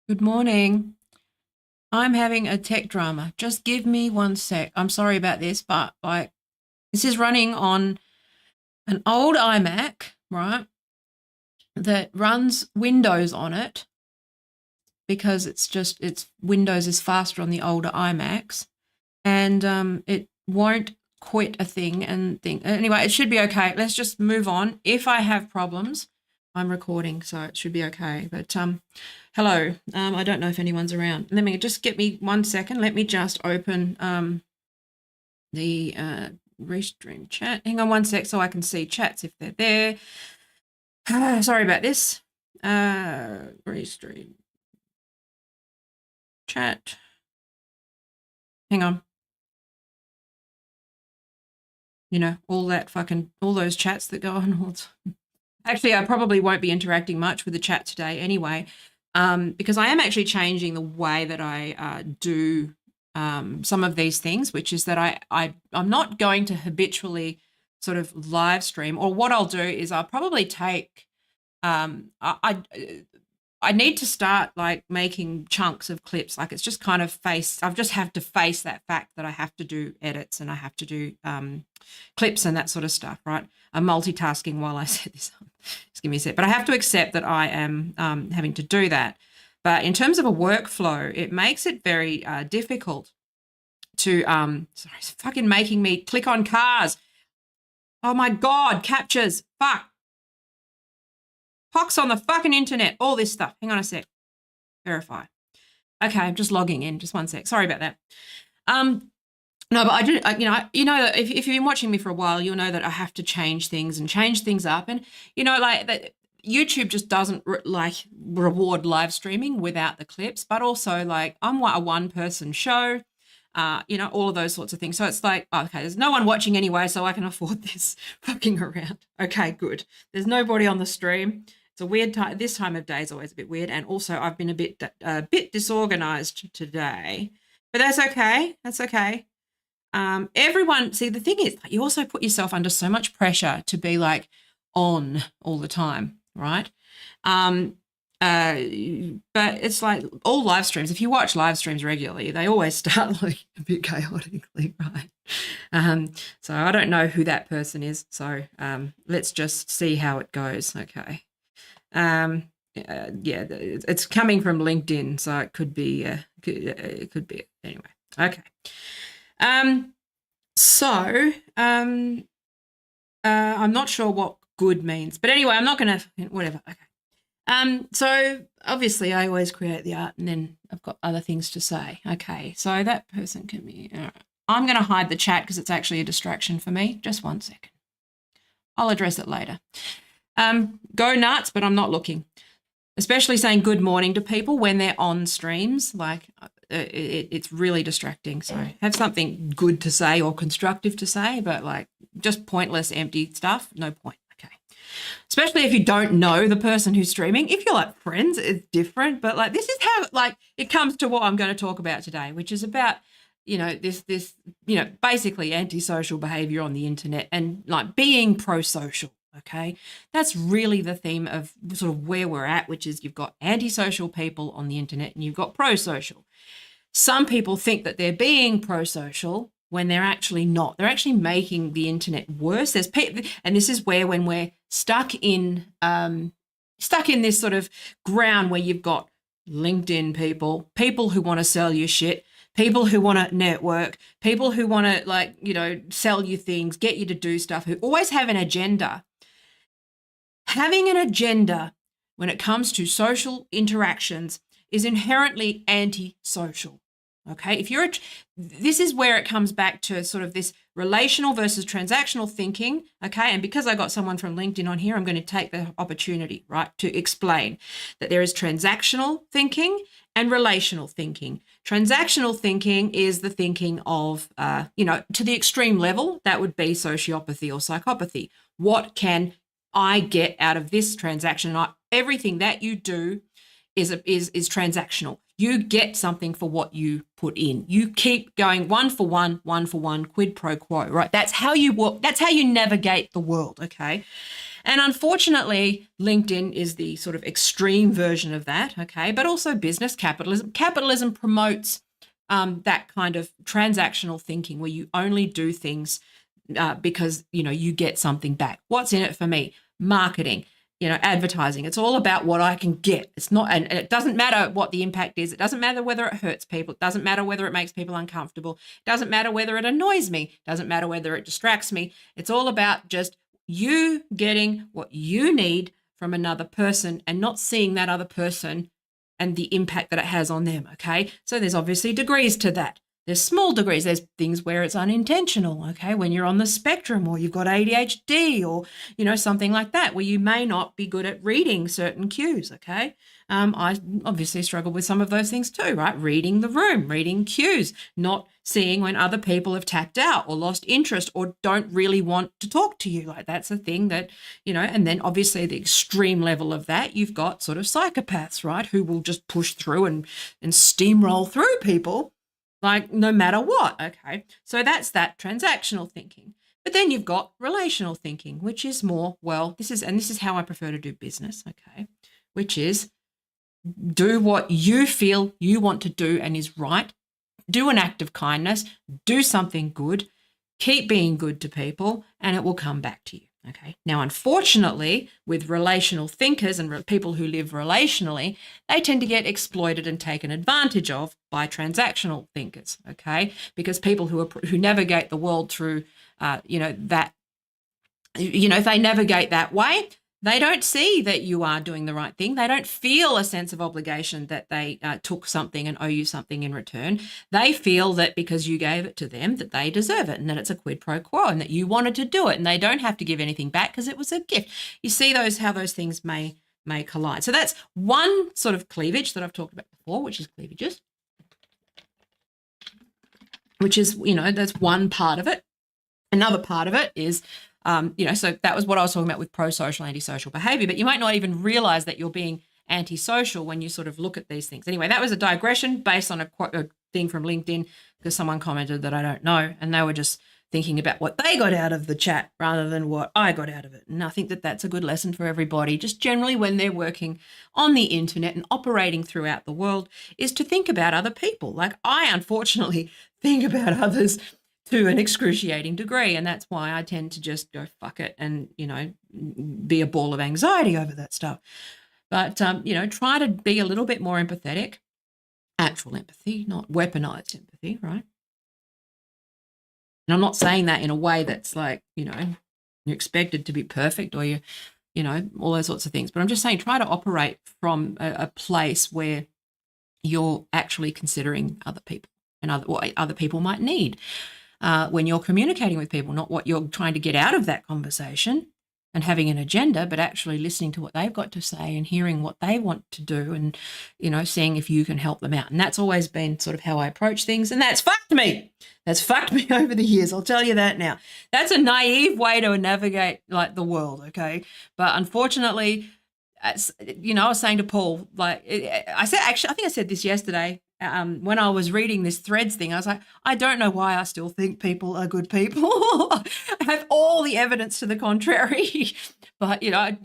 Good morning. I'm having a tech drama. Just give me 1 sec. I'm sorry about this, but this is running on an old iMac, right? That runs Windows on it because it's Windows is faster on the older iMacs, and it won't quit a thing and thing. Anyway, it should be okay. Let's just move on. If I have problems, I'm recording, so it should be okay. But hello. I don't know if anyone's around. Let me just get me 1 second. Let me just open the Restream chat. Hang on 1 sec so I can see chats if they're there. Sorry about this. Restream chat. Hang on. You know, all those chats that go on. Actually, I probably won't be interacting much with the chat today anyway, because I am actually changing the way that I do some of these things, which is that I'm not going to habitually sort of live stream, or what I'll do is I'll probably take, I need to start like making chunks of clips. Like it's just kind of I've just have to face that fact that I have to do edits and I have to do clips and that sort of stuff, right? I'm multitasking while I set this up. Just give me a sec. But I have to accept that I am having to do that. But in terms of a workflow, it makes it very difficult to, sorry, it's fucking making me click on cars. Oh my God, captures, fuck. Pox on the fucking internet, all this stuff. Hang on a sec. Verify. Okay, I'm just logging in. Just 1 sec. Sorry about that. No, but I do. If you've been watching me for a while, you'll know that I have to change things and change things up, and like that. YouTube just doesn't reward live streaming without the clips, but also like I'm a one-person show. all of those sorts of things. So it's like, okay, there's no one watching anyway, so I can afford this fucking around. Okay, good. There's nobody on the stream. It's a weird time. This time of day is always a bit weird. And also I've been a bit disorganized today, but that's okay. That's okay. Everyone, see, the thing is, you also put yourself under so much pressure to be like on all the time, right? But it's like all live streams. If you watch live streams regularly, they always start like a bit chaotically, right? So I don't know who that person is. So let's just see how it goes. Okay. Yeah, it's coming from LinkedIn, so it could be. It could be anyway. Okay. So I'm not sure what good means, but anyway, I'm not going to. Whatever. Okay. So obviously I always create the art and then I've got other things to say. Okay, so that person can be, I'm going to hide the chat because it's actually a distraction for me. Just 1 second. I'll address it later. Go nuts, but I'm not looking. Especially saying good morning to people when they're on streams, like it's really distracting. So have something good to say or constructive to say, but like just pointless, empty stuff, no point. Especially if you don't know the person who's streaming. If you're like friends, it's different. But like this is how like it comes to what I'm going to talk about today, which is about, this basically antisocial behavior on the internet and like being pro-social. Okay. That's really the theme of sort of where we're at, which is you've got antisocial people on the internet and you've got pro-social. Some people think that they're being pro-social when they're actually not. They're actually making the internet worse. There's people, and this is where when we're stuck in this sort of ground where you've got LinkedIn people who want to sell you shit, people who want to network, people who want to sell you things, get you to do stuff, who always have an agenda. Having an agenda when it comes to social interactions is inherently antisocial. Okay, this is where it comes back to sort of this relational versus transactional thinking. Okay, and because I got someone from LinkedIn on here, I'm going to take the opportunity, right, to explain that there is transactional thinking and relational thinking. Transactional thinking is the thinking of, to the extreme level, that would be sociopathy or psychopathy. What can I get out of this transaction? Everything that you do is transactional. You get something for what you put in. You keep going one for one, quid pro quo, right? That's how you work. That's how you navigate the world, okay? And unfortunately, LinkedIn is the sort of extreme version of that, okay? But also business capitalism. Capitalism promotes that kind of transactional thinking where you only do things because, you get something back. What's in it for me? Marketing. Advertising. It's all about what I can get. It's not, and it doesn't matter what the impact is. It doesn't matter whether it hurts people. It doesn't matter whether it makes people uncomfortable. It doesn't matter whether it annoys me. It doesn't matter whether it distracts me. It's all about just you getting what you need from another person and not seeing that other person and the impact that it has on them. Okay. So there's obviously degrees to that. There's small degrees. There's things where it's unintentional, okay, when you're on the spectrum or you've got ADHD or, something like that, where you may not be good at reading certain cues, okay? I obviously struggle with some of those things too, right? Reading the room, reading cues, not seeing when other people have tapped out or lost interest or don't really want to talk to you. Like that's a thing that, and then obviously the extreme level of that, you've got sort of psychopaths, right, who will just push through and steamroll through people. Like no matter what, okay? So that's that transactional thinking. But then you've got relational thinking, which is more, this is how I prefer to do business, okay? Which is do what you feel you want to do and is right. Do an act of kindness, do something good, keep being good to people, and it will come back to you. Okay. Now, unfortunately, with relational thinkers and people who live relationally, they tend to get exploited and taken advantage of by transactional thinkers. Okay, because people who navigate the world through, if they navigate that way, they don't see that you are doing the right thing. They don't feel a sense of obligation that they took something and owe you something in return. They feel that because you gave it to them that they deserve it and that it's a quid pro quo and that you wanted to do it and they don't have to give anything back because it was a gift. You see how those things may collide. So that's one sort of cleavage that I've talked about before, which is cleavages. which is, that's one part of it. Another part of it is, so that was what I was talking about with pro-social, antisocial behavior, but you might not even realize that you're being antisocial when you sort of look at these things. Anyway, that was a digression based on a thing from LinkedIn, because someone commented that I don't know, and they were just thinking about what they got out of the chat rather than what I got out of it. And I think that that's a good lesson for everybody, just generally when they're working on the internet and operating throughout the world, is to think about other people. Like, I unfortunately think about others to an excruciating degree, and that's why I tend to just go fuck it and, be a ball of anxiety over that stuff. But, try to be a little bit more empathetic, actual empathy, not weaponized empathy, right? And I'm not saying that in a way that's like, you're expected to be perfect or all those sorts of things. But I'm just saying, try to operate from a place where you're actually considering other people and what other people might need when you're communicating with people, not what you're trying to get out of that conversation and having an agenda, but actually listening to what they've got to say and hearing what they want to do and, seeing if you can help them out. And that's always been sort of how I approach things. And that's fucked me. That's fucked me over the years. I'll tell you that now. That's a naive way to navigate like the world. Okay. But unfortunately, I was saying to Paul, like I think I said this yesterday, when I was reading this Threads thing, I was like, I don't know why I still think people are good people. I have all the evidence to the contrary. But, I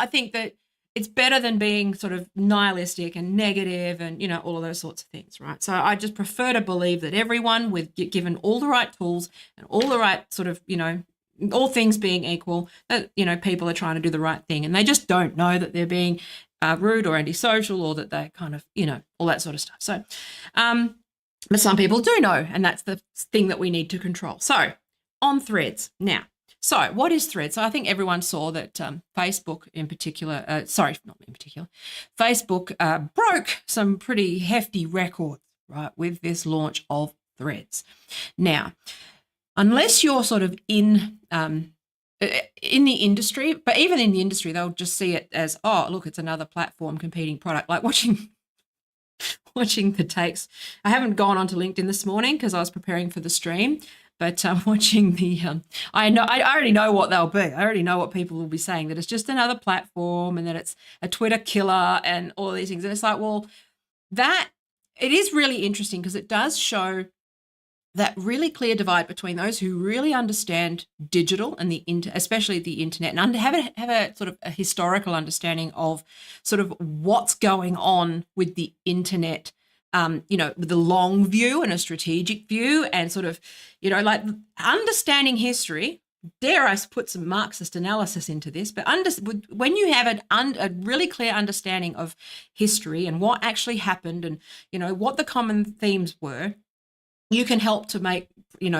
think that it's better than being sort of nihilistic and negative and, all of those sorts of things, right? So I just prefer to believe that everyone, with given all the right tools and all the right sort of, all things being equal, that, people are trying to do the right thing and they just don't know that they're being rude or antisocial, or that they kind of, all that sort of stuff. So, but some people do know, and that's the thing that we need to control. So on Threads now. So what is Threads? So I think everyone saw that Facebook in particular, Facebook broke some pretty hefty records, right, with this launch of Threads. Now, unless you're sort of in the industry, but even in the industry, they'll just see it as, oh, look, it's another platform competing product. Like watching the takes. I haven't gone onto LinkedIn this morning because I was preparing for the stream, but watching the, I already know what they'll be. I already know what people will be saying, that it's just another platform and that it's a Twitter killer and all these things. And it's like, well, it is really interesting because it does show that really clear divide between those who really understand digital and especially the internet, and have a sort of a historical understanding of sort of what's going on with the internet, with a long view and a strategic view, and sort of, like understanding history. Dare I put some Marxist analysis into this, but when you have a really clear understanding of history and what actually happened and, what the common themes were, you can help to make,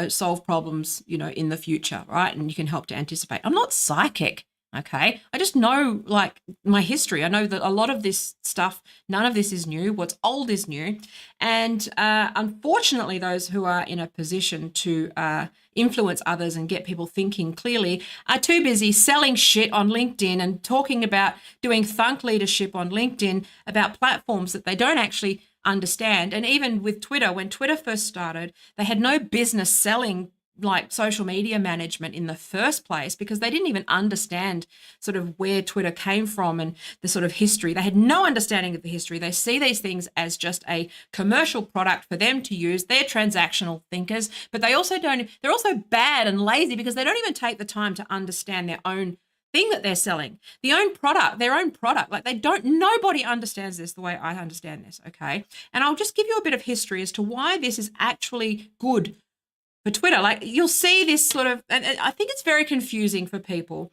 solve problems, in the future, right? And you can help to anticipate. I'm not psychic, okay? I just know, like, my history. I know that a lot of this stuff, none of this is new. What's old is new. And unfortunately, those who are in a position to influence others and get people thinking clearly are too busy selling shit on LinkedIn and talking about doing thunk leadership on LinkedIn about platforms that they don't actually understand. And even with Twitter, when Twitter first started, they had no business selling like social media management in the first place because they didn't even understand sort of where Twitter came from and the sort of history. They had no understanding of the history. They see these things as just a commercial product for them to use. They're transactional thinkers, but they're also bad and lazy because they don't even take the time to understand their own thing that they're selling, their own product. Like nobody understands this the way I understand this, okay? And I'll just give you a bit of history as to why this is actually good for Twitter. Like you'll see this sort of, and I think it's very confusing for people.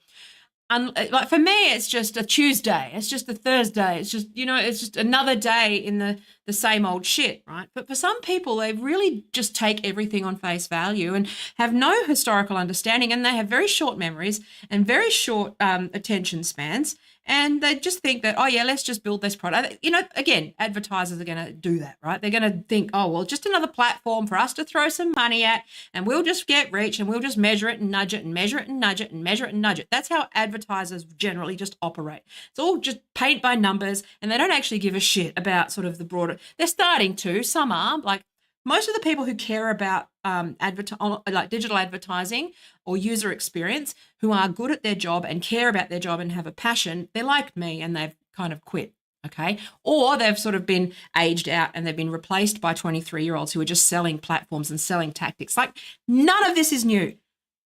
Like for me, it's just a Tuesday. It's just a Thursday. It's just, it's just another day in the same old shit, right? But for some people, they really just take everything on face value and have no historical understanding, and they have very short memories and very short attention spans. And they just think that, oh, yeah, let's just build this product. Again, advertisers are going to do that, right? They're going to think, oh, well, just another platform for us to throw some money at, and we'll just get rich and we'll just measure it and nudge it and measure it and nudge it and measure it and nudge it. That's how advertisers generally just operate. It's all just paint by numbers, and they don't actually give a shit about sort of the broader. They're starting to. Some are, like most of the people who care about like digital advertising or user experience, who are good at their job and care about their job and have a passion, they're like me and they've kind of quit. Okay. Or they've sort of been aged out and they've been replaced by 23-year-olds who are just selling platforms and selling tactics. Like, none of this is new.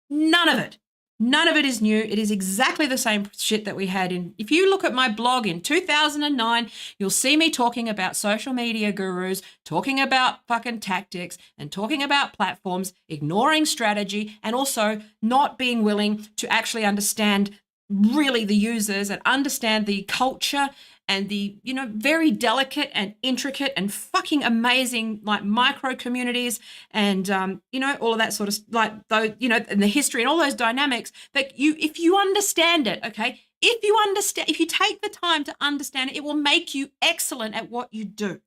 None of it. None of it is new. It is exactly the same shit that we had if you look at my blog in 2009, you'll see me talking about social media gurus, talking about fucking tactics and talking about platforms, ignoring strategy, and also not being willing to actually understand really the users and understand the culture and the, very delicate and intricate and fucking amazing, like, micro communities and, all of that sort of, like, though, and the history and all those dynamics that if you understand it, okay, if you take the time to understand it, it will make you excellent at what you do.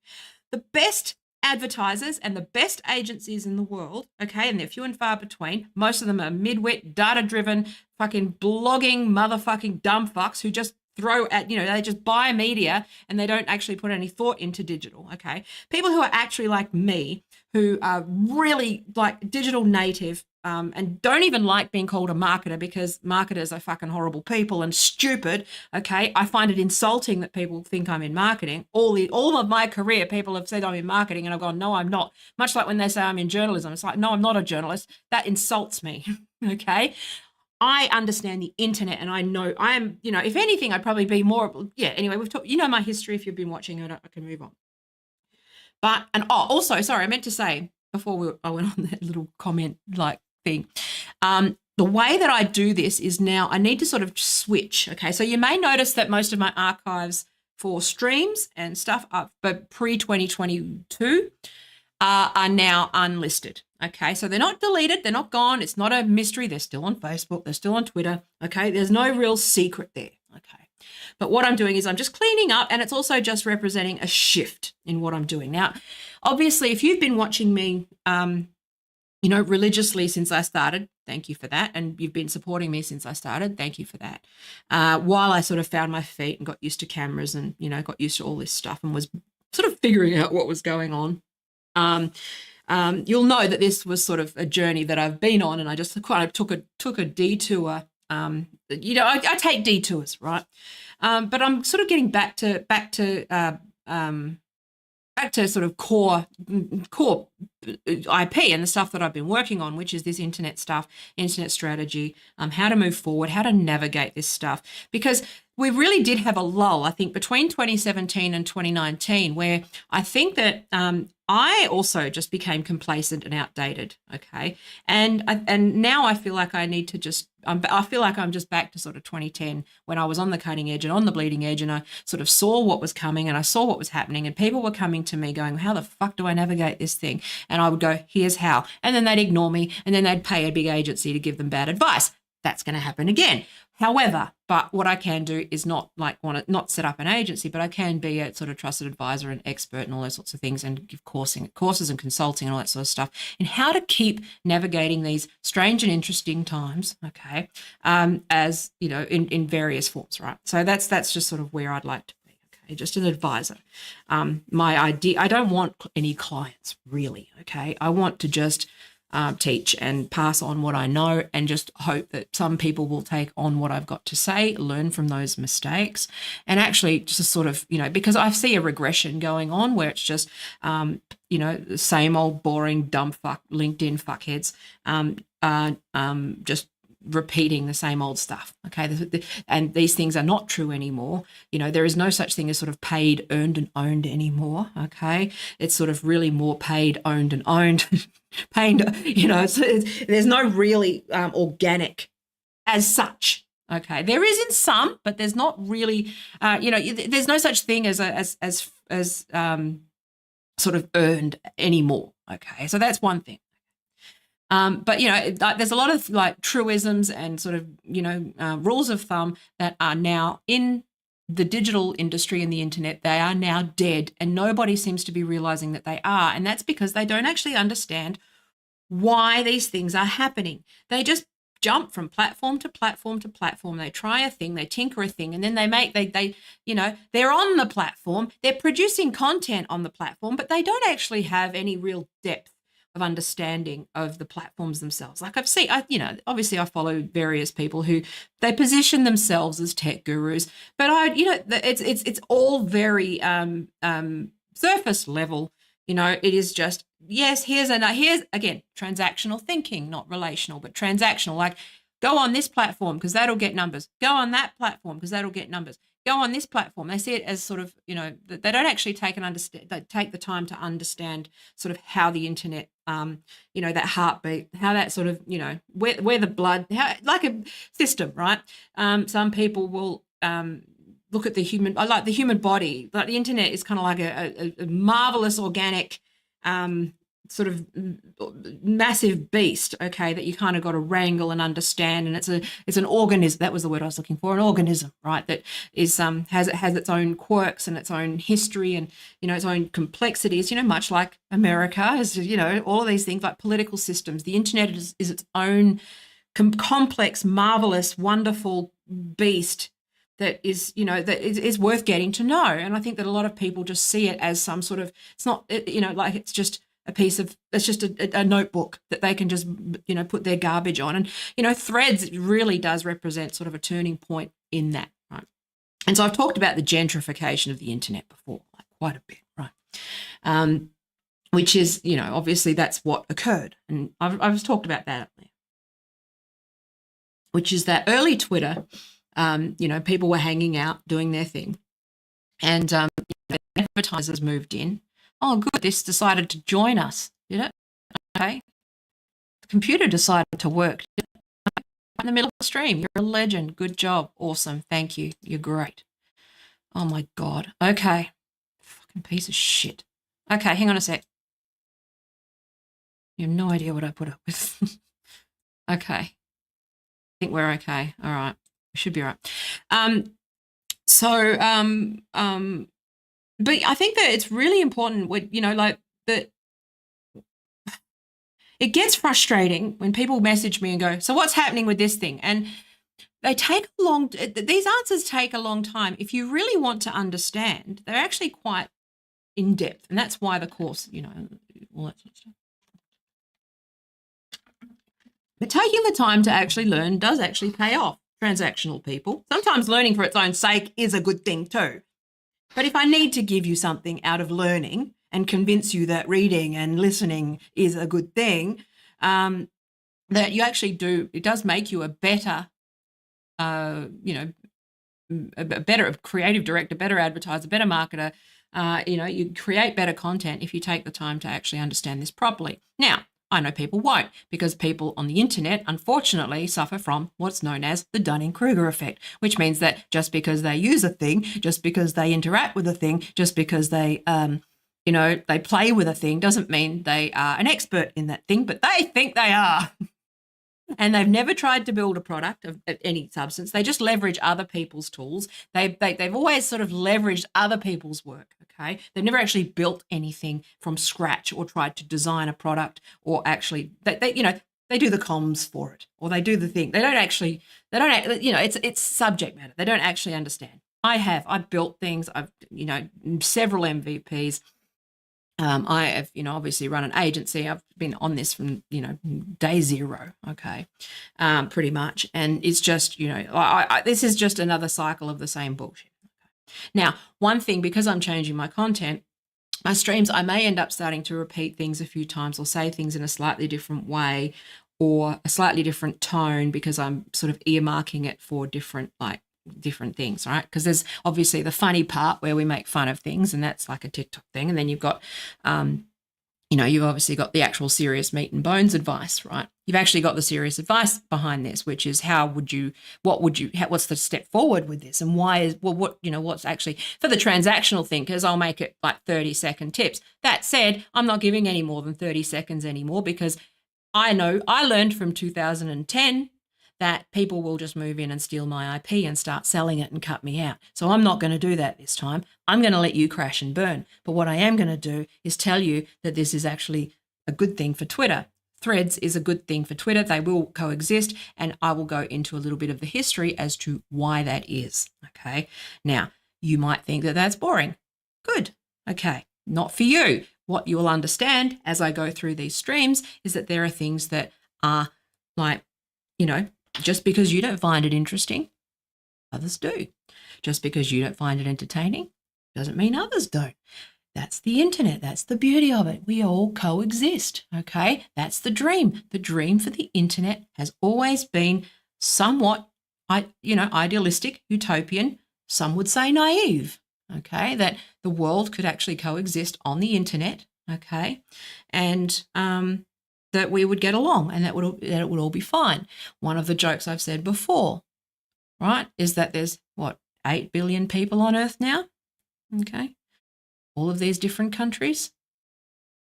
The best advertisers and the best agencies in the world, okay, and they're few and far between. Most of them are midwit, data-driven, fucking blogging motherfucking dumb fucks who just throw at, they just buy media and they don't actually put any thought into digital, okay? People who are actually like me, who are really like digital native and don't even like being called a marketer because marketers are fucking horrible people and stupid, okay? I find it insulting that people think I'm in marketing. All of my career, people have said I'm in marketing and I've gone, no, I'm not. Much like when they say I'm in journalism. It's like, no, I'm not a journalist. That insults me, okay? I understand the internet and I know I'm, if anything, I'd probably be more, anyway, we've talked, my history. If you've been watching it, I can move on. But, also, sorry, I meant to say before I went on that little comment like thing, the way that I do this is now I need to sort of switch. Okay. So you may notice that most of my archives for streams and stuff up, but pre-2022 are now unlisted. Okay, so they're not deleted, they're not gone, it's not a mystery, they're still on Facebook, they're still on Twitter, okay? There's no real secret there, okay? But what I'm doing is I'm just cleaning up, and it's also just representing a shift in what I'm doing. Now, obviously, if you've been watching me, religiously since I started, thank you for that, and you've been supporting me since I started, thank you for that. While I sort of found my feet and got used to cameras and, got used to all this stuff and was sort of figuring out what was going on, you'll know that this was sort of a journey that I've been on, and I just kind of took a detour. I take detours, right? But I'm sort of getting back to sort of core IP and the stuff that I've been working on, which is this internet stuff, internet strategy, how to move forward, how to navigate this stuff, because we really did have a lull, I think, between 2017 and 2019, where I think that I also just became complacent and outdated, okay? And now I feel like I need to just, I feel like I'm just back to sort of 2010 when I was on the cutting edge and on the bleeding edge, and I sort of saw what was coming and I saw what was happening, and people were coming to me going, how the fuck do I navigate this thing? And I would go, here's how. And then they'd ignore me, and then they'd pay a big agency to give them bad advice. That's going to happen again. However, but what I can do is not not set up an agency, but I can be a sort of trusted advisor and expert and all those sorts of things, and give courses and consulting and all that sort of stuff, and how to keep navigating these strange and interesting times, okay, as, in various forms, right? So that's just sort of where I'd like to be, okay, just an advisor. My idea, I don't want any clients, really, okay? I want to just teach and pass on what I know, and just hope that some people will take on what I've got to say, learn from those mistakes, and actually just sort of, because I see a regression going on where it's just, the same old boring dumb fuck LinkedIn fuckheads, just repeating the same old stuff, okay? And these things are not true anymore. There is no such thing as sort of paid, earned and owned anymore, okay? It's sort of really more paid, owned and owned. Paid, there's no really organic as such, okay? There is in some, but there's not really, there's no such thing as sort of earned anymore, okay? So that's one thing. But, there's a lot of like truisms and sort of, rules of thumb that are now in the digital industry and the internet. They are now dead, and nobody seems to be realizing that they are. And that's because they don't actually understand why these things are happening. They just jump from platform to platform to platform. They try a thing, they tinker a thing, and then they're on the platform, they're producing content on the platform, but they don't actually have any real depth of understanding of the platforms themselves. Like obviously I follow various people who they position themselves as tech gurus, but it's all very surface level. It is just, yes, here's again, transactional thinking, not relational, but transactional. Like, go on this platform because that'll get numbers. Go on that platform because that'll get numbers. Go on this platform. They see it as sort of, they don't actually take the time to understand sort of how the internet, that heartbeat, how that sort of, where the blood, like a system, right? Some people will look at the human body. Like, the internet is kind of like a marvelous organic sort of massive beast, okay, that you kind of got to wrangle and understand. And it's an organism. That was the word I was looking for, an organism, right? That is has its own quirks and its own history and its own complexities. Much like America has all of these things, like political systems. The internet is its own complex, marvelous, wonderful beast that is worth getting to know. And I think that a lot of people just see it as some sort of, it's not, like it's just it's just a notebook that they can just, put their garbage on. And, Threads really does represent sort of a turning point in that, right? And so I've talked about the gentrification of the internet before, like quite a bit, right? Which is, obviously that's what occurred. And I've talked about that, which is that early Twitter, people were hanging out, doing their thing. And advertisers moved in. Oh, good, this decided to join us, did it? Okay. The computer decided to work. In the middle of the stream, you're a legend. Good job. Awesome. Thank you. You're great. Oh, my God. Okay. Fucking piece of shit. Okay, hang on a sec. You have no idea what I put up with. Okay. I think we're okay. All right. We should be all right. But I think that it's really important that it gets frustrating when people message me and go, so what's happening with this thing? And these answers take a long time. If you really want to understand, they're actually quite in depth. And that's why the course, all that sort of stuff. But taking the time to actually learn does actually pay off. Transactional people. Sometimes learning for its own sake is a good thing too. But if I need to give you something out of learning and convince you that reading and listening is a good thing, that you actually do, it does make you a better, a better creative director, better advertiser, better marketer. You create better content if you take the time to actually understand this properly. Now, I know people won't, because people on the internet, unfortunately, suffer from what's known as the Dunning-Kruger effect, which means that just because they use a thing, just because they interact with a thing, just because they, they play with a thing, doesn't mean they are an expert in that thing, but they think they are. And they've never tried to build a product of any substance. They just leverage other people's tools. They've always sort of leveraged other people's work, okay? They've never actually built anything from scratch or tried to design a product, or actually, they do the comms for it, or they do the thing. It's subject matter. They don't actually understand. I've built things. I've, several MVPs. I have, obviously run an agency. I've been on this from, day zero, okay, pretty much. And it's just, this is just another cycle of the same bullshit. Okay. Now, one thing, because I'm changing my content, my streams, I may end up starting to repeat things a few times or say things in a slightly different way or a slightly different tone, because I'm sort of earmarking it for different things, right? Because there's obviously the funny part where we make fun of things, and that's like a TikTok thing. And then you've got, you've obviously got the actual serious meat and bones advice, right? You've actually got the serious advice behind this, which is what's the step forward with this, and what's actually, for the transactional thinkers, I'll make it like 30-second tips. That said, I'm not giving any more than 30 seconds anymore, because I know I learned from 2010 that people will just move in and steal my IP and start selling it and cut me out. So I'm not going to do that this time. I'm going to let you crash and burn. But what I am going to do is tell you that this is actually a good thing for Twitter. Threads is a good thing for Twitter. They will coexist, and I will go into a little bit of the history as to why that is. Okay. Now, you might think that that's boring. Good. Okay. Not for you. What you will understand as I go through these streams is that there are things that are like, just because you don't find it interesting, others do. Just because you don't find it entertaining doesn't mean others don't. That's the internet. That's the beauty of it. We all coexist, okay? That's the dream. The dream for the internet has always been somewhat, idealistic, utopian. Some would say naive, okay? That the world could actually coexist on the internet, okay? And that we would get along and that it would all be fine. One of the jokes I've said before, right, is that there's, 8 billion people on Earth now, okay? All of these different countries,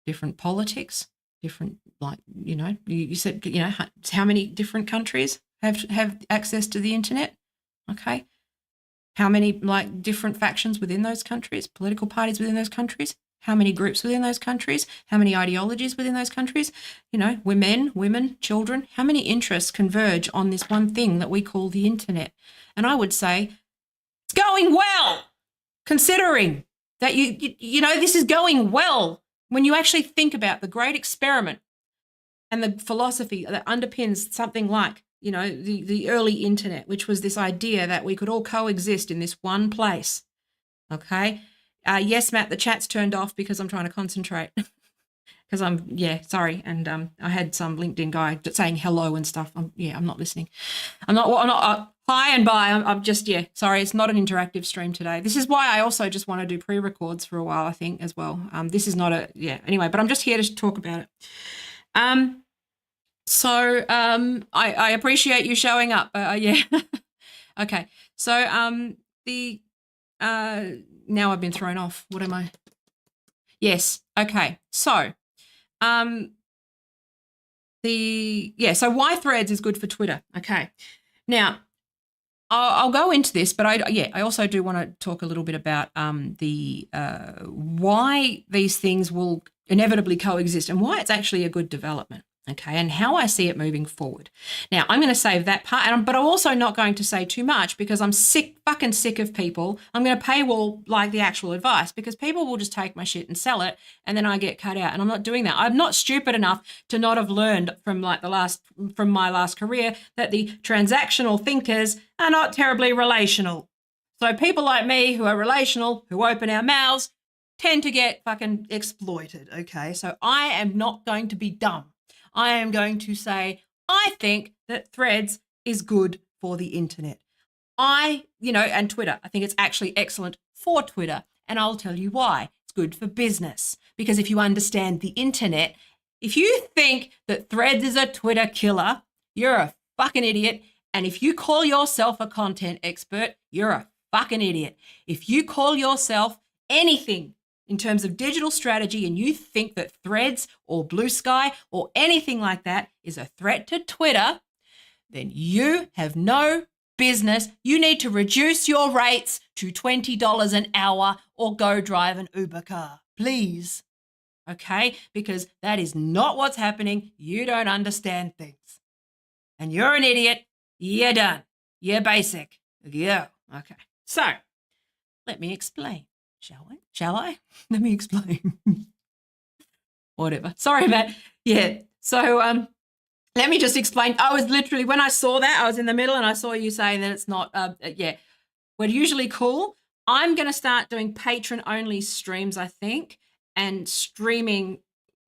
different politics, different, you said, how many different countries have access to the internet? Okay. How many different factions within those countries, political parties within those countries? How many groups within those countries? How many ideologies within those countries? Women, children, how many interests converge on this one thing that we call the internet? And I would say it's going well, considering that this is going well when you actually think about the great experiment and the philosophy that underpins something like, the early internet, which was this idea that we could all coexist in this one place. Okay. Yes, Matt, the chat's turned off because I'm trying to concentrate. Because sorry. And I had some LinkedIn guy saying hello and stuff. I'm not listening. I'm not hi and bye. I'm just, sorry. It's not an interactive stream today. This is why I also just want to do pre-records for a while, I think, as well. This is not anyway, but I'm just here to talk about it. So I appreciate you showing up. Okay. So now I've been thrown off. What am I? Yes. Okay. So so why Threads is good for Twitter. Okay. Now I'll go into this, but I also do want to talk a little bit about why these things will inevitably coexist and why it's actually a good development. Okay, and how I see it moving forward. Now, I'm going to save that part, but I'm also not going to say too much because I'm fucking sick of people. I'm going to paywall the actual advice because people will just take my shit and sell it, and then I get cut out. And I'm not doing that. I'm not stupid enough to not have learned from my last career that the transactional thinkers are not terribly relational. So people like me who are relational, who open our mouths, tend to get fucking exploited. Okay, so I am not going to be dumb. I am going to say, I think that Threads is good for the internet. And Twitter, I think it's actually excellent for Twitter. And I'll tell you why. It's good for business. Because if you understand the internet, if you think that Threads is a Twitter killer, you're a fucking idiot. And if you call yourself a content expert, you're a fucking idiot. If you call yourself anything in terms of digital strategy and you think that Threads or Blue Sky or anything like that is a threat to Twitter, then you have no business. You need to reduce your rates to $20 an hour or go drive an Uber car, please. Okay? Because that is not what's happening. You don't understand things. And you're an idiot. You're done. You're basic. Yeah. Okay. So let me explain. Shall I? Let me explain. Whatever. Sorry, Matt. Yeah. So let me just explain. I was literally, when I saw that, I was in the middle and I saw you saying that it's not, we're usually cool. I'm going to start doing patron-only streams, I think, and streaming.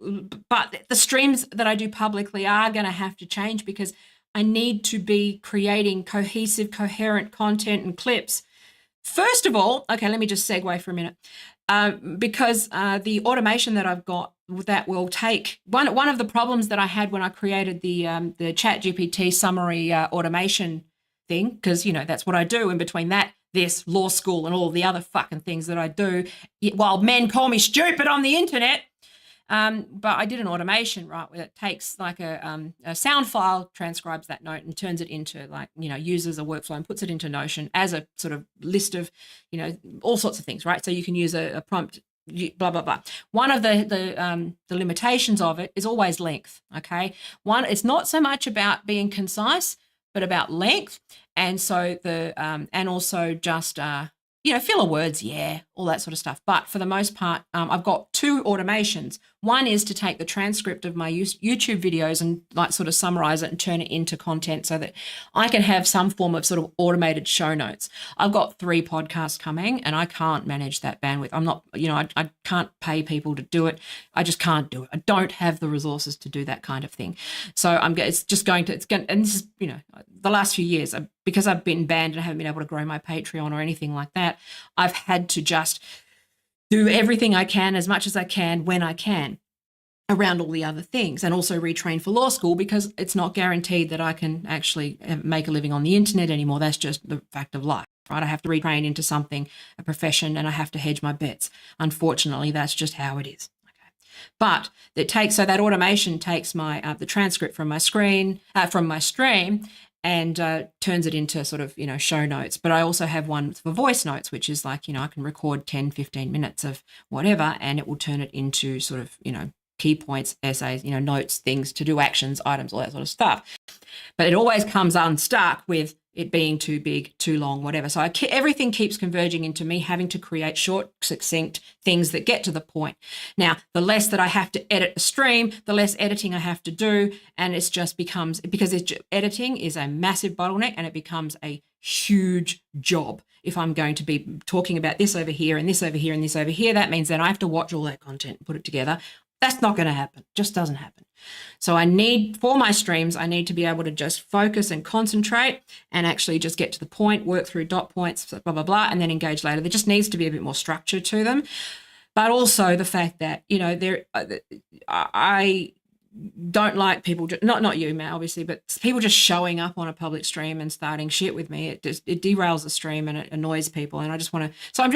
But the streams that I do publicly are going to have to change because I need to be creating cohesive, coherent content and clips. First of all, okay, let me just segue for a minute, because the automation that I've got that will take one of the problems that I had when I created the ChatGPT summary automation thing, because that's what I do in between this law school and all the other fucking things that I do, while men call me stupid on the internet. But I did an automation, right, where it takes a sound file, transcribes that note and turns it into uses a workflow and puts it into Notion as a sort of list of, all sorts of things, right? So you can use a prompt blah blah blah. One of the limitations of it is always length. Okay, one, it's not so much about being concise, but about length, and so and also just filler words, yeah, all that sort of stuff. But for the most part, I've got two automations. One is to take the transcript of my YouTube videos and like sort of summarize it and turn it into content so that I can have some form of sort of automated show notes. I've got 3 podcasts coming and I can't manage that bandwidth. I'm not, I can't pay people to do it. I just can't do it. I don't have the resources to do that kind of thing. So and this is, the last few years, because I've been banned and I haven't been able to grow my Patreon or anything like that, I've had to just do everything I can as much as I can when I can around all the other things, and also retrain for law school because it's not guaranteed that I can actually make a living on the internet anymore. That's just the fact of life, right? I have to retrain into something, a profession, and I have to hedge my bets. Unfortunately, that's just how it is. But that automation takes my the transcript from my stream and turns it into sort of, show notes. But I also have one for voice notes, which is like, I can record 10, 15 minutes of whatever, and it will turn it into sort of, key points, essays, notes, things, to do actions, items, all that sort of stuff. But it always comes unstuck with it being too big, too long, whatever. So everything keeps converging into me having to create short, succinct things that get to the point. Now, the less that I have to edit a stream, the less editing I have to do. And it's just becomes, because editing is a massive bottleneck and it becomes a huge job. If I'm going to be talking about this over here and this over here and this over here, that means then I have to watch all that content and put it together. That's not going to happen. Just doesn't happen. So for my streams, I need to be able to just focus and concentrate and actually just get to the point, work through dot points, blah, blah, blah, and then engage later. There just needs to be a bit more structure to them. But also the fact that, I don't like people, not you, Matt, obviously, but people just showing up on a public stream and starting shit with me. It derails the stream and it annoys people. And I just want to, so I'm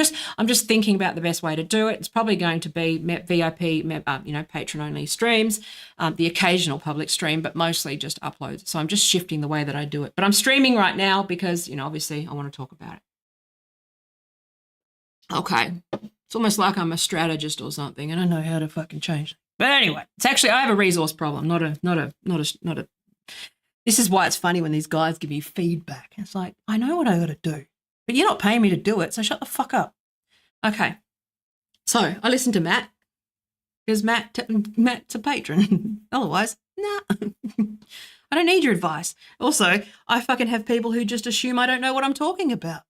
just thinking about the best way to do it. It's probably going to be VIP, patron only streams, the occasional public stream, but mostly just uploads. So I'm just shifting the way that I do it. But I'm streaming right now because, obviously I want to talk about it. Okay. It's almost like I'm a strategist or something and I know how to fucking change it. But anyway, it's actually, I have a resource problem, not a. This is why it's funny when these guys give me feedback. It's like, I know what I got to do, but you're not paying me to do it, so shut the fuck up. Okay. So I listened to Matt because Matt's a patron. Otherwise, nah. I don't need your advice. Also, I fucking have people who just assume I don't know what I'm talking about.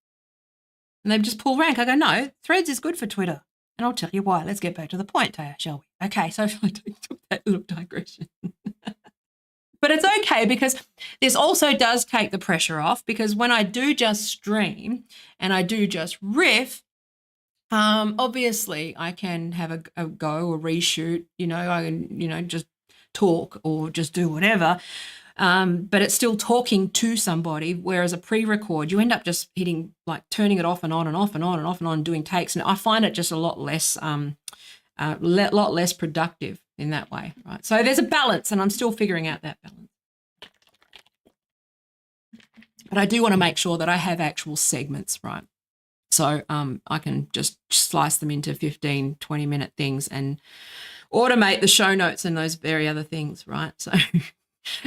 And they just pull rank. I go, no, Threads is good for Twitter. And I'll tell you why. Let's get back to the point, Taya, shall we? Okay, so I took that little digression. But it's okay because this also does take the pressure off, because when I do just stream and I do just riff, obviously I can have a go or reshoot, I can, just talk or just do whatever. But it's still talking to somebody, whereas a pre-record, you end up just hitting, like turning it off and on and off and on and off and on, doing takes. And I find it just a lot less productive in that way, right? So there's a balance, and I'm still figuring out that balance. But I do want to make sure that I have actual segments, right? So I can just slice them into 15, 20-minute things and automate the show notes and those very other things, right? So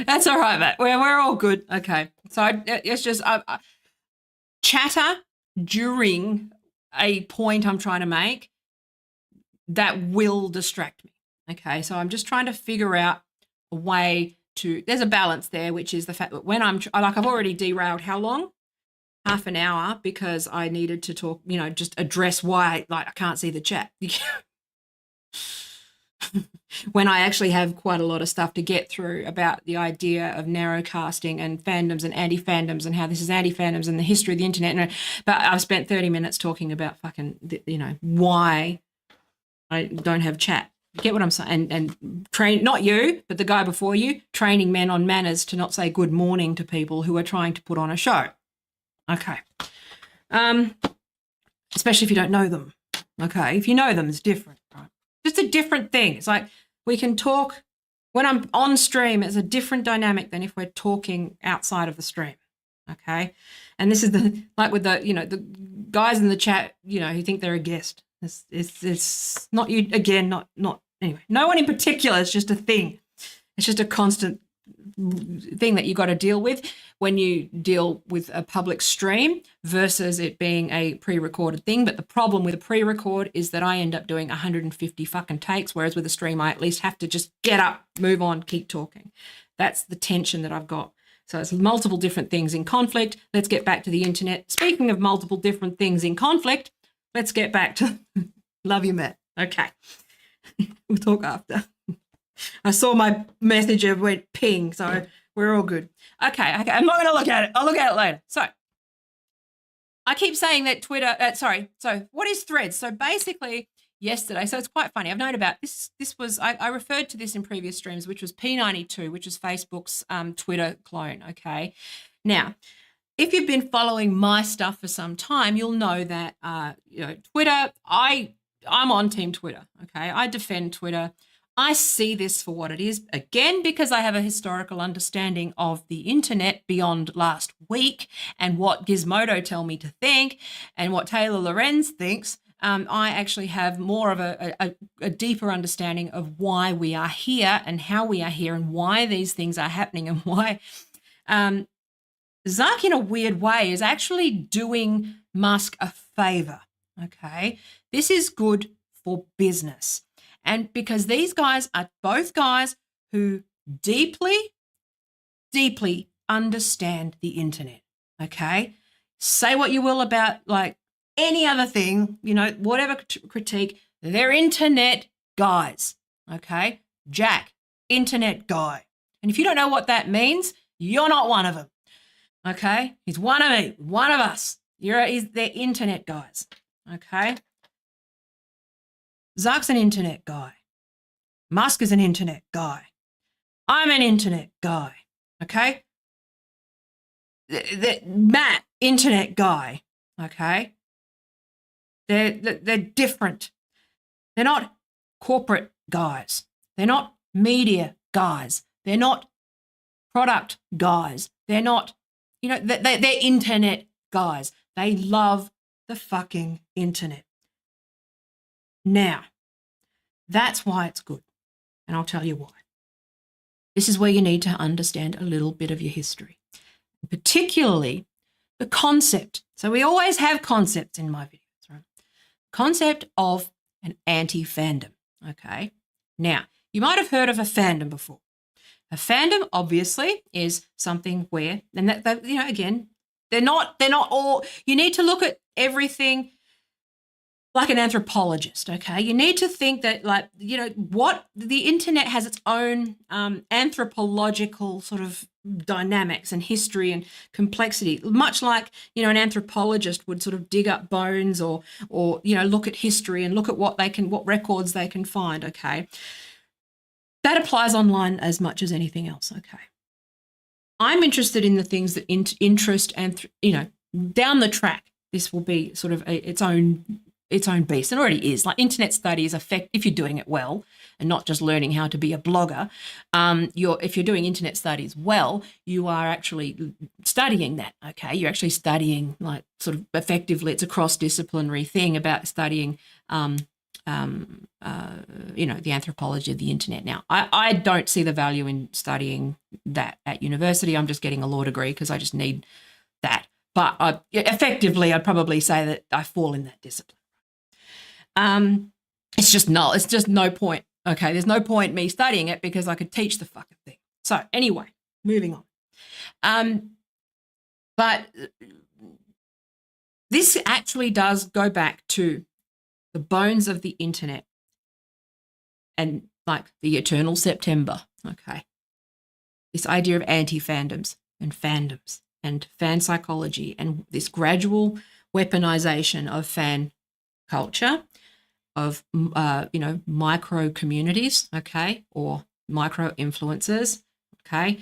that's all right, Matt. We're all good. Okay. So it's just chatter during a point I'm trying to make that will distract me. Okay. So I'm just trying to figure out a way there's a balance there, which is the fact that when I've already derailed how long? Half an hour, because I needed to talk, just address why, I can't see the chat. When I actually have quite a lot of stuff to get through about the idea of narrowcasting and fandoms and anti-fandoms and how this is anti-fandoms and the history of the internet. But I've spent 30 minutes talking about why I don't have chat. You get what I'm saying? And train, not you, but the guy before you, training men on manners to not say good morning to people who are trying to put on a show. Okay. Especially if you don't know them. Okay. If you know them, it's different, right? Just a different thing. It's like we can talk when I'm on stream. It's a different dynamic than if we're talking outside of the stream. Okay. And this is with the guys in the chat, who think they're a guest. It's not you again. Not anyway. No one in particular. It's just a thing. It's just a constant thing that you got to deal with when you deal with a public stream versus it being a pre-recorded thing. But the problem with a pre-record is that I end up doing 150 fucking takes, whereas with a stream I at least have to just get up, move on, keep talking. That's the tension that I've got. So it's multiple different things in conflict. Let's get back to the internet. Speaking of multiple different things in conflict, let's get back to love you, Matt. Okay. We'll talk after. I saw my message, it went ping, so we're all good. Okay, I'm not going to look at it. I'll look at it later. So I keep saying that Twitter, so what is Threads? So basically yesterday, so it's quite funny. I've known about this. This was, I referred to this in previous streams, which was P92, which is Facebook's Twitter clone, okay? Now, if you've been following my stuff for some time, you'll know that, Twitter, I'm on Team Twitter, okay? I defend Twitter. I see this for what it is, again, because I have a historical understanding of the internet beyond last week and what Gizmodo tell me to think and what Taylor Lorenz thinks. I actually have more of a deeper understanding of why we are here and how we are here and why these things are happening and why Zuck, in a weird way, is actually doing Musk a favor, okay? This is good for business. And because these guys are both guys who deeply, deeply understand the internet, okay? Say what you will about like any other thing, whatever critique, they're internet guys, okay? Jack, internet guy. And if you don't know what that means, you're not one of them, okay? He's one of me, one of us. They're internet guys, okay? Zuck's an internet guy. Musk is an internet guy. I'm an internet guy, okay? Matt, internet guy, okay? They're different. They're not corporate guys. They're not media guys. They're not product guys. They're not, they're internet guys. They love the fucking internet. Now, that's why it's good, and I'll tell you why. This is where you need to understand a little bit of your history, particularly the concept. So we always have concepts in my videos, right? Concept of an anti-fandom, okay? Now, you might have heard of a fandom before. A fandom, obviously, is something where, and that again, they're not all, you need to look at everything like an anthropologist, okay? You need to think that, what the internet has its own anthropological sort of dynamics and history and complexity, much like, an anthropologist would sort of dig up bones or look at history and look at what records they can find, okay? That applies online as much as anything else, okay? I'm interested in the things that interest and, down the track, this will be sort of its own beast. It already is. Like internet studies if you're doing it well and not just learning how to be a blogger, if you're doing internet studies well, you are actually studying that, okay? You're actually studying like sort of effectively, it's a cross-disciplinary thing about studying, the anthropology of the internet. Now, I don't see the value in studying that at university. I'm just getting a law degree because I just need that. But effectively, I'd probably say that I fall in that discipline. It's just no point. Okay, there's no point me studying it because I could teach the fucking thing. So anyway, moving on. But this actually does go back to the bones of the internet and like the eternal September. Okay, this idea of anti-fandoms and fandoms and fan psychology and this gradual weaponization of fan culture, of micro communities, okay, or micro influencers, okay.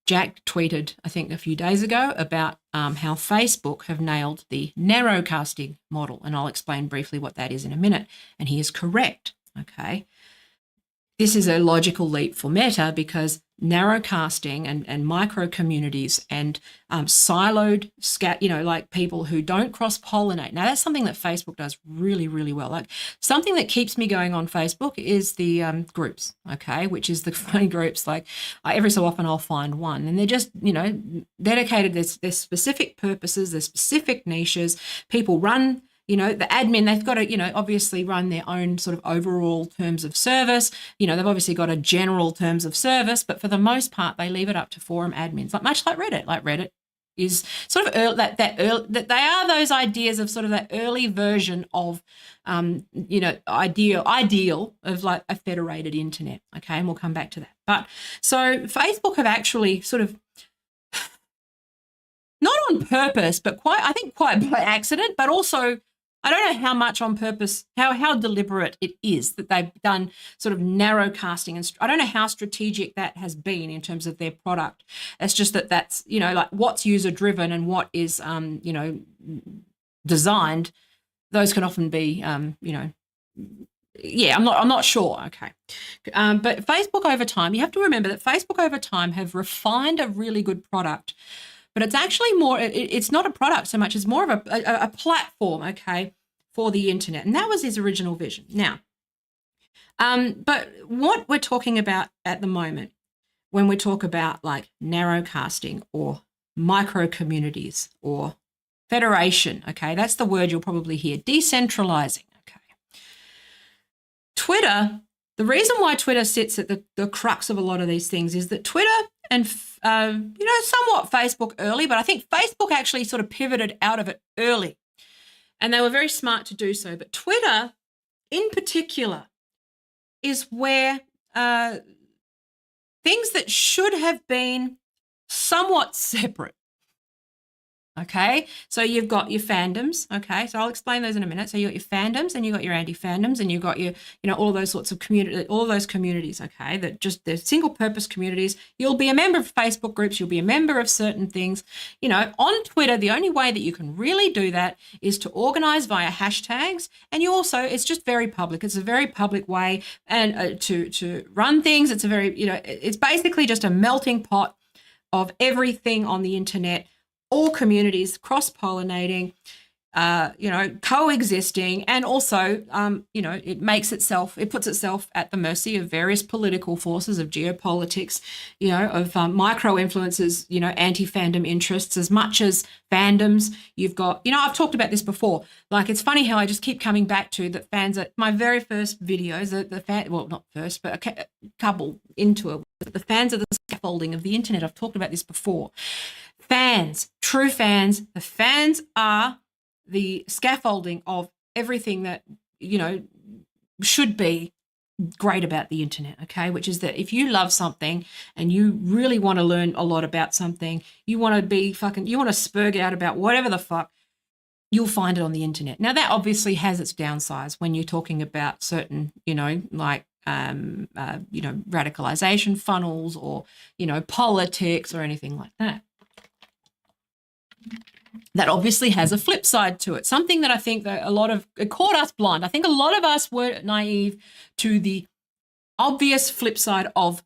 Jack tweeted, I think, a few days ago about how Facebook have nailed the narrowcasting model, and I'll explain briefly what that is in a minute. And he is correct, okay. this is a logical leap for Meta because narrowcasting and micro communities and siloed like people who don't cross pollinate. Now that's something that Facebook does really, really well. Like something that keeps me going on Facebook is the groups, okay, which is the funny groups. Like every so often I'll find one, and they're just dedicated. There's specific purposes, there's specific niches. People run. The admin, they've got to, obviously run their own sort of overall terms of service. They've obviously got a general terms of service, but for the most part, they leave it up to forum admins, much like Reddit. Like Reddit is sort of early, that they are those ideas of sort of that early version of, ideal of like a federated internet. Okay, and we'll come back to that. But so Facebook have actually sort of, not on purpose, but quite by accident, but also I don't know how much on purpose, how deliberate it is that they've done sort of narrow casting. And I don't know how strategic that has been in terms of their product. It's just that's, like what's user driven and what is, designed. Those can often be, I'm not sure. Okay. But Facebook over time, you have to remember that Facebook over time have refined a really good product. But it's actually more, it's not a product so much, it's more of a platform, okay, for the internet. And that was his original vision. Now, but what we're talking about at the moment, when we talk about like narrow casting or micro communities or federation, okay, that's the word you'll probably hear, decentralizing, okay. Twitter, the reason why Twitter sits at the crux of a lot of these things is that Twitter and somewhat Facebook early, but I think Facebook actually sort of pivoted out of it early, and they were very smart to do so. But Twitter, in particular, is where things that should have been somewhat separate. Okay, so you've got your fandoms. Okay, so I'll explain those in a minute. So you got your fandoms, and you got your anti-fandoms, and you got your, all those sorts of all those communities. Okay, that just they're single-purpose communities. You'll be a member of Facebook groups. You'll be a member of certain things. On Twitter, the only way that you can really do that is to organize via hashtags, and you also it's just very public. It's a very public way and to run things. It's a very it's basically just a melting pot of everything on the internet. All communities cross-pollinating, coexisting, and also, it puts itself at the mercy of various political forces, of geopolitics, of micro-influences, anti-fandom interests, as much as fandoms. You've got, I've talked about this before. Like, it's funny how I just keep coming back to that fans at my very first videos, not first, but a couple into it, the fans are the scaffolding of the internet. I've talked about this before. Fans, true fans, the fans are the scaffolding of everything that, should be great about the internet, okay? Which is that if you love something and you really want to learn a lot about something, you want to spurg out about whatever the fuck, you'll find it on the internet. Now, that obviously has its downsides when you're talking about certain, radicalization funnels or, politics or anything like that. That obviously has a flip side to it, something that I think that it caught us blind. I think a lot of us were naive to the obvious flip side of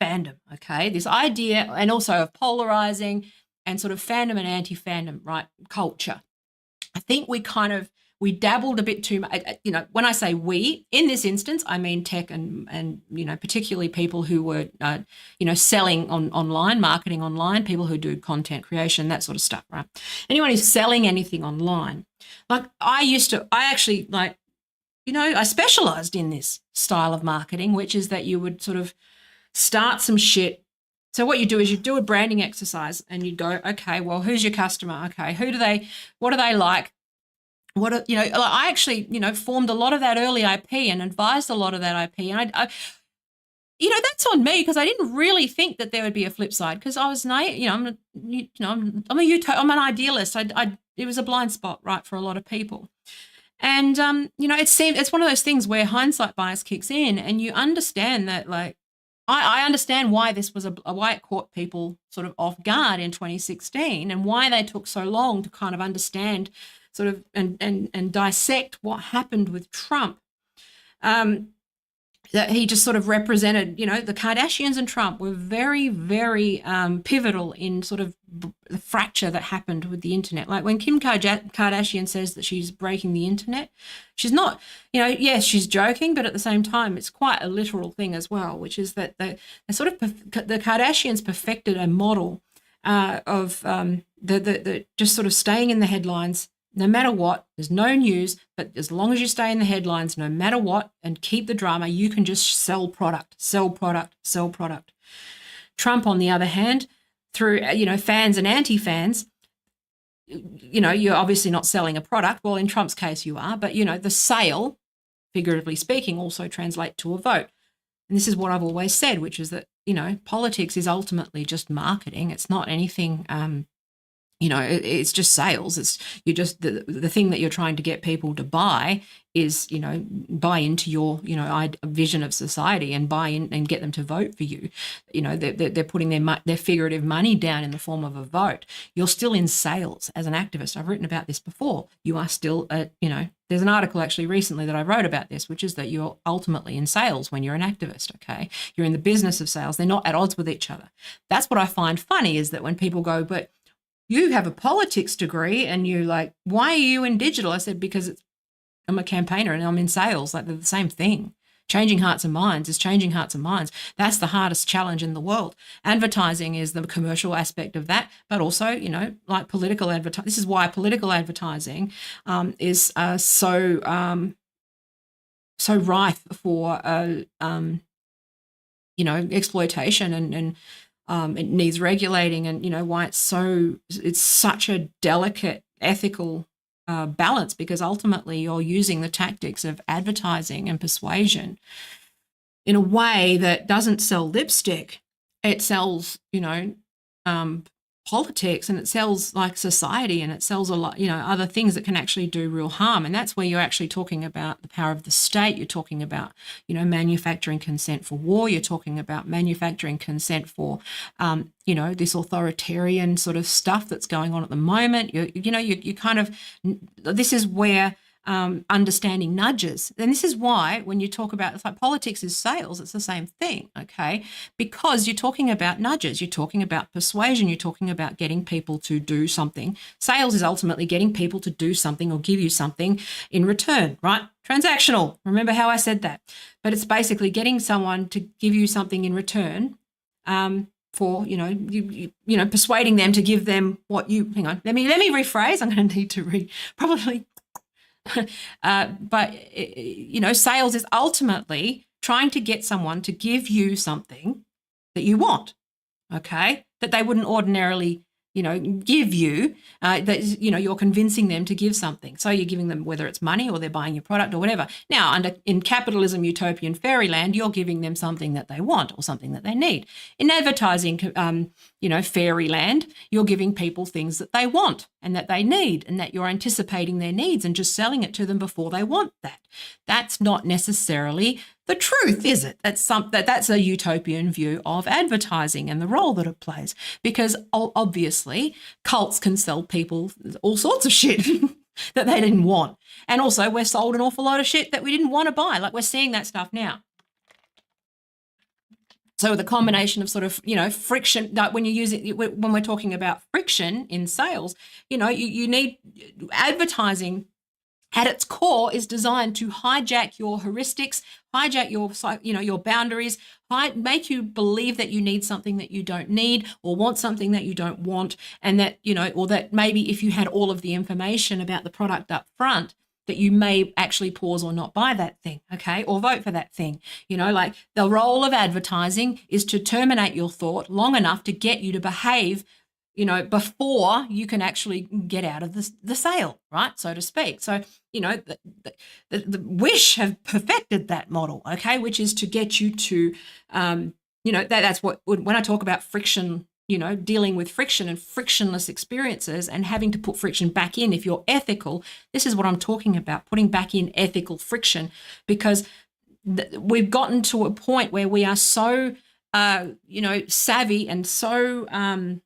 fandom, okay? This idea, and also of polarizing and sort of fandom and anti-fandom, right, culture. I think we dabbled a bit too much. When I say we, in this instance, I mean tech and particularly people who were, selling online, marketing online, people who do content creation, that sort of stuff, right? Anyone who's selling anything online. Like I specialized in this style of marketing, which is that you would sort of start some shit. So what you do is you do a branding exercise and you go, okay, well, who's your customer? Okay, what do they like? I actually, formed a lot of that early IP and advised a lot of that IP. And I that's on me because I didn't really think that there would be a flip side because I was naive. I'm an idealist. It was a blind spot, right, for a lot of people. And, it's one of those things where hindsight bias kicks in and you understand that, like, I understand why this was why it caught people sort of off guard in 2016 and why they took so long to kind of understand sort of and dissect what happened with Trump. that he just sort of represented, the Kardashians and Trump were very, very pivotal in sort of the fracture that happened with the internet. Like when Kim Kardashian says that she's breaking the internet, she's not, yes, she's joking, but at the same time, it's quite a literal thing as well, which is that the Kardashians perfected a model of the just sort of staying in the headlines no matter what. There's no news, but as long as you stay in the headlines, no matter what, and keep the drama, you can just sell product, sell product, sell product. Trump, on the other hand, through, fans and anti-fans, you're obviously not selling a product. Well, in Trump's case, you are, but, the sale, figuratively speaking, also translate to a vote. And this is what I've always said, which is that, politics is ultimately just marketing. It's not anything, it's just sales. It's the thing that you're trying to get people to buy is, buy into your, vision of society and buy in and get them to vote for you. They're putting their figurative money down in the form of a vote. You're still in sales as an activist. I've written about this before. You are still, there's an article actually recently that I wrote about this, which is that you're ultimately in sales when you're an activist, okay? You're in the business of sales. They're not at odds with each other. That's what I find funny, is that when people go, but you have a politics degree and you're like, why are you in digital? I said, because I'm a campaigner and I'm in sales. Like, they're the same thing. Changing hearts and minds is changing hearts and minds. That's the hardest challenge in the world. Advertising is the commercial aspect of that, but also, like political advertising. This is why political advertising is so rife for, exploitation and it needs regulating, and why it's such a delicate ethical balance, because ultimately you're using the tactics of advertising and persuasion in a way that doesn't sell lipstick. It sells, politics, and it sells like society, and it sells a lot, other things that can actually do real harm. And that's where you're actually talking about the power of the state. You're talking about, manufacturing consent for war. You're talking about manufacturing consent for, this authoritarian sort of stuff that's going on at the moment. You kind of, this is where understanding nudges. And this is why when you talk about, it's like politics is sales, it's the same thing, okay? Because you're talking about nudges, you're talking about persuasion, you're talking about getting people to do something. Sales is ultimately getting people to do something or give you something in return, right? Transactional. Remember how I said that? But it's basically getting someone to give you something in return for, persuading them to give them what you, hang on, let me rephrase. I'm going to need to probably but sales is ultimately trying to get someone to give you something that you want, okay, that they wouldn't ordinarily give you, that you're convincing them to give something. So you're giving them, whether it's money or they're buying your product or whatever. Now, in capitalism, utopian fairyland, you're giving them something that they want or something that they need. In advertising, fairyland, you're giving people things that they want and that they need, and that you're anticipating their needs and just selling it to them before they want that. That's not necessarily the truth, is it? That's a utopian view of advertising and the role that it plays, because obviously cults can sell people all sorts of shit that they didn't want. And also we're sold an awful lot of shit that we didn't want to buy. Like, we're seeing that stuff now. So the combination of sort of, friction, like when we're talking about friction in sales, you need advertising at its core is designed to hijack your heuristics, hijack your boundaries, make you believe that you need something that you don't need or want something that you don't want. And that, or that maybe if you had all of the information about the product up front, that you may actually pause or not buy that thing, okay, or vote for that thing. Like, the role of advertising is to terminate your thought long enough to get you to behave, before you can actually get out of the sale, right, so to speak. So, the Wish have perfected that model, okay, which is to get you to, that's what, when I talk about friction, dealing with friction and frictionless experiences and having to put friction back in if you're ethical, this is what I'm talking about, putting back in ethical friction, because we've gotten to a point where we are so, savvy and so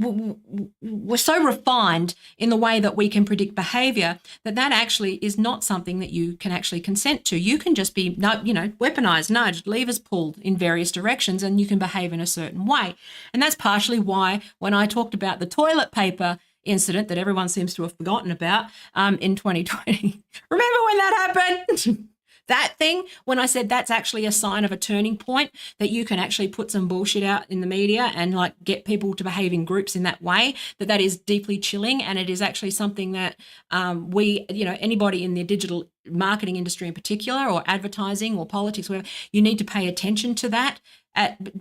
we're so refined in the way that we can predict behavior that actually is not something that you can actually consent to. You can just be, weaponized, nudged, levers pulled in various directions, and you can behave in a certain way. And that's partially why when I talked about the toilet paper incident that everyone seems to have forgotten about in 2020, remember when that happened? That thing, when I said that's actually a sign of a turning point, that you can actually put some bullshit out in the media and like get people to behave in groups in that way, that is deeply chilling. And it is actually something that anybody in the digital marketing industry in particular, or advertising or politics, whatever, you need to pay attention to that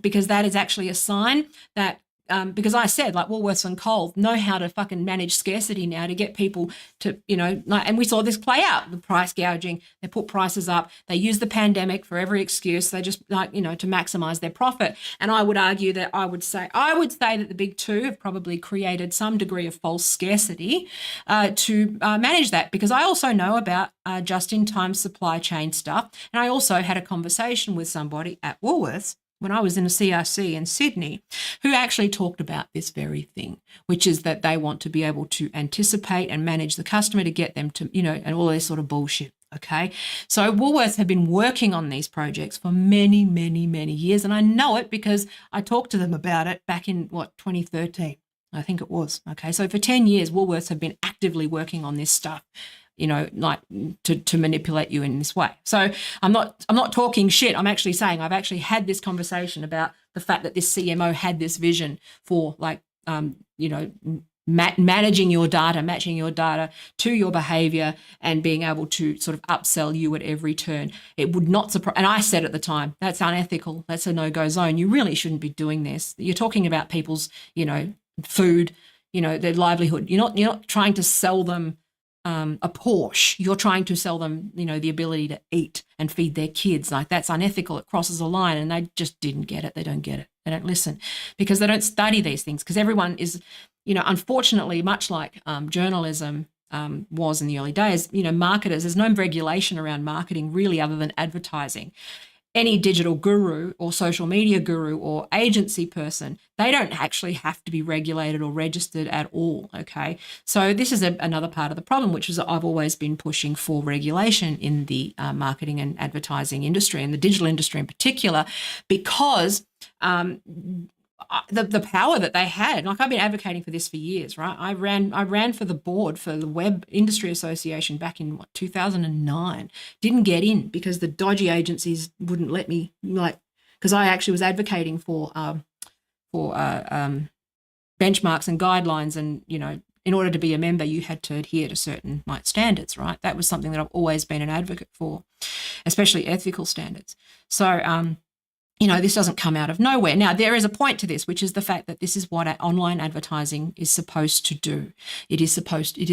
because that is actually a sign that because I said, like, Woolworths and Coles know how to fucking manage scarcity now to get people to, and we saw this play out, the price gouging. They put prices up. They use the pandemic for every excuse. They just to maximize their profit. And I would argue that I would say that the big two have probably created some degree of false scarcity to manage that, because I also know about just-in-time supply chain stuff. And I also had a conversation with somebody at Woolworths when I was in a CRC in Sydney, who actually talked about this very thing, which is that they want to be able to anticipate and manage the customer to get them to, and all this sort of bullshit. Okay. So Woolworths have been working on these projects for many, many, many years. And I know it because I talked to them about it back in 2013, I think it was. Okay. So for 10 years, Woolworths have been actively working on this stuff, like to manipulate you in this way. So I'm not talking shit. I'm actually saying I've actually had this conversation about the fact that this CMO had this vision for managing your data, matching your data to your behavior, and being able to sort of upsell you at every turn. It would not surprise. And I said at the time, that's unethical. That's a no-go zone. You really shouldn't be doing this. You're talking about people's, food, their livelihood. You're not trying to sell them a Porsche. You're trying to sell them, the ability to eat and feed their kids. Like, that's unethical. It crosses a line, and they just didn't get it. They don't get it. They don't listen because they don't study these things, because everyone is, unfortunately, much like journalism was in the early days, marketers, there's no regulation around marketing really other than advertising. Any digital guru or social media guru or agency person, they don't actually have to be regulated or registered at all, okay? So this is another part of the problem, which is I've always been pushing for regulation in the marketing and advertising industry, and the digital industry in particular, because the power that they had. Like, I've been advocating for this for years, right? I ran for the board for the Web Industry Association back in 2009. Didn't get in because the dodgy agencies wouldn't let me, because I actually was advocating for benchmarks and guidelines, and in order to be a member, you had to adhere to certain standards, right? That was something that I've always been an advocate for, especially ethical standards. So this doesn't come out of nowhere. Now, there is a point to this, which is the fact that this is what online advertising is supposed to do. It is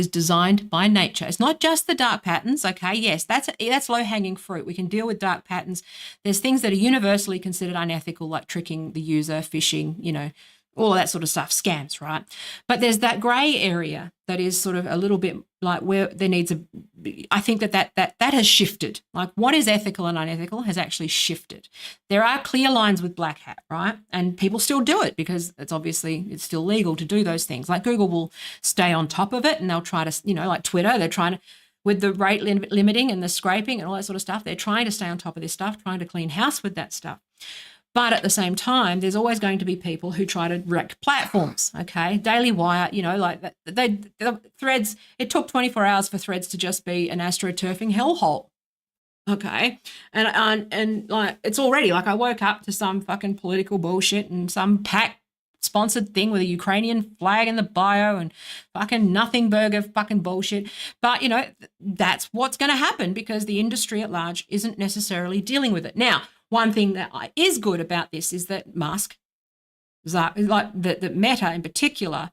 designed by nature. It's not just the dark patterns, okay? Yes, that's low-hanging fruit. We can deal with dark patterns. There's things that are universally considered unethical, like tricking the user, phishing, all of that sort of stuff, scams, right? But there's that grey area that is sort of a little bit like where there needs I think that has shifted. Like, what is ethical and unethical has actually shifted. There are clear lines with black hat, right? And people still do it because it's still legal to do those things. Like, Google will stay on top of it, and they'll try to, like Twitter, they're trying to, with the rate limiting and the scraping and all that sort of stuff, they're trying to stay on top of this stuff, trying to clean house with that stuff. But at the same time, there's always going to be people who try to wreck platforms, okay? Daily Wire, the Threads, it took 24 hours for Threads to just be an astroturfing hellhole, okay? And like, it's already, like, I woke up to some fucking political bullshit and some PAC sponsored thing with a Ukrainian flag in the bio and fucking nothing burger fucking bullshit. But, that's what's going to happen because the industry at large isn't necessarily dealing with it. Now, one thing that is good about this is that Musk, like the Meta in particular,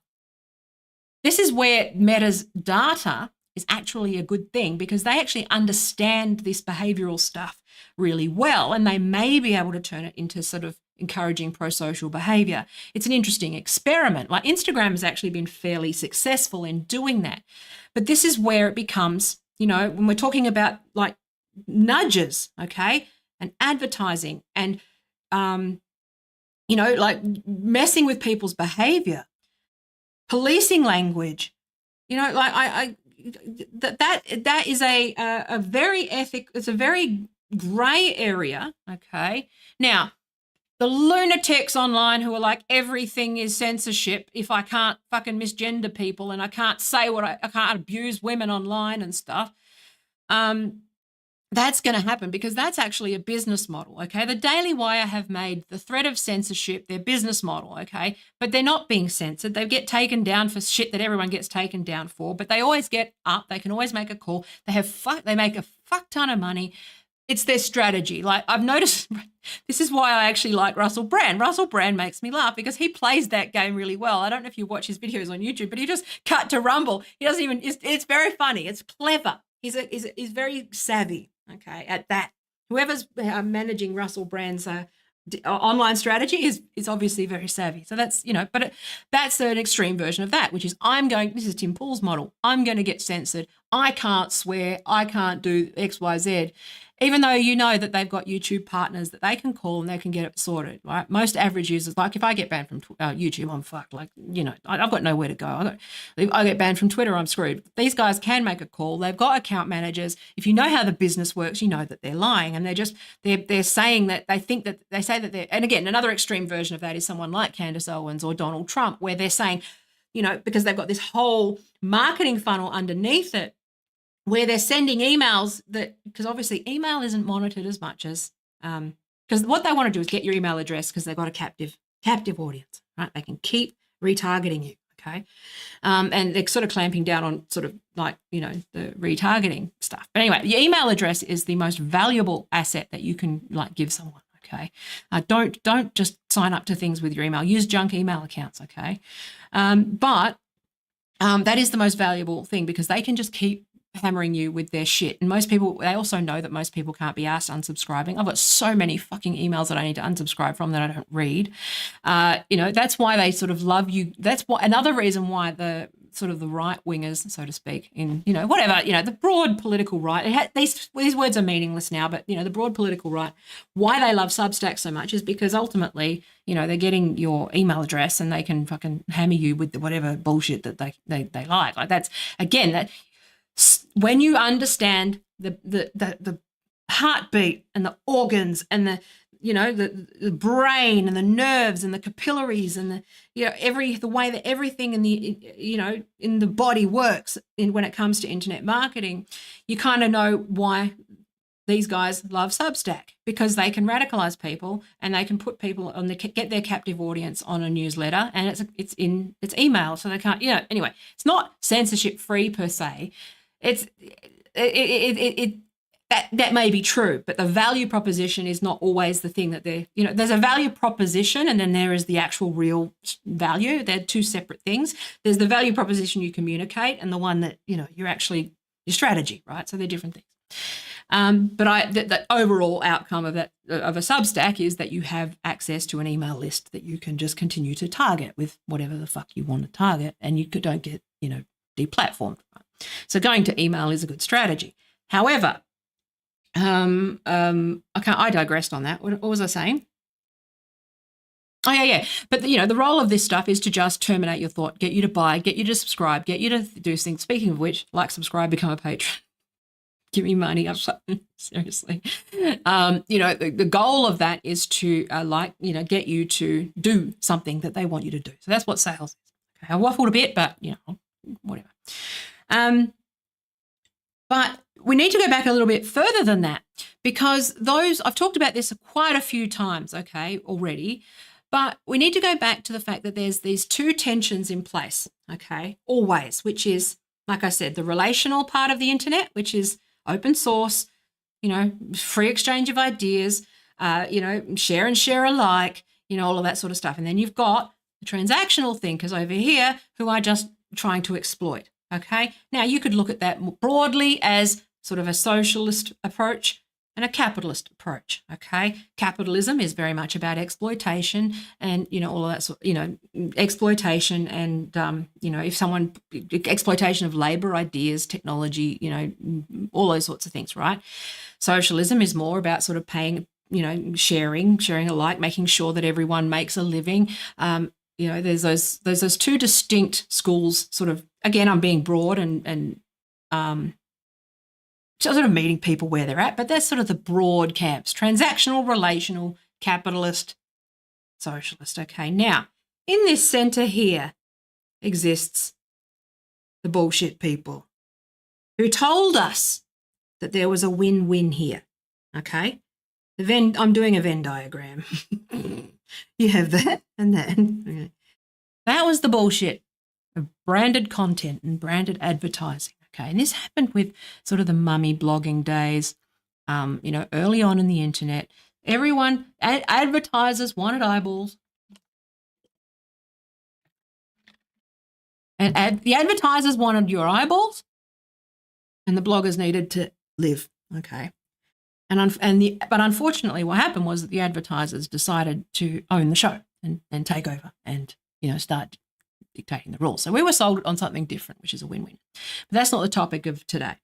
this is where Meta's data is actually a good thing, because they actually understand this behavioral stuff really well, and they may be able to turn it into sort of encouraging pro-social behavior. It's an interesting experiment. Like, Instagram has actually been fairly successful in doing that. But this is where it becomes, when we're talking about like nudges, okay, and advertising and, like messing with people's behavior, policing language. You know, like that is a very it's a very grey area. Okay, now the lunatics online who are like everything is censorship if I can't fucking misgender people and I can't say what I can't abuse women online and stuff. That's going to happen because that's actually a business model, okay? The Daily Wire have made the threat of censorship their business model, okay? But they're not being censored. They get taken down for shit that everyone gets taken down for, but they always get up. They can always make a call. They make a fuck ton of money. It's their strategy. Like I've noticed, this is why I actually like Russell Brand. Russell Brand makes me laugh because he plays that game really well. I don't know if you watch his videos on YouTube, but he just cut to Rumble. He doesn't even, it's very funny. It's clever. He's very savvy, okay, at that. Whoever's managing Russell Brand's online strategy is obviously very savvy. So that's, you know, but that's an extreme version of that, which is this is Tim Pool's model. I'm going to get censored. I can't swear. I can't do X, Y, Z. Even though you know that they've got YouTube partners that they can call and they can get it sorted, right? Most average users, like if I get banned from YouTube, I'm fucked. Like, you know, I've got nowhere to go. I get banned from Twitter, I'm screwed. These guys can make a call. They've got account managers. If you know how the business works, you know that they're lying and they're saying that they say that they're, and again, another extreme version of that is someone like Candace Owens or Donald Trump, where they're saying, you know, because they've got this whole marketing funnel underneath it, where they're sending emails because obviously email isn't monitored as much as, because what they want to do is get your email address because they've got a captive audience, right? They can keep retargeting you, okay? And they're sort of clamping down on sort of like, you know, the retargeting stuff. But anyway, your email address is the most valuable asset that you can like give someone, okay? Don't just sign up to things with your email. Use junk email accounts, okay? But that is the most valuable thing because they can just keep hammering you with their shit. And most people, they also know that most people can't be asked unsubscribing. I've got so many fucking emails that I need to unsubscribe from that I don't read. You know, that's why they sort of love you. That's why another reason why the sort of the right wingers, so to speak, in, you know, whatever, you know, the broad political right, these words are meaningless now, but, you know, the broad political right, why they love Substack so much is because ultimately, you know, they're getting your email address and they can fucking hammer you with whatever bullshit that they like. Like that's, again, that when you understand the heartbeat and the organs and the, you know, the brain and the nerves and the capillaries and the, you know, the way that everything in the, you know, in the body works when it comes to internet marketing, you kind of know why these guys love Substack, because they can radicalize people and they can put people on get their captive audience on a newsletter, and it's email, so they can't, you know, anyway, it's not censorship free per se. That may be true, but the value proposition is not always the thing that they're, you know, there's a value proposition and then there is the actual real value. They're two separate things. There's the value proposition you communicate and the one that, you know, your strategy, right? So they're different things. But the overall outcome of a Substack is that you have access to an email list that you can just continue to target with whatever the fuck you want to target, and you don't get, you know, deplatformed. Right? So going to email is a good strategy. However, I digressed on that. What was I saying? Oh, yeah. But, you know, the role of this stuff is to just terminate your thought, get you to buy, get you to subscribe, get you to do things. Speaking of which, like, subscribe, become a patron. Give me money. Seriously. You know, the goal of that is to, get you to do something that they want you to do. So that's what sales is. Okay, I waffled a bit, but, you know, whatever. But we need to go back a little bit further than that, because I've talked about this quite a few times, okay, already, but we need to go back to the fact that there's these two tensions in place, okay, always, which is, like I said, the relational part of the internet, which is open source, you know, free exchange of ideas, you know, share and share alike, you know, all of that sort of stuff. And then you've got the transactional thinkers over here who are just trying to exploit, okay? Now, you could look at that broadly as sort of a socialist approach and a capitalist approach, okay? Capitalism is very much about exploitation and, you know, all of that sort, you know, exploitation and, you know, exploitation of labor, ideas, technology, you know, all those sorts of things, right? Socialism is more about sort of paying, you know, sharing alike, making sure that everyone makes a living, there's those two distinct schools. Sort of, again, I'm being broad and sort of meeting people where they're at, but that's sort of the broad camps: transactional, relational, capitalist, socialist. Okay, now in this center here exists the bullshit people who told us that there was a win-win here. Okay, I'm doing a Venn diagram. You have that and that. Okay. That was the bullshit of branded content and branded advertising. Okay, and this happened with sort of the mummy blogging days, early on in the internet. Everyone, advertisers wanted eyeballs. And the advertisers wanted your eyeballs, and the bloggers needed to live. Okay, but unfortunately, what happened was that the advertisers decided to own the show and take over and start dictating the rules. So we were sold on something different, which is a win-win. But that's not the topic of today.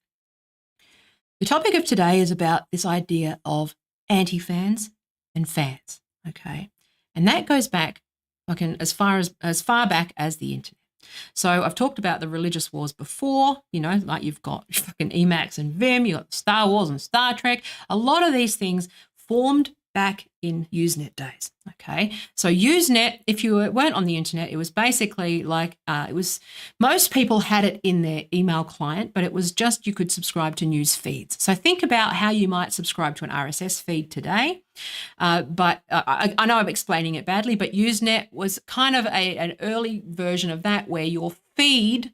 The topic of today is about this idea of anti-fans and fans. Okay, and that goes back as far back as the internet. So I've talked about the religious wars before, like you've got fucking Emacs and Vim, you've got Star Wars and Star Trek. A lot of these things formed back in Usenet days, okay? So Usenet, if you weren't on the internet, it was basically like, most people had it in their email client, but it was just you could subscribe to news feeds. So think about how you might subscribe to an RSS feed today. But I know I'm explaining it badly, but Usenet was kind of an early version of that where your feed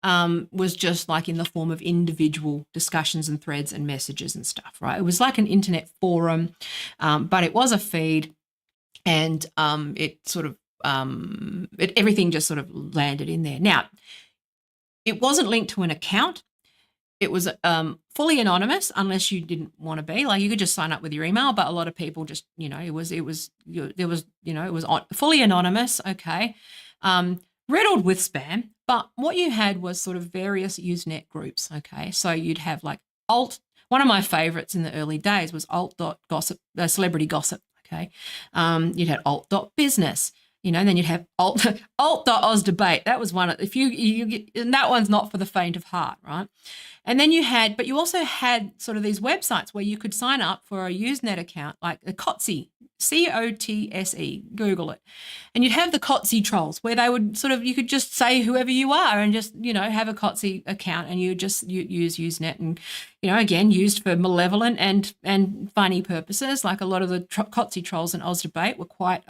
was just like in the form of individual discussions and threads and messages and stuff, right? It was like an internet forum, but it was a feed, and it sort of everything just sort of landed in there. Now, it wasn't linked to an account. It was fully anonymous unless you didn't want to be. Like you could just sign up with your email, but a lot of people just, it was fully anonymous. Okay. Riddled with spam, but what you had was sort of various Usenet groups, okay? So you'd have like one of my favorites in the early days was alt.gossip, celebrity gossip, okay? You'd have alt.business, and then you'd have alt.oz debate. That was one, and that one's not for the faint of heart, right? And then but you also had sort of these websites where you could sign up for a Usenet account, like the Kotze, COTSE, Google it. And you'd have the Kotze trolls where they would you could just say whoever you are and just, have a Kotze account, and you just use Usenet, and, again, used for malevolent and funny purposes. Like a lot of the Kotze trolls in Oz Debate were quite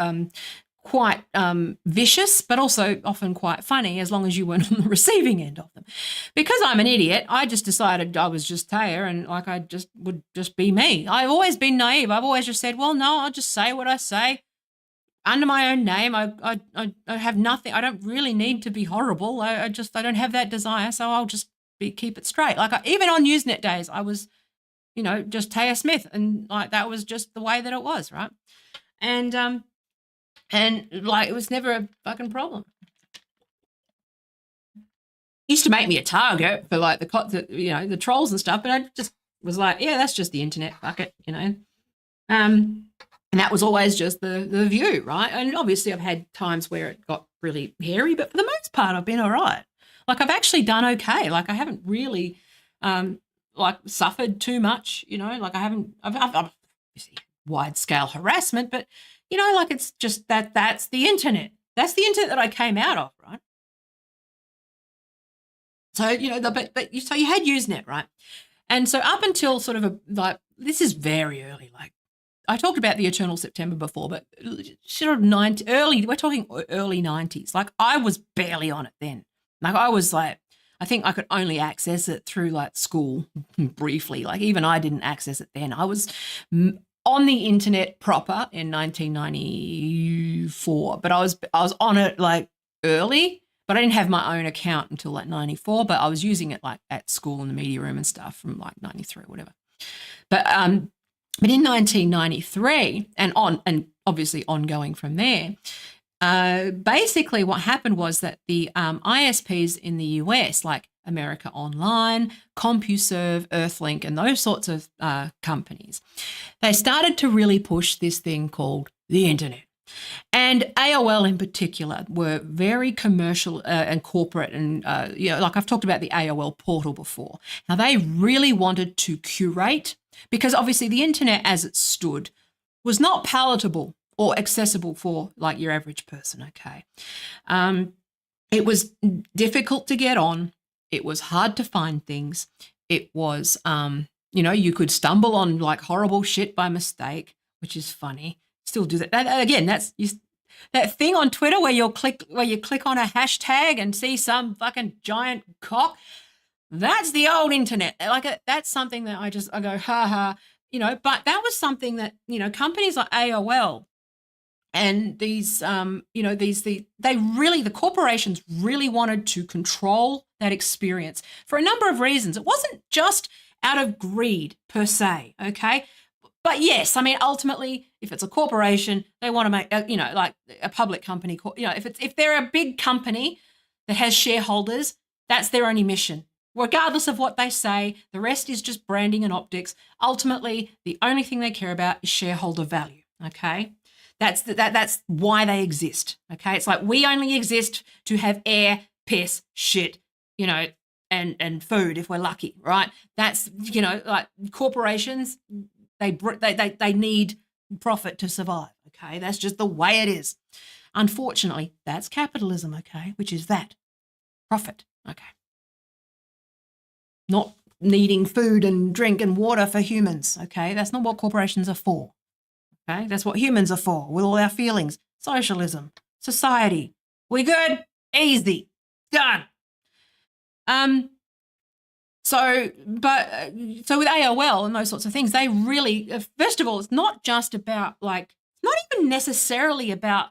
vicious, but also often quite funny, as long as you weren't on the receiving end of them. Because I'm an idiot, I just decided I was just Taya, and like I just would just be me. I've always been naive. I've always just said, well, no, I'll just say what I say under my own name. I have nothing. I don't really need to be horrible. I don't have that desire, so I'll just keep it straight. Like even on Usenet days, I was, just Taya Smith, and like that was just the way that it was, right? And like it was never a fucking problem. Used to make me a target for like the trolls and stuff, but I just was like, yeah, that's just the internet, fuck it, And that was always just the view, right? And obviously I've had times where it got really hairy, but for the most part I've been all right. Like I've actually done okay. Like I haven't really suffered too much, like I've obviously wide scale harassment, but like it's just that's the internet. That's the internet that I came out of, right? So, so you had Usenet, right? And so up until sort of this is very early, like I talked about the Eternal September before, but sort of we're talking early 90s. Like I was barely on it then. Like I was like, I think I could only access it through like school briefly. Like even I didn't access it then. I was on the internet proper in 1994, but I was on it like early, but I didn't have my own account until like 94, but I was using it like at school in the media room and stuff from like 93 or whatever. But in 1993 and obviously ongoing from there, basically what happened was that the ISPs in the US, like America Online, CompuServe, Earthlink, and those sorts of companies, they started to really push this thing called the internet. And AOL in particular were very commercial and corporate. And, like I've talked about the AOL portal before. Now, they really wanted to curate because obviously the internet as it stood was not palatable or accessible for like your average person, okay? It was difficult to get on. It was hard to find things. It was, you could stumble on like horrible shit by mistake, which is funny. Still do that. Again, that thing on Twitter where you click on a hashtag and see some fucking giant cock. That's the old internet. Like that's something that I go ha ha. But that was something that companies like AOL and these the corporations really wanted to control that experience for a number of reasons. It wasn't just out of greed per se, okay? But yes, I mean, ultimately, if it's a corporation, they want to make, like a public company, if they're a big company that has shareholders, that's their only mission. Regardless of what they say, the rest is just branding and optics. Ultimately, the only thing they care about is shareholder value, okay? That's why they exist, okay? It's like we only exist to have air, piss, shit, and food if we're lucky, right? That's, like corporations, they need profit to survive, okay? That's just the way it is. Unfortunately, that's capitalism, okay? Which is that, profit, okay? Not needing food and drink and water for humans, okay? That's not what corporations are for, okay? That's what humans are for, with all our feelings. Socialism, society. We good? Easy. Done. So with AOL and those sorts of things, they really, first of all, it's not just about it's not even necessarily about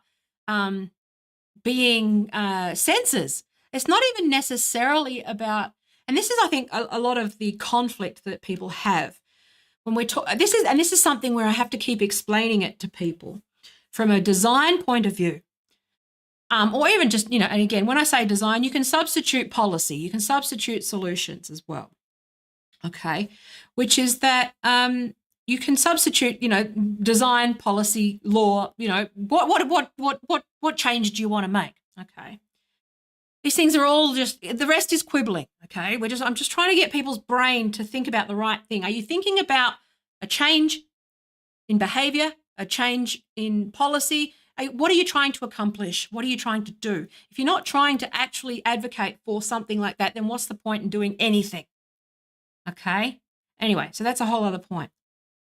being censors. It's not even necessarily about, and this is, I think, a lot of the conflict that people have when we talk. This is something where I have to keep explaining it to people from a design point of view. Or even just, and again, when I say design, you can substitute policy, you can substitute solutions as well, okay? Which is that you can substitute, design, policy, law, what change do you want to make, okay? These things are all the rest is quibbling, okay? I'm just trying to get people's brain to think about the right thing. Are you thinking about a change in behavior, a change in policy? What are you trying to accomplish? What are you trying to do? If you're not trying to actually advocate for something like that, then what's the point in doing anything? Okay? Anyway, so that's a whole other point.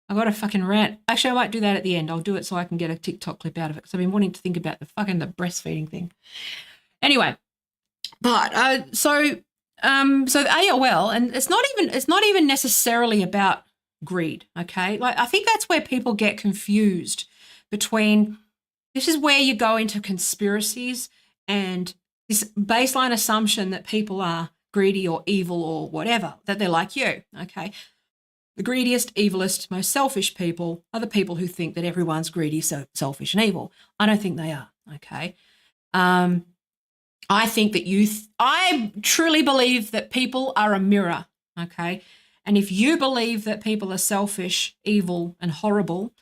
I've got a fucking rant. Actually, I might do that at the end. I'll do it so I can get a TikTok clip out of it because I've been wanting to think about the breastfeeding thing. Anyway, but so the AOL, and it's not even necessarily about greed, okay? Like I think that's where people get confused between. This is where you go into conspiracies and this baseline assumption that people are greedy or evil or whatever, that they're like you, okay? The greediest, evilest, most selfish people are the people who think that everyone's greedy, so selfish and evil. I don't think they are, okay? I think that I truly believe that people are a mirror, okay? And if you believe that people are selfish, evil, and horrible,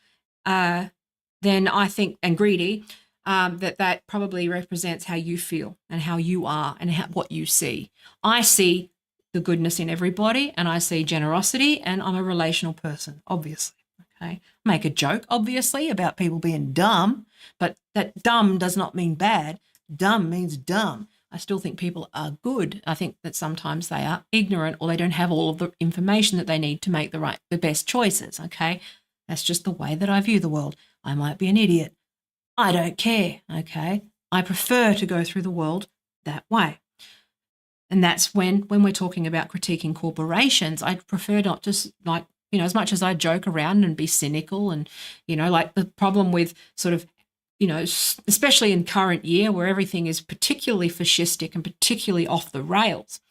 then I think, and greedy, that probably represents how you feel and how you are and what you see. I see the goodness in everybody and I see generosity, and I'm a relational person, obviously, okay? Make a joke, obviously, about people being dumb, but that dumb does not mean bad. Dumb means dumb. I still think people are good. I think that sometimes they are ignorant or they don't have all of the information that they need to make the best choices, okay? That's just the way that I view the world. I might be an idiot. I don't care, okay? I prefer to go through the world that way. And that's when we're talking about critiquing corporations, I prefer not to, as much as I joke around and be cynical and, like the problem with sort of, especially in current year where everything is particularly fascistic and particularly off the rails.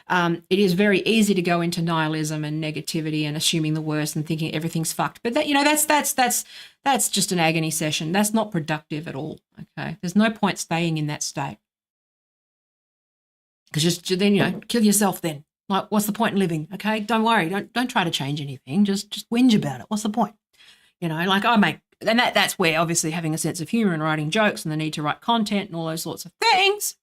It is very easy to go into nihilism and negativity and assuming the worst and thinking everything's fucked. But that's just an agony session. That's not productive at all. Okay, there's no point staying in that state because just then kill yourself. Then what's the point in living? Okay, don't worry. Don't try to change anything. Just whinge about it. What's the point? I make and that's where obviously having a sense of humor and writing jokes and the need to write content and all those sorts of things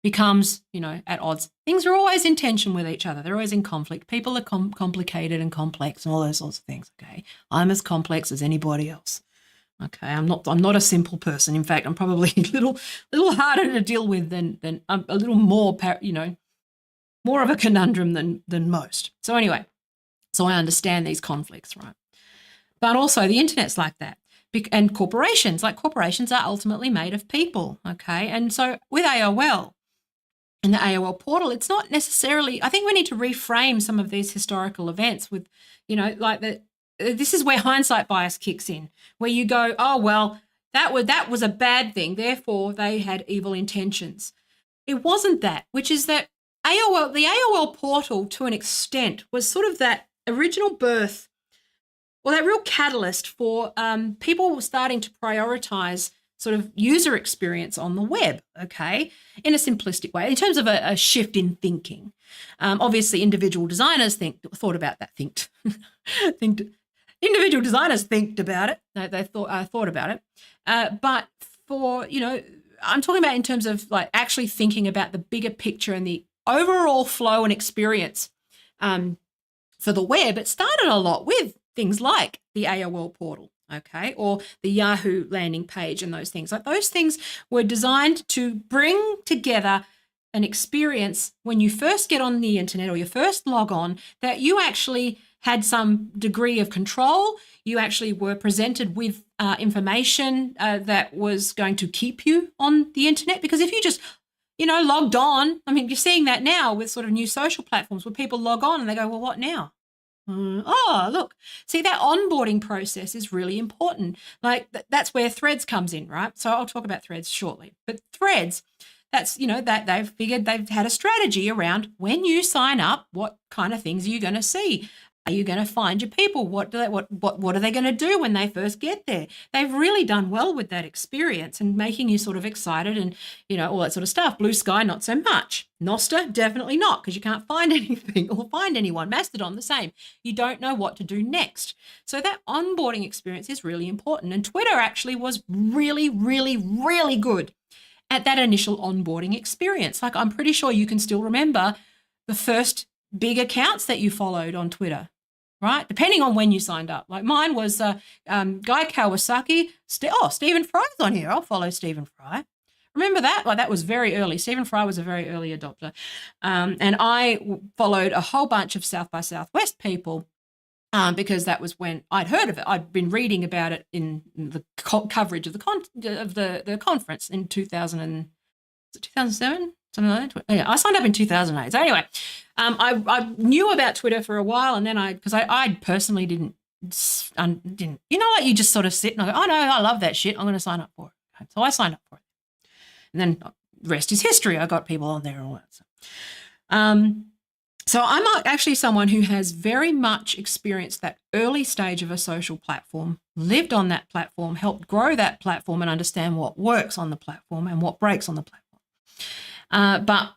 becomes, at odds. Things are always in tension with each other. They're always in conflict. People are complicated and complex and all those sorts of things. Okay. I'm as complex as anybody else. Okay. I'm not a simple person. In fact, I'm probably a little harder to deal with than a little more, more of a conundrum than most. So anyway, so I understand these conflicts, right? But also the internet's like that. And corporations are ultimately made of people. Okay. And so with AOL, and the AOL portal, it's not necessarily, I think we need to reframe some of these historical events with, this is where hindsight bias kicks in, where you go, oh, well, that was a bad thing, therefore they had evil intentions. It wasn't that, which is that the AOL portal to an extent was sort of that original birth, or that real catalyst for people starting to prioritize sort of user experience on the web, okay, in a simplistic way, in terms of a shift in thinking. Obviously, individual designers thought about that, individual designers thinked about it, they thought about it. But for, I'm talking about in terms of like actually thinking about the bigger picture and the overall flow and experience for the web, it started a lot with things like the AOL portal. Okay, or the Yahoo landing page and those things. Like those things were designed to bring together an experience when you first get on the internet or you first log on, that you actually had some degree of control. You actually were presented with information that was going to keep you on the internet. Because if you just, logged on, I mean, you're seeing that now with sort of new social platforms where people log on and they go, well, what now? Oh, look, see, that onboarding process is really important. Like that's where Threads comes in, right? So I'll talk about Threads shortly. But Threads, that's, that they've figured they've had a strategy around when you sign up, what kind of things are you going to see? Are you going to find your people? What are they going to do when they first get there? They've really done well with that experience and making you sort of excited and, all that sort of stuff. Blue Sky, not so much. Nostr, definitely not, because you can't find anything or find anyone. Mastodon, the same. You don't know what to do next. So that onboarding experience is really important. And Twitter actually was really, really, really good at that initial onboarding experience. Like I'm pretty sure you can still remember the first big accounts that you followed on Twitter, right? Depending on when you signed up. Like mine was Guy Kawasaki. Stephen Fry's on here. I'll follow Stephen Fry. Remember that? Like that was very early. Stephen Fry was a very early adopter. And I followed a whole bunch of South by Southwest people because that was when I'd heard of it. I'd been reading about it in the coverage of the conference in 2007? Something like that. Yeah, I signed up in 2008. So anyway, I knew about Twitter for a while, and then because I personally didn't, like you just sort of sit and I go, oh no, I love that shit. I'm going to sign up for it. So I signed up for it. And then the rest is history. I got people on there and all that. So I'm actually someone who has very much experienced that early stage of a social platform, lived on that platform, helped grow that platform and understand what works on the platform and what breaks on the platform. But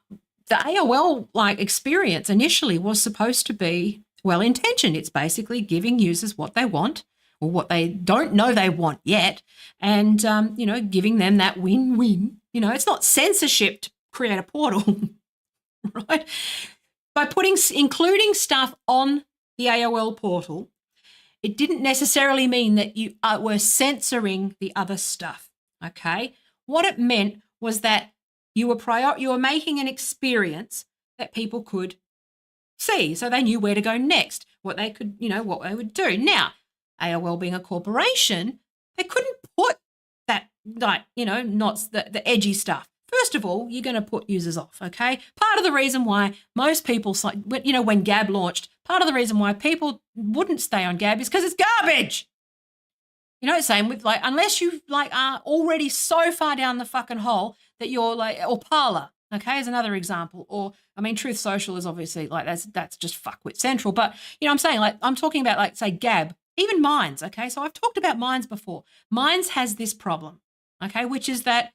the AOL experience initially was supposed to be well-intentioned. It's basically giving users what they want or what they don't know they want yet and, giving them that win-win. It's not censorship to create a portal, right? By including stuff on the AOL portal, it didn't necessarily mean that you were censoring the other stuff, okay? What it meant was that you were making an experience that people could see, so they knew where to go next, what they could, what they would do. Now, AOL being a corporation, they couldn't put that, not the edgy stuff. First of all, you're going to put users off, okay? Part of the reason why most people, when Gab launched, part of the reason why people wouldn't stay on Gab is because it's garbage. Same with unless you are already so far down the fucking hole that you're or Parler, okay, is another example. Or, Truth Social is obviously that's just fuckwit central. But, I'm saying I'm talking about say Gab, even Minds, okay? So I've talked about Minds before. Minds has this problem, okay, which is that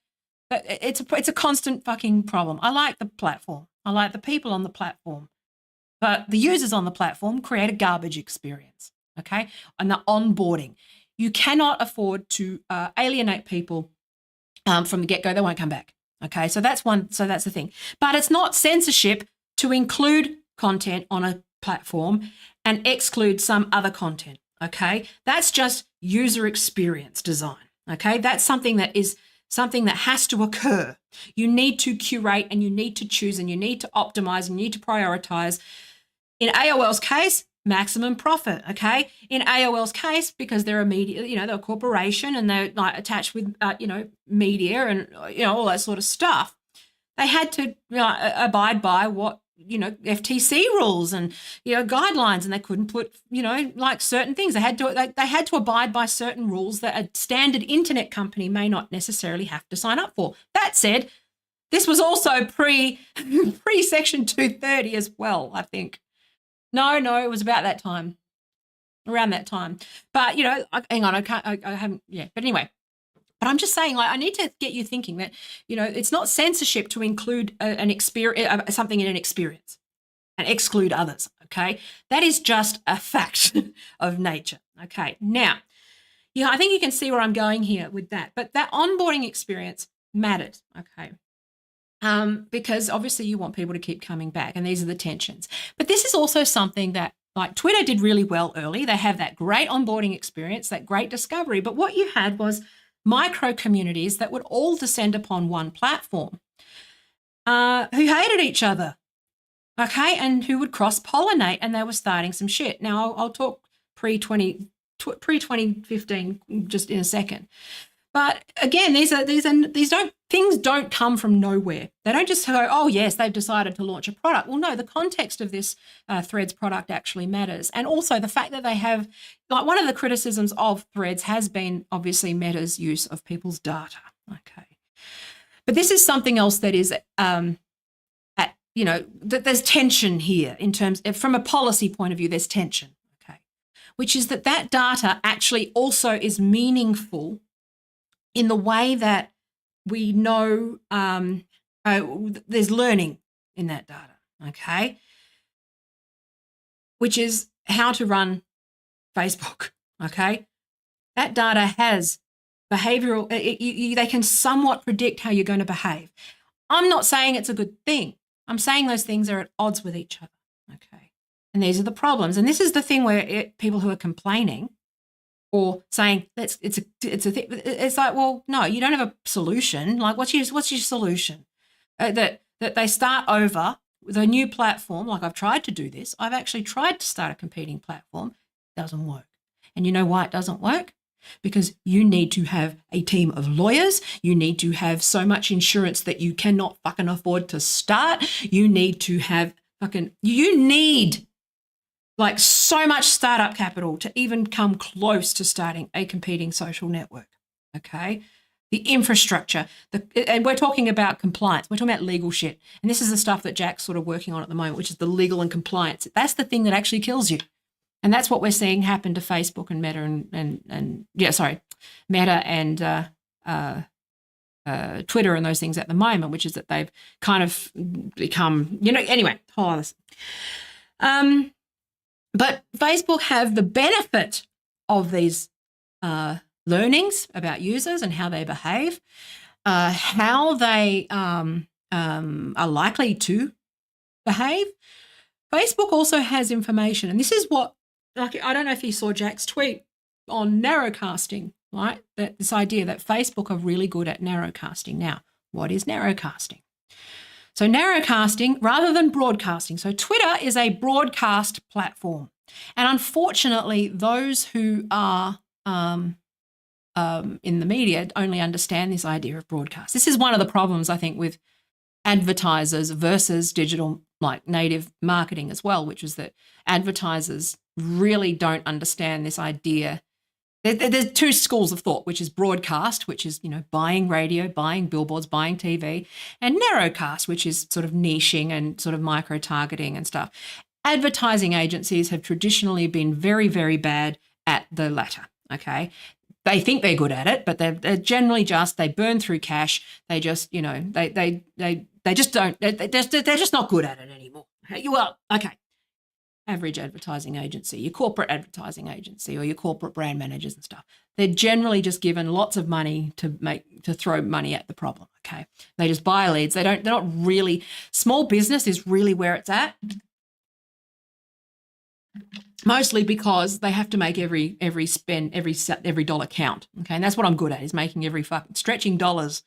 it's a constant fucking problem. I like the platform. I like the people on the platform. But the users on the platform create a garbage experience, okay? And the onboarding. You cannot afford to alienate people from the get-go. They won't come back. Okay, so that's one. So that's the thing. But it's not censorship to include content on a platform and exclude some other content. Okay, that's just user experience design. Okay, that's something that has to occur. You need to curate and you need to choose and you need to optimize and you need to prioritize. In AOL's case, maximum profit. Okay, in AOL's case, because they're a media, they're a corporation and they're like attached with media and all that sort of stuff. They had to abide by what FTC rules and guidelines, and they couldn't put like certain things. They had to abide by certain rules that a standard internet company may not necessarily have to sign up for. That said, this was also pre Section 230 as well, I think. No, it was about that time, around that time. But hang on, I haven't. Yeah, but anyway. But I'm just saying, like, I need to get you thinking that, it's not censorship to include an experience, something in an experience and exclude others, okay? That is just a fact of nature, okay? Now, I think you can see where I'm going here with that. But that onboarding experience matters, okay? Because obviously you want people to keep coming back, and these are the tensions. But this is also something that, like, Twitter did really well early. They have that great onboarding experience, that great discovery. But what you had was micro communities that would all descend upon one platform who hated each other, okay, and who would cross-pollinate, and they were starting some shit. Now, I'll talk pre-2015 just in a second. But again, things don't come from nowhere. They don't just go, oh yes, they've decided to launch a product. Well, no, the context of this Threads product actually matters, and also the fact that they have, like, one of the criticisms of Threads has been obviously Meta's use of people's data. Okay, but this is something else that is, that there's tension here in terms from a policy point of view. There's tension, okay, which is that data actually also is meaningful in the way that we know there's learning in that data, okay, which is how to run Facebook, okay. That data has behavioral, they can somewhat predict how you're going to behave. I'm not saying it's a good thing. I'm saying those things are at odds with each other, okay. And these are the problems. And this is the thing where people who are complaining or saying it's a thing. It's like, well, no, you don't have a solution. Like, what's your solution? That they start over with a new platform. Like, I've tried to do this. I've actually tried to start a competing platform. It doesn't work. And you know why it doesn't work? Because you need to have a team of lawyers. You need to have so much insurance that you cannot fucking afford to start. You need to have you need like so much startup capital to even come close to starting a competing social network, okay? The infrastructure, and we're talking about compliance. We're talking about legal shit. And this is the stuff that Jack's sort of working on at the moment, which is the legal and compliance. That's the thing that actually kills you. And that's what we're seeing happen to Facebook and Meta Meta and Twitter and those things at the moment, which is that they've kind of become, anyway. But Facebook have the benefit of these learnings about users and how they behave, how they are likely to behave. Facebook also has information, and this is what, like, I don't know if you saw Jack's tweet on narrowcasting, right? This idea that Facebook are really good at narrowcasting. Now, what is narrowcasting? So narrowcasting rather than broadcasting. So Twitter is a broadcast platform. And unfortunately, those who are in the media only understand this idea of broadcast. This is one of the problems, I think, with advertisers versus digital, like, native marketing as well, which is that advertisers really don't understand this idea. There's two schools of thought, which is broadcast, which is, buying radio, buying billboards, buying TV, and narrowcast, which is sort of niching and sort of micro-targeting and stuff. Advertising agencies have traditionally been very, very bad at the latter, okay? They think they're good at it, but they're generally they burn through cash. They just, they just don't, they're just not good at it anymore. Well, okay. average advertising agency, your corporate advertising agency, or your corporate brand managers and stuff. They're generally just given lots of money to throw money at the problem. Okay, they just buy leads. They're not really. Small business is really where it's at, mostly because they have to make every spend, every dollar count. Okay, and that's what I'm good at, is making every stretching dollars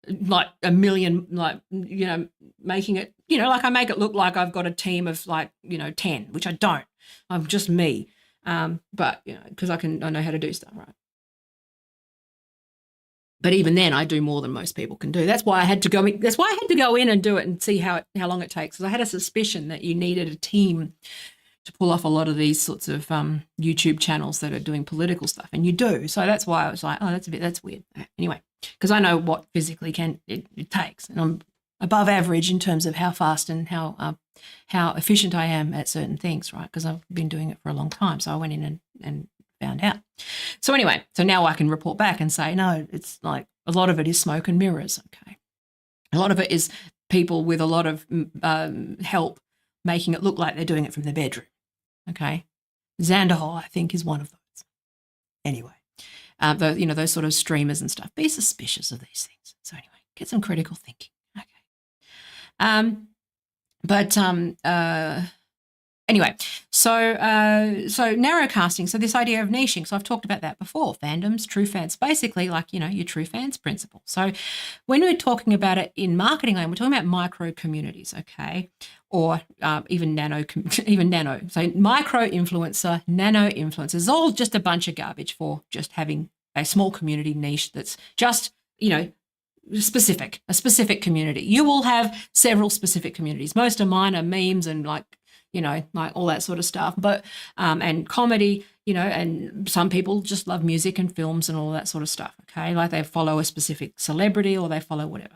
like a million, like, making it, like I make it look like I've got a team of 10, which I don't. I'm just me. But because I know how to do stuff, right? But even then, I do more than most people can do. That's why I had to go in and do it and see how long it takes. Because I had a suspicion that you needed a team to pull off a lot of these sorts of YouTube channels that are doing political stuff, and you do. So that's why I was like, oh, that's weird. Anyway, because I know what physically it takes, and I'm above average in terms of how fast and how efficient I am at certain things, right? Because I've been doing it for a long time. So I went in and found out. So anyway, so now I can report back and say, no, it's like a lot of it is smoke and mirrors. Okay, a lot of it is people with a lot of help making it look like they're doing it from their bedroom. Okay, Xanderhol, I think, is one of those. Anyway, those sort of streamers and stuff. Be suspicious of these things. So anyway, get some critical thinking. Okay. Anyway, so narrowcasting. So this idea of niching. So I've talked about that before. Fandoms, true fans, basically like your true fans principle. So when we're talking about it in marketing land, we're talking about micro communities, okay, or even nano. So micro influencer, nano influencers, all just a bunch of garbage for just having a small community niche that's just a specific community. You will have several specific communities. Most of mine are memes and like all that sort of stuff, but and comedy, and some people just love music and films and all that sort of stuff, okay? Like they follow a specific celebrity or they follow whatever.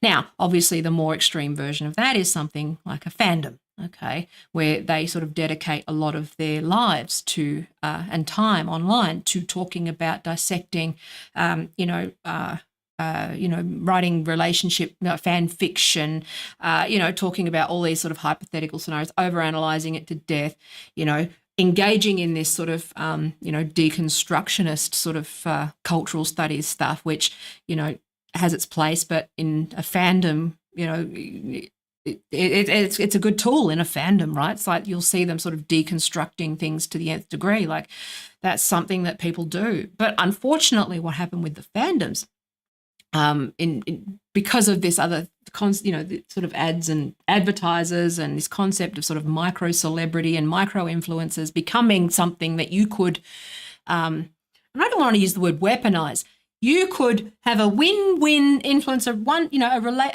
Now, obviously, the more extreme version of that is something like a fandom, okay, where they sort of dedicate a lot of their lives to and time online to talking about dissecting, writing relationship fan fiction, talking about all these sort of hypothetical scenarios, overanalyzing it to death, engaging in this sort of, deconstructionist sort of cultural studies stuff, which, has its place, but in a fandom, it's a good tool in a fandom, right? It's like you'll see them sort of deconstructing things to the nth degree. Like that's something that people do. But unfortunately, what happened with the fandoms, because of this other, sort of ads and advertisers and this concept of sort of micro celebrity and micro influencers becoming something that you could, and I don't want to use the word weaponize. You could have a win-win influencer, a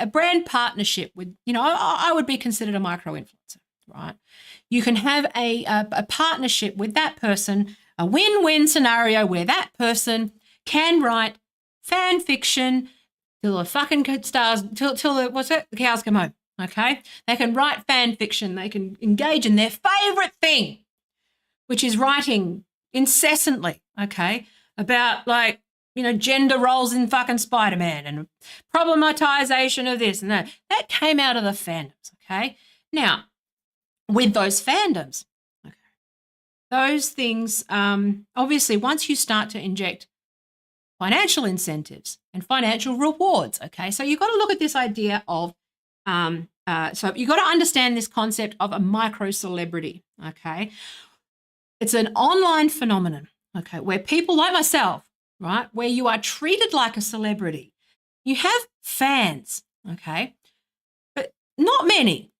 brand partnership with, I would be considered a micro influencer, right? You can have a partnership with that person, a win-win scenario where that person can write fan fiction till the fucking stars, till the cows come home, okay? They can write fan fiction. They can engage in their favourite thing, which is writing incessantly, okay, about gender roles in fucking Spider-Man and problematization of this and that. That came out of the fandoms, okay? Now, with those fandoms, okay, those things, obviously, once you start to inject financial incentives and financial rewards, okay? So you've got to look at this idea of, so you've got to understand this concept of a micro-celebrity, okay? It's an online phenomenon, okay, where people like myself, right, where you are treated like a celebrity. You have fans, okay, but not many,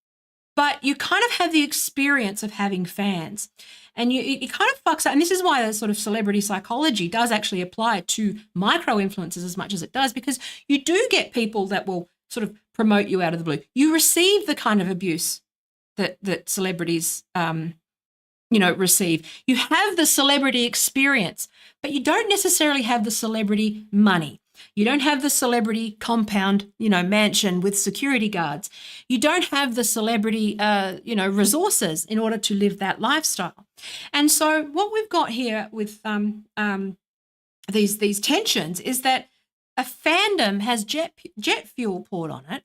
but you kind of have the experience of having fans. And it kind of fucks up. And this is why the sort of celebrity psychology does actually apply to micro-influencers as much as it does, because you do get people that will sort of promote you out of the blue. You receive the kind of abuse that celebrities receive. You have the celebrity experience, but you don't necessarily have the celebrity money. You don't have the celebrity compound, mansion with security guards. You don't have the celebrity, resources in order to live that lifestyle. And so what we've got here with these tensions is that a fandom has jet fuel poured on it,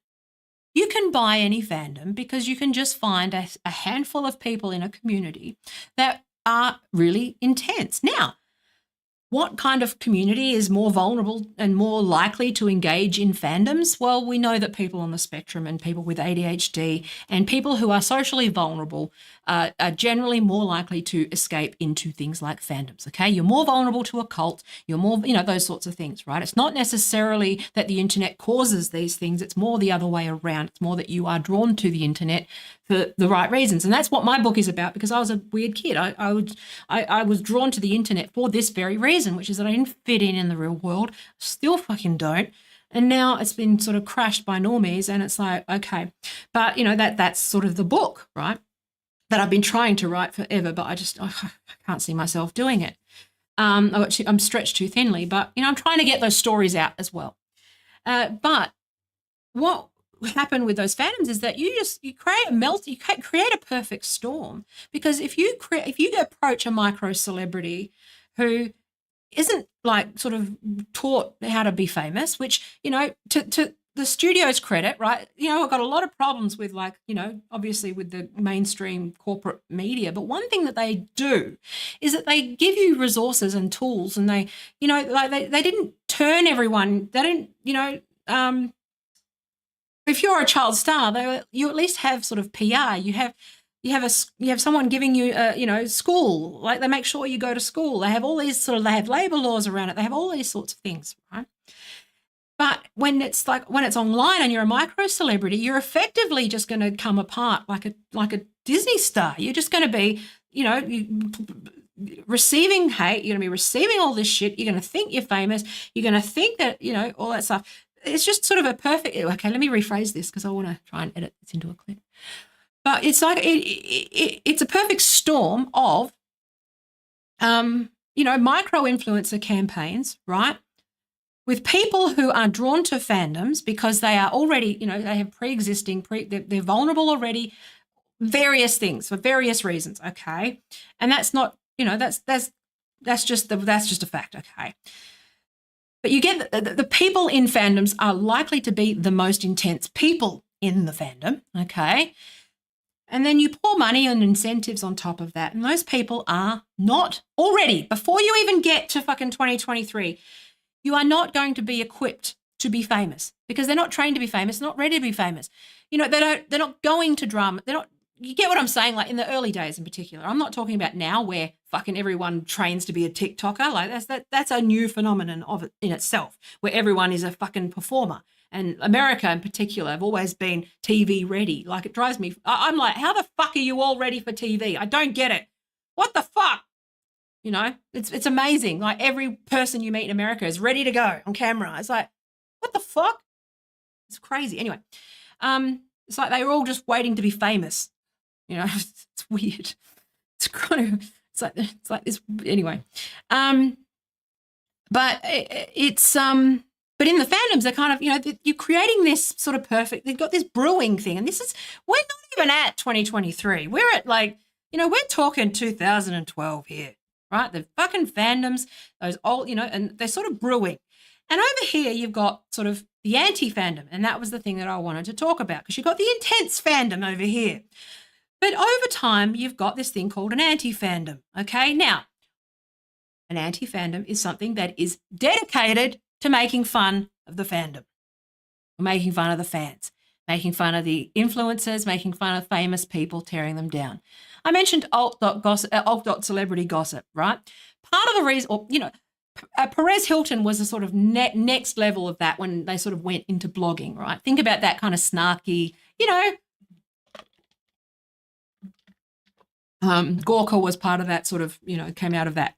You can buy any fandom because you can just find a handful of people in a community that are really intense. Now, what kind of community is more vulnerable and more likely to engage in fandoms? Well, we know that people on the spectrum and people with ADHD and people who are socially vulnerable are generally more likely to escape into things like fandoms, okay? You're more vulnerable to a cult, you're more, those sorts of things, right? It's not necessarily that the internet causes these things, it's more the other way around. It's more that you are drawn to the internet for the right reasons. And that's what my book is about, because I was a weird kid. I was drawn to the internet for this very reason, which is that I didn't fit in the real world. Still fucking don't. And now it's been sort of crashed by normies, and it's like, okay. But, that's sort of the book, right, that I've been trying to write forever, but I can't see myself doing it. I'm stretched too thinly, but, I'm trying to get those stories out as well. But what happen with those fandoms is that you create a perfect storm, because if you approach a micro celebrity who isn't like sort of taught how to be famous, which to the studio's credit, right, I've got a lot of problems with, like, obviously with the mainstream corporate media, but one thing that they do is that they give you resources and tools, and they they didn't turn everyone, they didn't if you're a child star, you at least have sort of PR. You have someone giving you school. Like, they make sure you go to school. They have all these they have labor laws around it. They have all these sorts of things, right? But when it's online and you're a micro celebrity, you're effectively just going to come apart like a Disney star. You're just going to be, receiving hate. You're going to be receiving all this shit. You're going to think you're famous. You're going to think that, all that stuff. It's just sort of a perfect, okay, let me rephrase this because I want to try and edit this into a clip. But it's like, it's a perfect storm of, micro-influencer campaigns, right, with people who are drawn to fandoms because they are already, they have pre-existing, they're vulnerable already, various things for various reasons, okay? And that's not, that's just a fact, okay? But you get the people in fandoms are likely to be the most intense people in the fandom, okay? And then you pour money and incentives on top of that, and those people are not already, before you even get to fucking 2023, you are not going to be equipped to be famous, because they're not trained to be famous, not ready to be famous. They're not going to drama. You get what I'm saying? Like, in the early days in particular. I'm not talking about now where fucking everyone trains to be a TikToker. Like, that's a new phenomenon of it in itself, where everyone is a fucking performer. And America in particular have always been TV ready. Like, it drives me. I'm like, how the fuck are you all ready for TV? I don't get it. What the fuck? It's amazing. Like, every person you meet in America is ready to go on camera. It's like, what the fuck? It's crazy. Anyway, it's like they were all just waiting to be famous. It's weird. It's kind of, it's like this anyway. But but in the fandoms, they're kind of, you're creating this sort of perfect, they've got this brewing thing, and we're not even at 2023. We're at we're talking 2012 here, right? The fucking fandoms, those old, and they're sort of brewing. And over here, you've got sort of the anti-fandom, and that was the thing that I wanted to talk about, because you've got the intense fandom over here. But over time, you've got this thing called an anti-fandom, okay? Now, an anti-fandom is something that is dedicated to making fun of the fandom, or making fun of the fans, making fun of the influencers, making fun of famous people, tearing them down. I mentioned alt.celebrity gossip, right? Part of the reason, Perez Hilton was a sort of next level of that when they sort of went into blogging, right? Think about that kind of snarky, Gorka was part of that sort of, came out of that.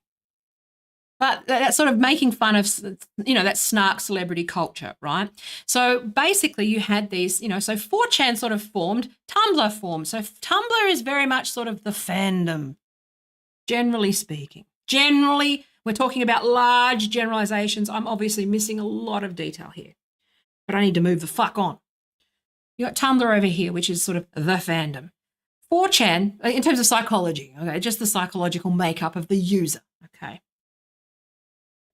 But that's sort of making fun of, that snark celebrity culture, right? So basically you had these, so 4chan sort of formed, Tumblr formed. So Tumblr is very much sort of the fandom, generally speaking. Generally, we're talking about large generalizations. I'm obviously missing a lot of detail here, but I need to move the fuck on. You got Tumblr over here, which is sort of the fandom. 4chan, in terms of psychology, okay, just the psychological makeup of the user, okay.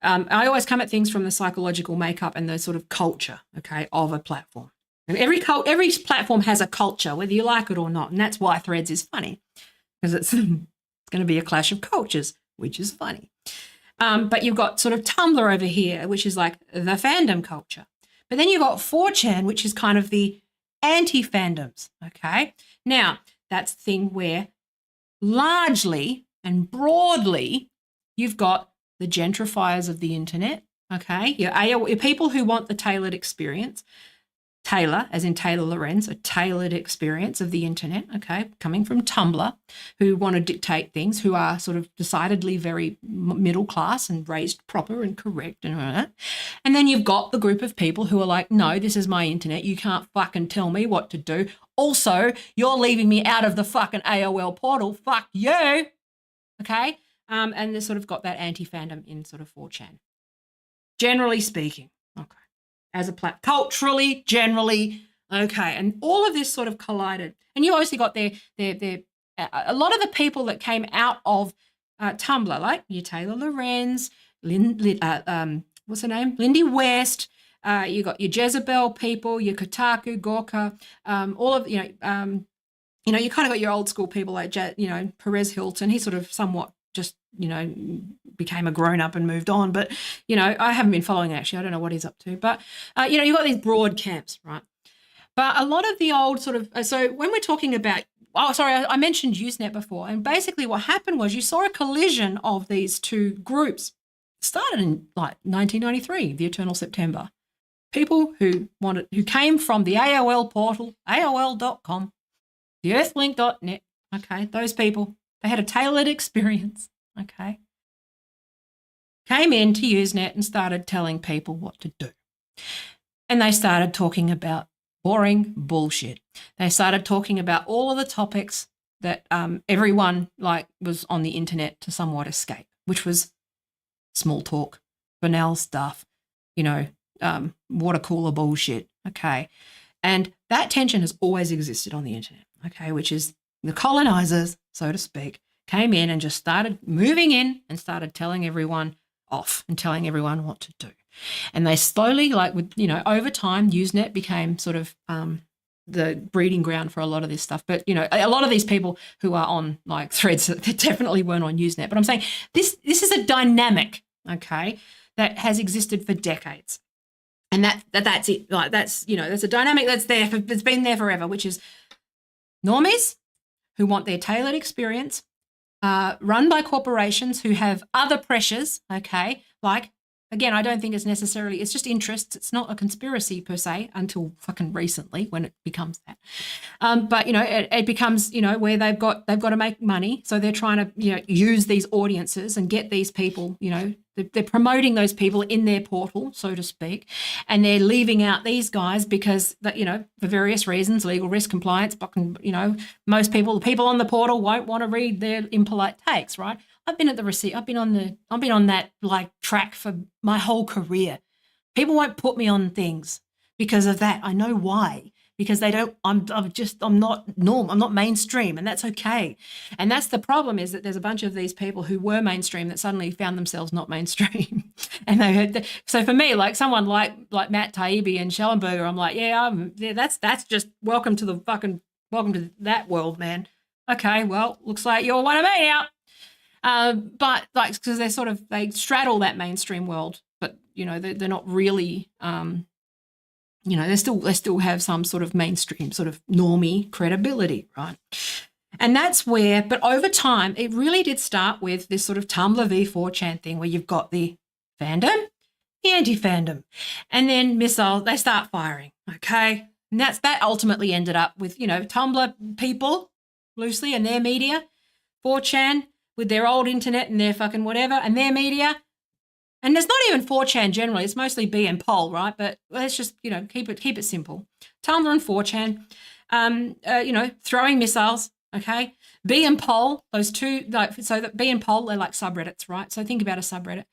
I always come at things from the psychological makeup and the sort of culture, okay, of a platform. And every platform has a culture, whether you like it or not. And that's why Threads is funny, because it's going to be a clash of cultures, which is funny. But you've got sort of Tumblr over here, which is like the fandom culture. But then you've got 4chan, which is kind of the anti-fandoms, okay? Now, that's the thing where largely and broadly you've got the gentrifiers of the internet, okay? Your people who want the tailored experience, Taylor, as in Taylor Lorenz, a tailored experience of the internet, okay, coming from Tumblr, who want to dictate things, who are sort of decidedly very middle class and raised proper and correct and all that. And then you've got the group of people who are like, no, this is my internet. You can't fucking tell me what to do. Also, you're leaving me out of the fucking AOL portal. Fuck you. Okay? And they sort of got that anti-fandom in sort of 4chan. Generally speaking. Okay. As a culturally, generally, okay, and all of this sort of collided. And you obviously got a lot of the people that came out of Tumblr, like your Taylor Lorenz, what's her name, Lindy West. You got your Jezebel people, your Kotaku, Gorka, all of you kind of got your old school people like Perez Hilton. He sort of somewhat just became a grown up and moved on. But, I haven't been following actually. I don't know what he's up to. But, you've got these broad camps, right? But a lot of the old sort of, so when we're talking about, I mentioned Usenet before. And basically what happened was you saw a collision of these two groups. It started in like 1993, the Eternal September. People who came from the AOL portal, AOL.com, the earthlink.net. Okay, those people. They had a tailored experience, okay? Came into Usenet and started telling people what to do. And they started talking about boring bullshit. They started talking about all of the topics that everyone was on the internet to somewhat escape, which was small talk, banal stuff, water cooler bullshit, okay? And that tension has always existed on the internet, okay, which is the colonizers, so to speak, came in and just started moving in and started telling everyone off and telling everyone what to do. And they slowly, over time, Usenet became sort of the breeding ground for a lot of this stuff. But, a lot of these people who are on Threads, they definitely weren't on Usenet. But I'm saying this is a dynamic, okay, that has existed for decades. And that's it. That's a dynamic that's that's been there forever, which is normies who want their tailored experience, run by corporations who have other pressures, okay, again, I don't think it's just interests. It's not a conspiracy per se until fucking recently when it becomes that. But, it becomes, where they've got to make money. So they're trying to, use these audiences and get these people, they're promoting those people in their portal, so to speak. And they're leaving out these guys because, for various reasons, legal risk, compliance, most people, the people on the portal won't want to read their impolite takes, right? I've been on that track for my whole career. People won't put me on things because of that. I know why. Because they don't, I'm not norm, I'm not mainstream, and that's okay. And that's the problem, is that there's a bunch of these people who were mainstream that suddenly found themselves not mainstream. And so for me, someone like Matt Taibbi and Schellenberger, I'm like, that's just welcome to that world, man. Okay, well, looks like you're one of me now. But because they straddle that mainstream world, but they're not really they still have some sort of mainstream sort of normie credibility, right? And that's where, but over time, it really did start with this sort of Tumblr v 4chan thing where you've got the fandom, the anti-fandom, and then they start firing, okay? And that ultimately ended up with, Tumblr people, loosely, and their media, 4chan with their old internet and their fucking whatever, and their media. And there's not even 4chan generally. It's mostly B and Pol, right? But let's just, keep it simple. Tumblr and 4chan, throwing missiles Okay, B and Pol, those two, like, so that B and Pol, they're like subreddits, right? So think about a subreddit.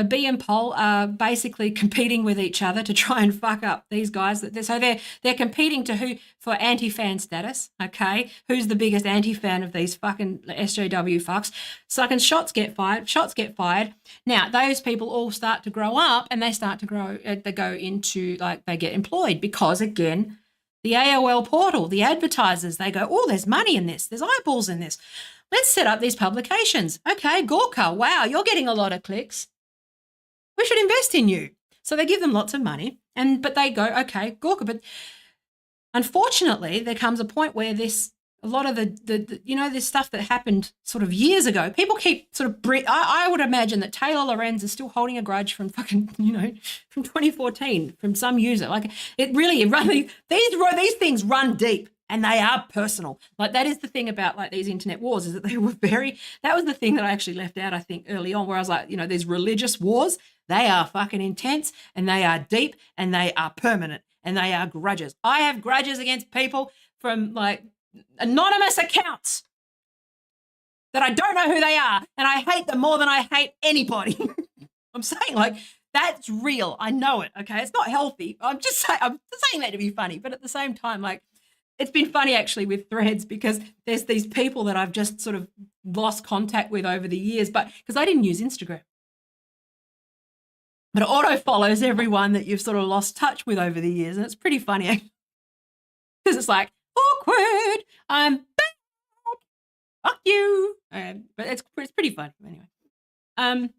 B and Pol are basically competing with each other to try and fuck up these guys. So they're competing to who for anti-fan status. Okay, who's the biggest anti-fan of these fucking SJW fucks? Sucking shots get fired. Shots get fired. Now those people all start to grow up, and they start to grow. They go into, like, they get employed because, again, the AOL portal, the advertisers, they go, oh, there's money in this. There's eyeballs in this. Let's set up these publications. Okay, Gorka, wow, you're getting a lot of clicks. We should invest in you. So they give them lots of money, but they go, okay, Gorka. But unfortunately, there comes a point where a lot of the this stuff that happened sort of years ago, people keep sort of, I would imagine that Taylor Lorenz is still holding a grudge from fucking, from 2014, from some user. Like, these things run deep, and they are personal. Like, that is the thing about, like, these internet wars, is that that was the thing that I actually left out, I think, early on, where I was like, these religious wars, they are fucking intense, and they are deep, and they are permanent, and they are grudges. I have grudges against people from, like, anonymous accounts that I don't know who they are, and I hate them more than I hate anybody. I'm saying, like, that's real. I know it. Okay, it's not healthy. I'm saying that to be funny, but at the same time, like, it's been funny actually with Threads, because there's these people that I've just sort of lost contact with over the years, but because I didn't use Instagram. But it auto follows everyone that you've sort of lost touch with over the years, and it's pretty funny because it's like, awkward, I'm back, fuck you. But it's pretty funny anyway.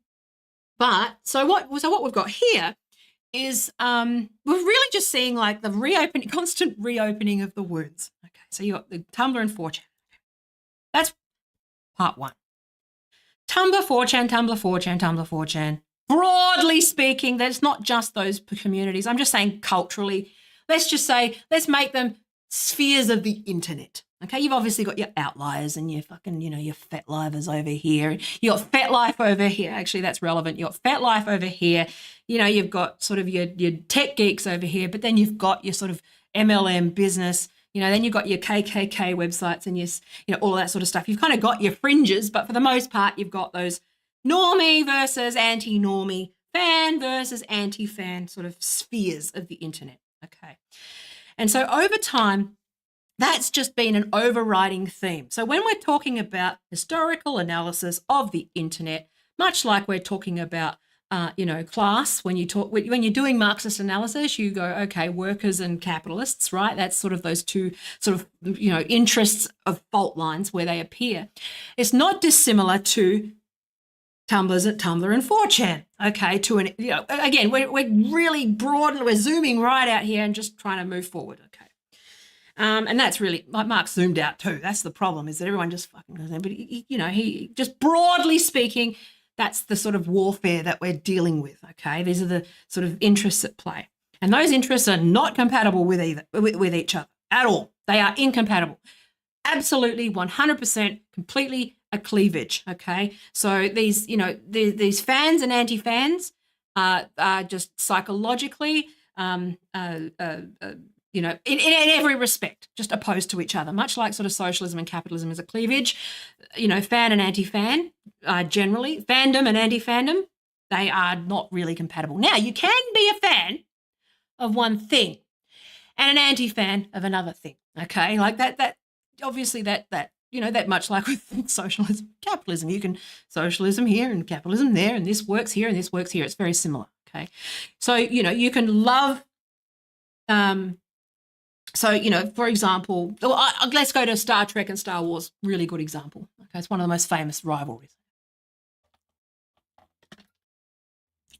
But so what we've got here is we're really just seeing, like, the constant reopening of the wounds. Okay, so you got the Tumblr and 4chan. That's part one. Tumblr, 4chan. Broadly speaking, that's not just those livers. I'm just saying culturally. Let's make them spheres of the internet. Okay, you've obviously got your outliers and your fucking, your FetLivers over here. You got FetLife over here. Actually, that's relevant. You got FetLife over here. You've got sort of your tech geeks over here, but then you've got your sort of MLM business. Then you've got your KKK websites and your, all that sort of stuff. You've kind of got your fringes, but for the most part, you've got those normie versus anti-normie, fan versus anti-fan sort of spheres of the internet. Okay. And so over time, that's just been an overriding theme. So when we're talking about historical analysis of the internet, much like we're talking about, class, when you're doing Marxist analysis, you go, okay, workers and capitalists, right? That's sort of those two sort of, interests of fault lines where they appear. It's not dissimilar to Tumblr and 4chan. Okay, again, we're really broad, and we're zooming right out here and just trying to move forward. Okay. And that's really, like, Mark zoomed out too. That's the problem, is that everyone just fucking goes in. But, he just broadly speaking, that's the sort of warfare that we're dealing with, okay? These are the sort of interests at play. And those interests are not compatible with each other at all. They are incompatible. Absolutely, 100%, completely a cleavage, okay? So these, these fans and anti-fans are just psychologically, in every respect, just opposed to each other, much like sort of socialism and capitalism is a cleavage. Fan and anti-fan, generally, fandom and anti-fandom, they are not really compatible. Now, you can be a fan of one thing and an anti-fan of another thing, okay? Like that obviously that much like with socialism, capitalism, you can socialism here and capitalism there, and this works here and this works here. It's very similar, okay? So, you can love, for example, let's go to Star Trek and Star Wars, really good example. Okay, it's one of the most famous rivalries.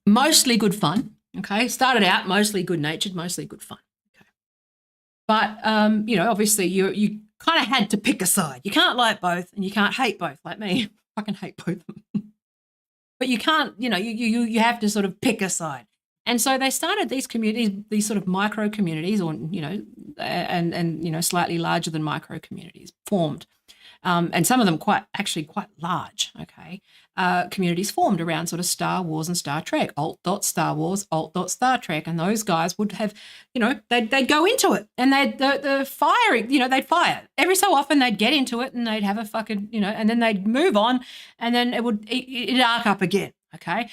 Mostly good fun, okay? Started out mostly good-natured, mostly good fun, okay? But, obviously you kind of had to pick a side. You can't like both, and you can't hate both, like me. I fucking hate both of them. But you can't, you have to sort of pick a side. And so they started these communities, these sort of micro communities, or, and slightly larger than micro communities formed. and some of them quite large, okay, communities formed around sort of Star Wars and Star Trek, alt.Star Wars, alt.Star Trek, and those guys would have, they'd go into it, and the firing, they'd fire. Every so often they'd get into it and they'd have a fucking, and then they'd move on, and then it'd arc up again, okay?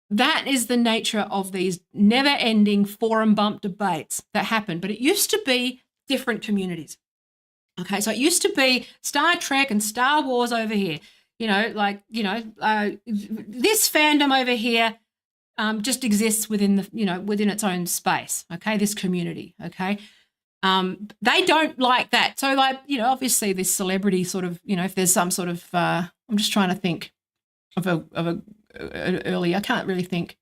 That is the nature of these never-ending forum bump debates that happen, but it used to be different communities. Okay, so it used to be Star Trek and Star Wars over here. This fandom over here just exists within within its own space. Okay, this community. Okay, they don't like that. So, obviously, this celebrity sort of, if there's some sort of, I'm just trying to think of an early. I can't really think.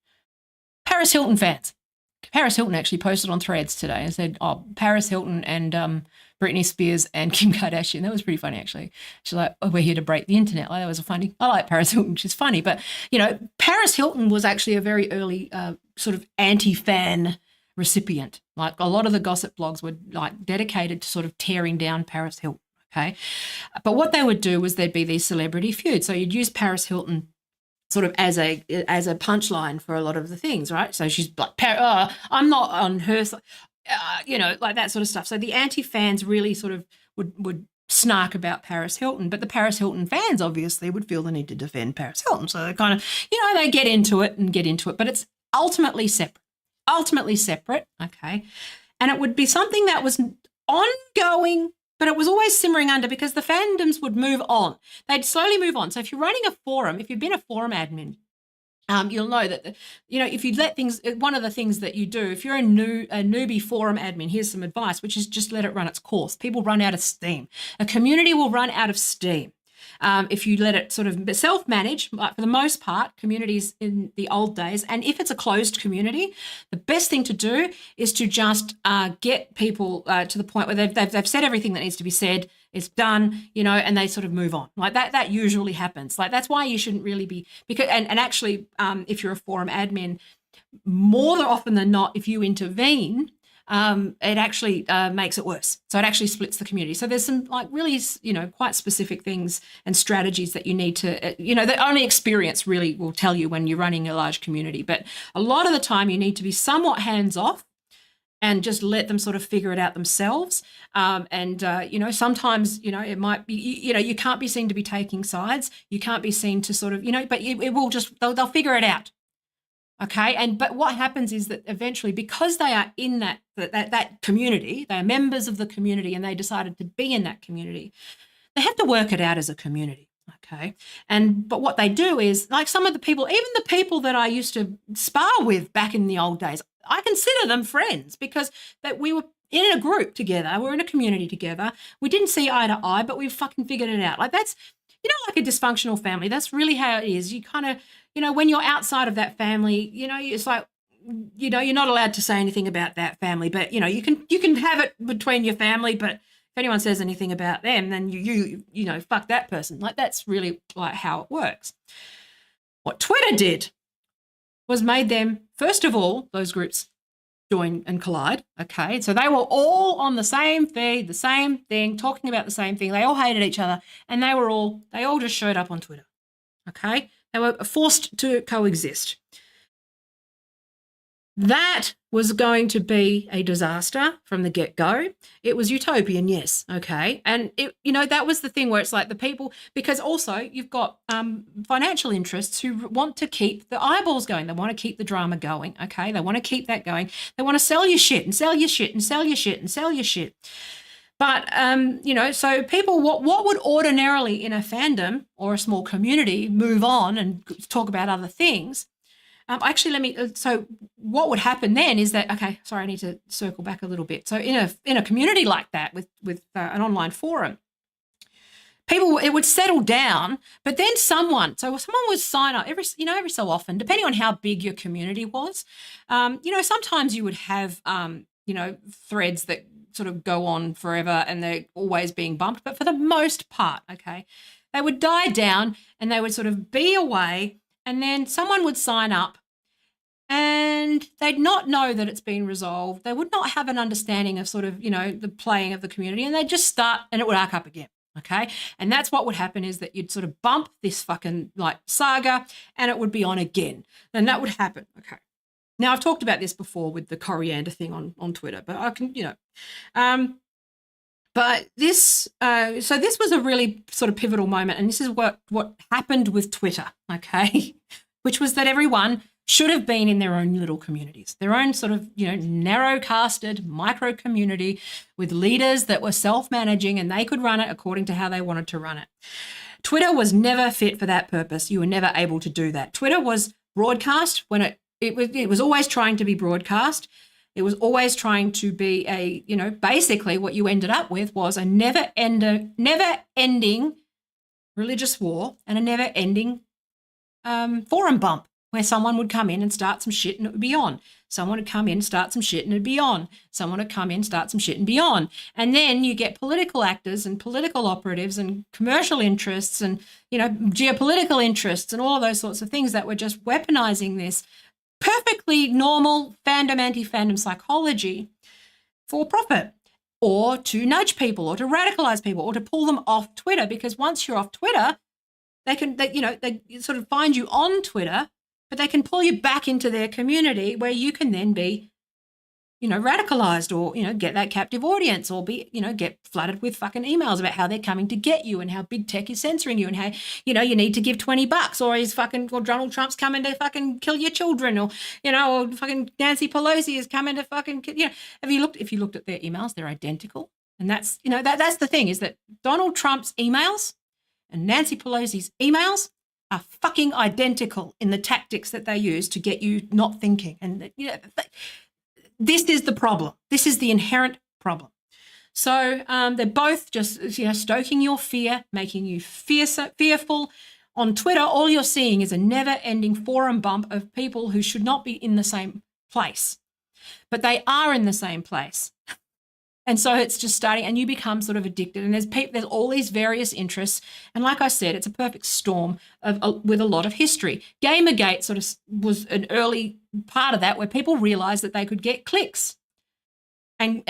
Paris Hilton fans. Paris Hilton actually posted on Threads today and said, "Oh, Paris Hilton and Britney Spears and Kim Kardashian." That was pretty funny, actually. She's like, "Oh, we're here to break the internet." Like, that was funny. I like Paris Hilton. She's funny. But, Paris Hilton was actually a very early sort of anti-fan recipient. Like, a lot of the gossip blogs were, dedicated to sort of tearing down Paris Hilton, okay? But what they would do was there'd be these celebrity feuds. So you'd use Paris Hilton sort of as a punchline for a lot of the things, right? So she's like, I'm not on her side, like that sort of stuff. So the anti-fans really sort of would snark about Paris Hilton, but the Paris Hilton fans obviously would feel the need to defend Paris Hilton. So they kind of, they get into it, but it's ultimately separate, okay? And it would be something that was ongoing, but it was always simmering under because the fandoms would move on. They'd slowly move on. So if you're running a forum, if you've been a forum admin, you'll know that, if you let things, one of the things that you do, if you're a newbie forum admin, here's some advice, which is just let it run its course. People run out of steam. A community will run out of steam. If you let it sort of self-manage, like for the most part, communities in the old days, and if it's a closed community, the best thing to do is to just get people to the point where they've said everything that needs to be said, it's done, and they sort of move on. Like that usually happens. Like that's why you shouldn't really be, because and actually, if you're a forum admin, more often than not, if you intervene, it actually makes it worse. So it actually splits the community. So there's some really, quite specific things and strategies that you need to, that only experience really will tell you when you're running a large community. But a lot of the time you need to be somewhat hands off and just let them sort of figure it out themselves. Sometimes, it might be, you can't be seen to be taking sides. You can't be seen to sort of, but it will just, they'll figure it out. Okay, but what happens is that eventually, because they are in that community, they are members of the community, and they decided to be in that community, they have to work it out as a community. Okay, but what they do is, like some of the people, even the people that I used to spar with back in the old days, I consider them friends because that we were in a group together, we're in a community together. We didn't see eye to eye, but we fucking figured it out. Like that's, like a dysfunctional family. That's really how it is. You kind of, when you're outside of that family, it's like, you're not allowed to say anything about that family, but you can have it between your family, but if anyone says anything about them, then you fuck that person. Like that's really like how it works. What Twitter did was made them, first of all, those groups join and collide. Okay, so they were all on the same feed, the same thing, talking about the same thing. They all hated each other, and they all just showed up on Twitter. Okay, they were forced to coexist. That was going to be a disaster from the get-go. It was utopian, yes, okay. And, that was the thing where it's like the people, because also you've got financial interests who want to keep the eyeballs going. They want to keep the drama going, okay. They want to keep that going. They want to sell you shit and sell your shit and sell your shit and sell your shit. But, so people, what would ordinarily in a fandom or a small community move on and talk about other things, so what would happen then is that, okay, sorry, I need to circle back a little bit. So in a community like that with an online forum, people, it would settle down, but then someone would sign up every so often, depending on how big your community was. Sometimes you would have, threads that sort of go on forever and they're always being bumped, but for the most part, okay, they would die down and they would sort of be away. And then someone would sign up and they'd not know that it's been resolved. They would not have an understanding of sort of, the playing of the community, and they'd just start and it would arc up again. Okay. And that's what would happen, is that you'd sort of bump this fucking like saga and it would be on again. And that would happen. Okay. Now I've talked about this before with the coriander thing on Twitter, but I can, but this, so this was a really sort of pivotal moment. And this is what happened with Twitter. Okay. Which was that everyone should have been in their own little communities, their own sort of, narrow-casted micro community with leaders that were self-managing, and they could run it according to how they wanted to run it. Twitter was never fit for that purpose. You were never able to do that. Twitter was broadcast when it was always trying to be broadcast. It was always trying to be basically what you ended up with was a never-ending religious war and a never-ending forum bump, where someone would come in and start some shit and it would be on. Someone would come in, start some shit and it'd be on. Someone would come in, start some shit and be on. And then you get political actors and political operatives and commercial interests and, geopolitical interests and all of those sorts of things that were just weaponizing this perfectly normal fandom, anti-fandom psychology for profit, or to nudge people, or to radicalize people, or to pull them off Twitter. Because once you're off Twitter, they sort of find you on Twitter, but they can pull you back into their community where you can then be, radicalized, or, get that captive audience, or be, get flooded with fucking emails about how they're coming to get you and how big tech is censoring you and how, you need to give $20 or Donald Trump's coming to fucking kill your children, or, or fucking Nancy Pelosi is coming to fucking, if you looked at their emails, they're identical. And that's, that's the thing, is that Donald Trump's emails and Nancy Pelosi's emails are fucking identical in the tactics that they use to get you not thinking. And, this is the problem. This is the inherent problem. So they're both just, stoking your fear, making you fearful. On Twitter, all you're seeing is a never-ending forum bump of people who should not be in the same place. But they are in the same place. And so it's just starting, and you become sort of addicted. And there's all these various interests. And like I said, it's a perfect storm with a lot of history. Gamergate sort of was an early part of that, where people realized that they could get clicks and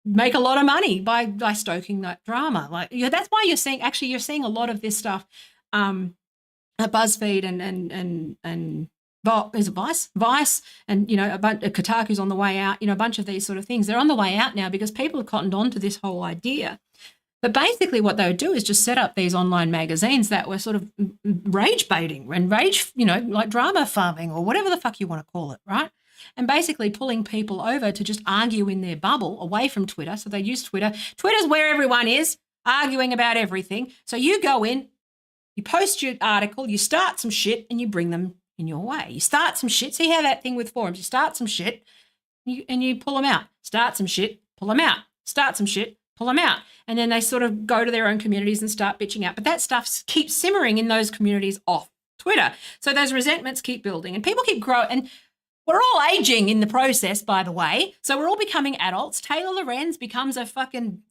make a lot of money by stoking that drama. Like, that's why you're seeing a lot of this stuff at BuzzFeed and is it Vice, and a bunch of Kotaku's on the way out. A bunch of these sort of things, they're on the way out now because people have cottoned on to this whole idea. But basically, what they would do is just set up these online magazines that were sort of rage baiting and like drama farming, or whatever the fuck you want to call it, right? And basically pulling people over to just argue in their bubble away from Twitter. So they use Twitter. Twitter's where everyone is arguing about everything. So you go in, you post your article, you start some shit, and you bring them in your way. You start some shit. See how that thing with forums, you start some shit and you pull them out. Start some shit, pull them out. Start some shit, pull them out. And then they sort of go to their own communities and start bitching out. But that stuff keeps simmering in those communities off Twitter. So those resentments keep building and people keep growing. And we're all aging in the process, by the way. So we're all becoming adults. Taylor Lorenz becomes a fucking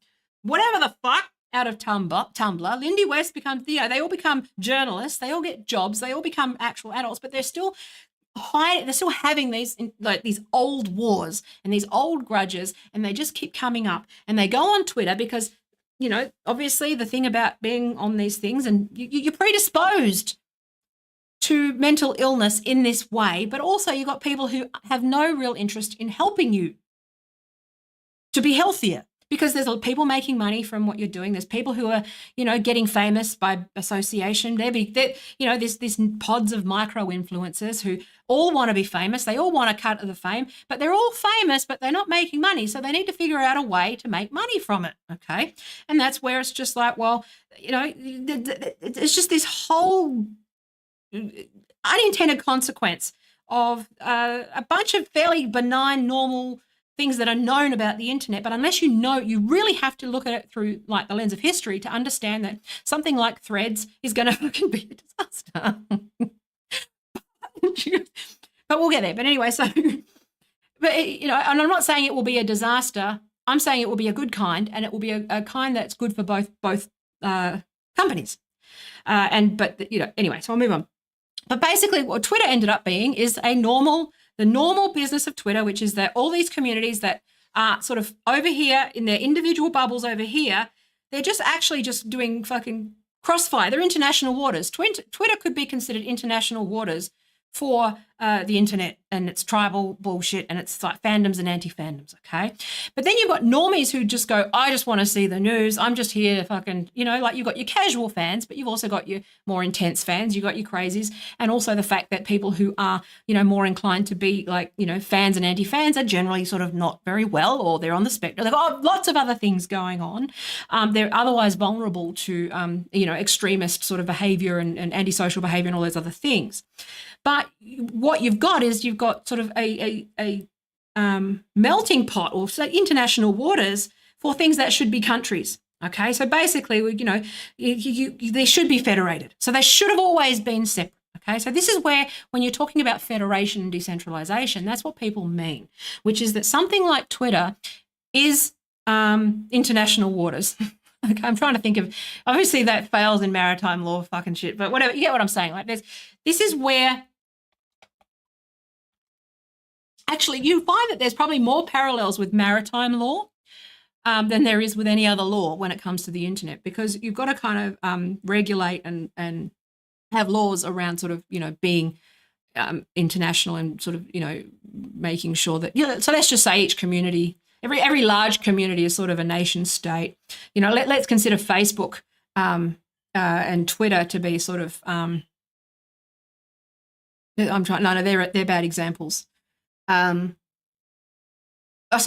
whatever the fuck out of Tumblr. Lindy West becomes, they all become journalists. They all get jobs. They all become actual adults, but they're still having these old wars and these old grudges, and they just keep coming up. And they go on Twitter because, obviously the thing about being on these things, and you're predisposed to mental illness in this way, but also you've got people who have no real interest in helping you to be healthier. Because there's people making money from what you're doing. There's people who are, getting famous by association. There's this pods of micro influencers who all want to be famous. They all want a cut of the fame, but they're all famous, but they're not making money. So they need to figure out a way to make money from it. Okay. And that's where it's just like, well, it's just this whole unintended consequence of a bunch of fairly benign, normal things that are known about the internet, but unless you really have to look at it through like the lens of history to understand that something like Threads is going to fucking be a disaster. But we'll get there. But anyway, and I'm not saying it will be a disaster. I'm saying it will be a good kind, and it will be a kind that's good for both companies. Anyway, so I'll move on. But basically, what Twitter ended up being is the normal business of Twitter, which is that all these communities that are sort of over here in their individual bubbles over here, they're just actually just doing fucking crossfire. They're international waters. Twitter could be considered international waters for the internet and its tribal bullshit and its like fandoms and anti-fandoms, okay? But then you've got normies who just go, I just want to see the news. I'm just here to fucking, you know, like you've got your casual fans, but you've also got your more intense fans. You've got your crazies. And also the fact that people who are, you know, more inclined to be like, you know, fans and anti-fans are generally sort of not very well, or they're on the spectrum. They've got lots of other things going on. They're otherwise vulnerable to, you know, extremist sort of behavior and antisocial behavior and all those other things. But what you've got is you've got sort of a melting pot, or say international waters, for things that should be countries. Okay, so basically, you know, they should be federated. So they should have always been separate. Okay, so this is where, when you're talking about federation and decentralization, that's what people mean, which is that something like Twitter is international waters. Okay, I'm trying to think of, obviously that fails in maritime law fucking shit, but whatever, you get what I'm saying. Like this is where actually you find that there's probably more parallels with maritime law than there is with any other law when it comes to the internet, because you've got to kind of regulate and have laws around sort of, you know, being international and sort of, you know, making sure that, you know, so let's just say each community, every large community is sort of a nation state. You know, let's consider Facebook and Twitter to be sort of, they're bad examples. So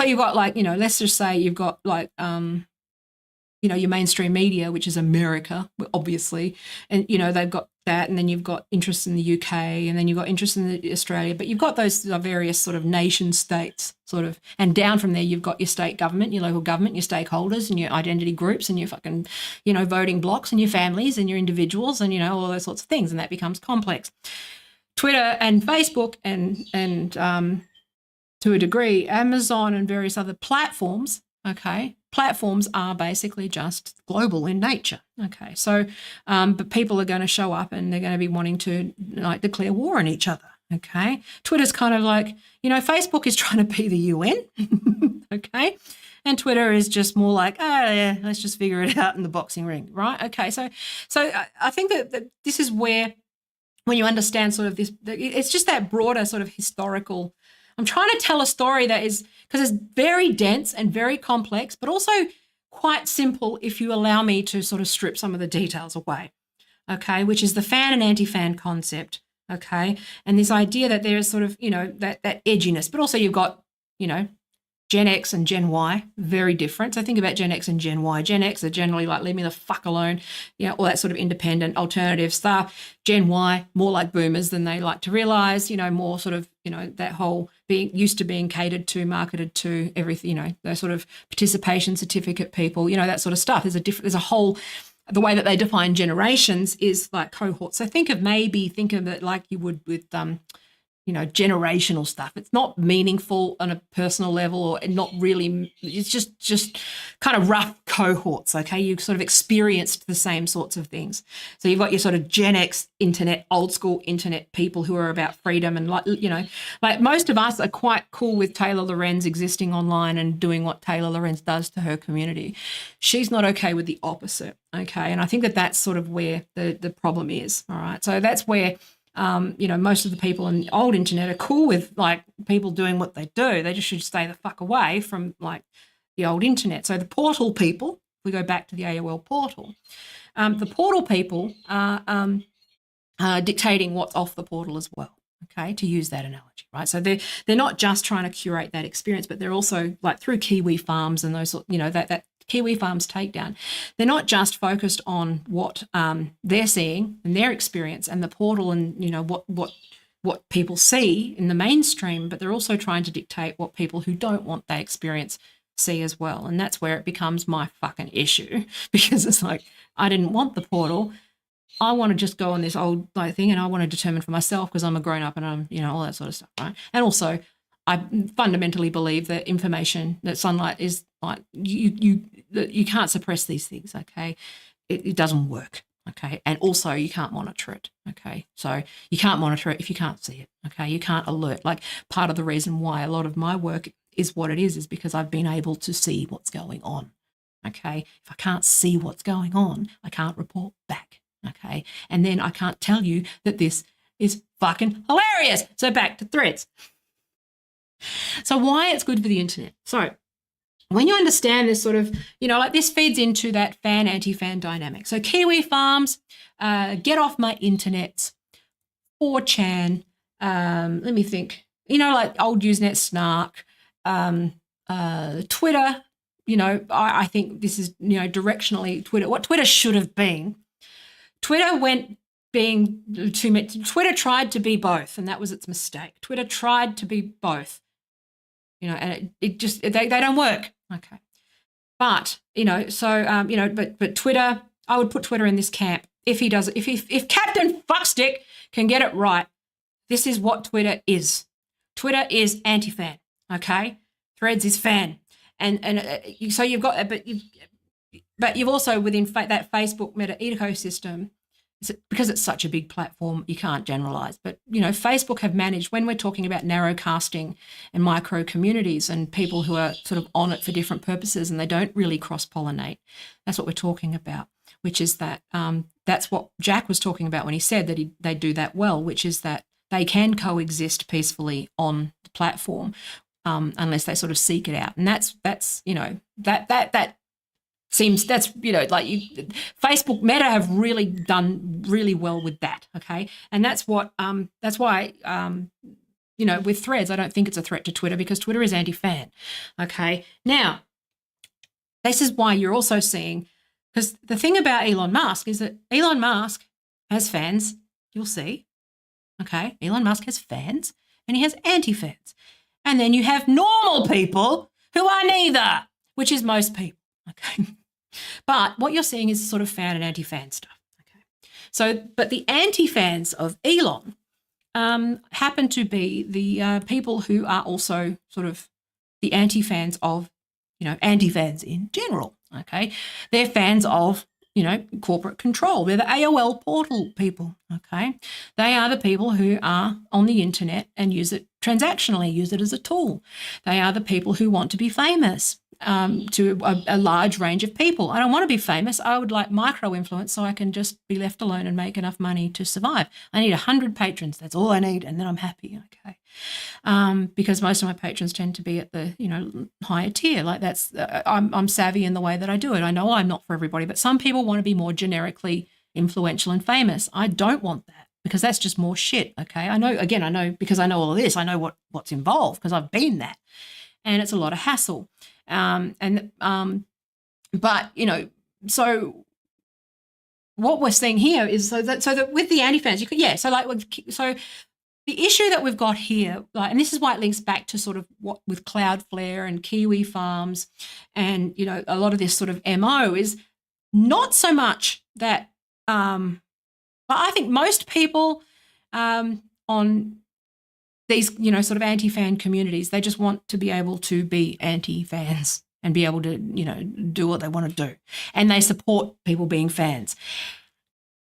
you've got like, you know, let's just say you've got like, you know, your mainstream media, which is America, obviously, and, you know, they've got that, and then you've got interest in the UK, and then you've got interest in Australia, but you've got those various sort of nation states sort of, and down from there you've got your state government, your local government, your stakeholders and your identity groups and your fucking, you know, voting blocks and your families and your individuals and, you know, all those sorts of things, and that becomes complex. Twitter and Facebook and to a degree, Amazon and various other platforms, okay, platforms are basically just global in nature, okay? So, but people are going to show up and they're going to be wanting to like declare war on each other, okay? Twitter's kind of like, you know, Facebook is trying to be the UN, okay? And Twitter is just more like, oh, yeah, let's just figure it out in the boxing ring, right? Okay, so I think that this is where, when you understand sort of this, it's just that broader sort of historical, I'm trying to tell a story that is, because it's very dense and very complex, but also quite simple if you allow me to sort of strip some of the details away, okay, which is the fan and anti-fan concept, okay, and this idea that there is sort of, you know, that edginess, but also you've got, you know, Gen X and Gen Y, very different. So think about Gen X and Gen Y. Gen X are generally like, leave me the fuck alone, you know, all that sort of independent, alternative stuff. Gen Y, more like boomers than they like to realise, you know, more sort of, you know, that whole being used to being catered to, marketed to, everything, you know, those sort of participation certificate people, you know, that sort of stuff. There's a whole, the way that they define generations is like cohorts. So think of it like you would with, you know, generational stuff. It's not meaningful on a personal level, or not really, it's just kind of rough cohorts, okay? You sort of experienced the same sorts of things. So you've got your sort of Gen X internet, old school internet people who are about freedom and, like, you know, like most of us are quite cool with Taylor Lorenz existing online and doing what Taylor Lorenz does to her community. She's not okay with the opposite, okay? And I think that that's sort of where the problem is, all right? So that's where, you know, most of the people in the old internet are cool with like people doing what they do. They just should stay the fuck away from like the old internet. So the portal people, we go back to the AOL portal, the portal people are dictating what's off the portal as well, okay, to use that analogy, right? So they're not just trying to curate that experience, but they're also like through Kiwi Farms and those, you know, that Kiwi Farms takedown, they're not just focused on what they're seeing and their experience and the portal and, you know, what people see in the mainstream, but they're also trying to dictate what people who don't want that experience see as well. And that's where it becomes my fucking issue, because it's like, I didn't want the portal. I want to just go on this old like thing, and I want to determine for myself because I'm a grown up and I'm, you know, all that sort of stuff, right? And also, I fundamentally believe that information, that sunlight is like, you can't suppress these things, okay? It doesn't work, okay? And also you can't monitor it, okay? So you can't monitor it if you can't see it, okay? You can't alert. Like part of the reason why a lot of my work is what it is because I've been able to see what's going on, Okay. If I can't see what's going on, I can't report back. Okay. And then I can't tell you that this is fucking hilarious. So back to threads. So why it's good for the internet. So when you understand this sort of, like this feeds into that fan, anti-fan dynamic. So Kiwi Farms, Get Off My Internet, 4chan, let me think, like old Usenet Snark, Twitter, I think this is, directionally Twitter, what Twitter should have been. Twitter Twitter tried to be both, and that was its mistake. Twitter tried to be both, and it just, they don't work. Okay. But, but Twitter, I would put Twitter in this camp. If Captain Fuckstick can get it right, this is what Twitter is. Twitter is anti-fan, okay? Threads is fan. So you've got, but you've also within that Facebook Meta ecosystem, because it's such a big platform, you can't generalize. But, Facebook have managed, when we're talking about narrow casting and micro communities and people who are sort of on it for different purposes and they don't really cross-pollinate, that's what we're talking about, which is that that's what Jack was talking about when he said that they do that well, which is that they can coexist peacefully on the platform unless they sort of seek it out. And that's that seems, that's, Facebook Meta have really done really well with that, okay? And that's why, with threads, I don't think it's a threat to Twitter because Twitter is anti-fan, okay? Now, this is why you're also seeing, because the thing about Elon Musk is that Elon Musk has fans, you'll see, okay? Elon Musk has fans and he has anti-fans. And then you have normal people who are neither, which is most people, okay? But what you're seeing is sort of fan and anti-fan stuff, okay? So, but the anti-fans of Elon happen to be the people who are also sort of the anti-fans of, anti-fans in general, okay? They're fans of, corporate control. They're the AOL portal people, okay? They are the people who are on the internet and use it transactionally, use it as a tool. They are the people who want to be famous to a large range of people. I don't want to be famous. I would like micro-influence so I can just be left alone and make enough money to survive. I need 100 patrons. That's all I need, and then I'm happy, okay? Because most of my patrons tend to be at the, higher tier. Like that's, I'm savvy in the way that I do it. I know I'm not for everybody, but some people want to be more generically influential and famous. I don't want that because that's just more shit, okay? I know because I know all of this. I know what's involved because I've been that. And it's a lot of hassle. But so what we're seeing here is so that with the anti-fans, so the issue that we've got here, and this is why it links back to sort of what with Cloudflare and Kiwi Farms and, a lot of this sort of MO is not so much that, but I think most people on these, sort of anti-fan communities, they just want to be able to be anti-fans and be able to, do what they want to do. And they support people being fans.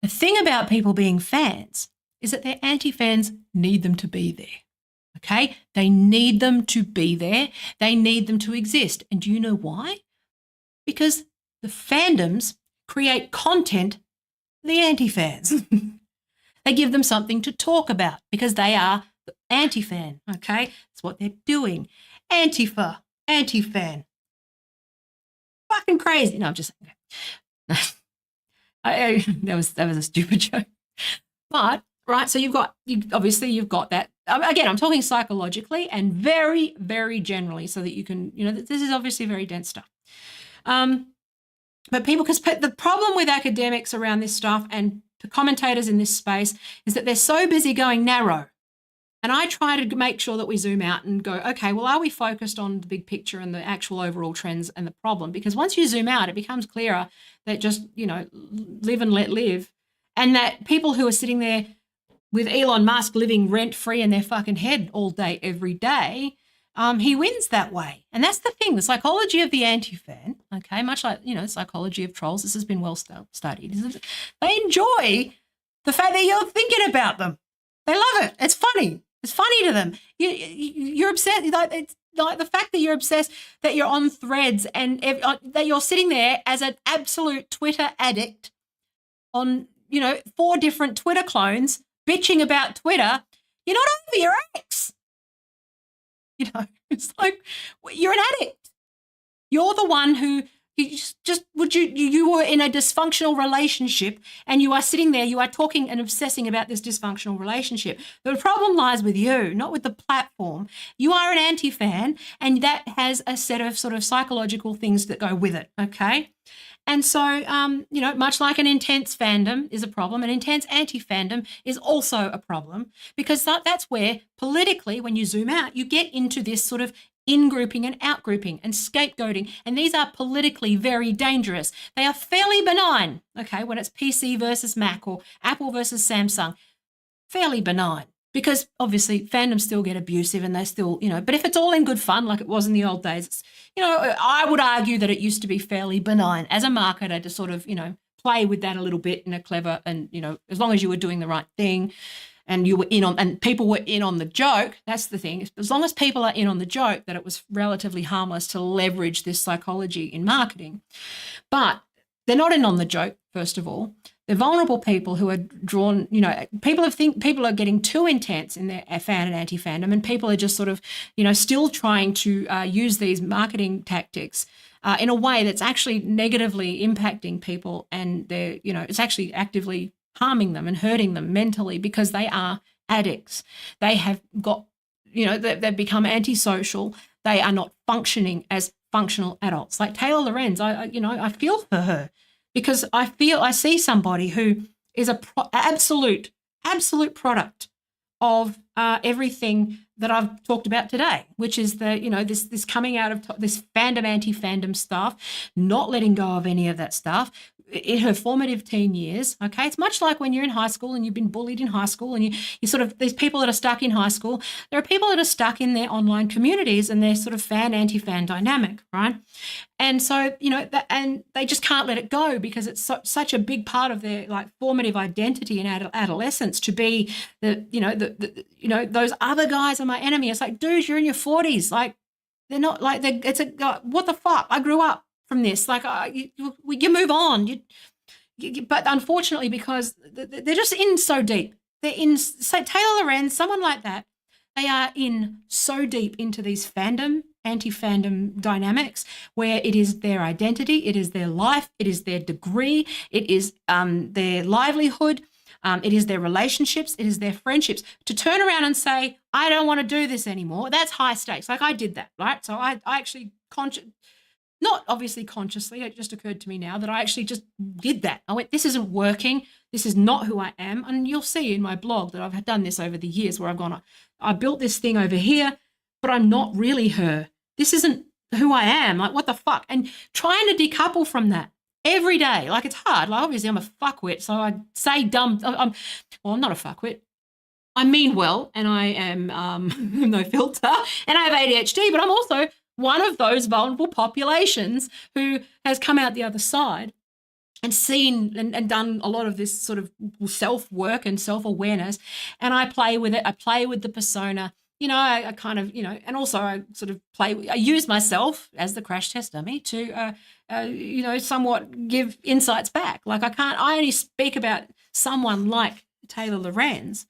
The thing about people being fans is that their anti-fans need them to be there, okay? They need them to be there. They need them to exist. And do you know why? Because the fandoms create content for the anti-fans. They give them something to talk about because they are the anti-fan, okay? That's what they're doing. Antifa, anti-fan. Fucking crazy. No, I'm just saying. That was a stupid joke. But, right, so you've got that. Again, I'm talking psychologically and very, very generally so that you can, this is obviously very dense stuff. But people, because the problem with academics around this stuff and the commentators in this space is that they're so busy going narrow. And I try to make sure that we zoom out and go, okay, well, are we focused on the big picture and the actual overall trends and the problem? Because once you zoom out, it becomes clearer that just, live and let live. And that people who are sitting there with Elon Musk living rent-free in their fucking head all day, every day, he wins that way. And that's the thing, the psychology of the anti-fan, okay, much like, psychology of trolls, this has been well studied. They enjoy the fact that you're thinking about them. They love it. It's funny. It's funny to them. You're upset. like the fact that you're obsessed, that you're on threads and that you're sitting there as an absolute Twitter addict on, 4 different Twitter clones bitching about Twitter, you're not over your ex. It's like you're an addict. You're the one who you were in a dysfunctional relationship and you are sitting there, you are talking and obsessing about this dysfunctional relationship. The problem lies with you, not with the platform. You are an anti-fan and that has a set of sort of psychological things that go with it, okay? And so, much like an intense fandom is a problem, an intense anti-fandom is also a problem because that's where politically, when you zoom out, you get into this sort of in-grouping and out-grouping and scapegoating. And these are politically very dangerous. They are fairly benign, okay, when it's PC versus Mac or Apple versus Samsung, fairly benign. Because obviously fandoms still get abusive and they still, but if it's all in good fun like it was in the old days, it's, I would argue that it used to be fairly benign as a marketer to sort of, play with that a little bit in a clever and, as long as you were doing the right thing and you were in on, and people were in on the joke, that's the thing. As long as people are in on the joke, that it was relatively harmless to leverage this psychology in marketing. But they're not in on the joke, first of all. They're vulnerable people who are drawn, people are getting too intense in their fan and anti-fandom, and people are just sort of, still trying to use these marketing tactics in a way that's actually negatively impacting people, and they're, it's actually actively harming them and hurting them mentally because they are addicts. They have got, they've become antisocial. They are not functioning as functional adults. Like Taylor Lorenz, I feel for her. Because I see somebody who is a absolute product of everything that I've talked about today, which is this coming out of this fandom, anti-fandom stuff, not letting go of any of that stuff in her formative teen years. Okay, it's much like when you're in high school and you've been bullied in high school, and you sort of, these people that are stuck in high school, there are people that are stuck in their online communities and their sort of fan anti-fan dynamic, right? And so, and they just can't let it go because it's such a big part of their like formative identity in adolescence to be those other guys are my enemy. It's like, dude, you're in your 40s. Like, they're not like, what the fuck? I grew up from this. Like, you move on. But unfortunately, because they're just in so deep, they're in, say, Taylor Lorenz, someone like that, they are in so deep into these fandom, anti-fandom dynamics where it is their identity, it is their life, it is their degree, it is their livelihood, it is their relationships, it is their friendships. To turn around and say, I don't want to do this anymore, that's high stakes. Like, I did that, right? So I actually, not obviously consciously, it just occurred to me now that I actually just did that. I went, this isn't working. This is not who I am. And you'll see in my blog that I've done this over the years where I've gone, I built this thing over here, but I'm not really her. This isn't who I am. Like, what the fuck? And trying to decouple from that every day. Like, it's hard. Like, obviously I'm a fuckwit, so I say dumb. I'm not a fuckwit. I mean well, and I am no filter, and I have ADHD, but I'm also one of those vulnerable populations who has come out the other side and seen and done a lot of this sort of self-work and self-awareness. And I play with it. I play with the persona. I kind of, and also I sort of I use myself as the crash test dummy to, somewhat give insights back. Like, I only speak about someone like Taylor Lorenz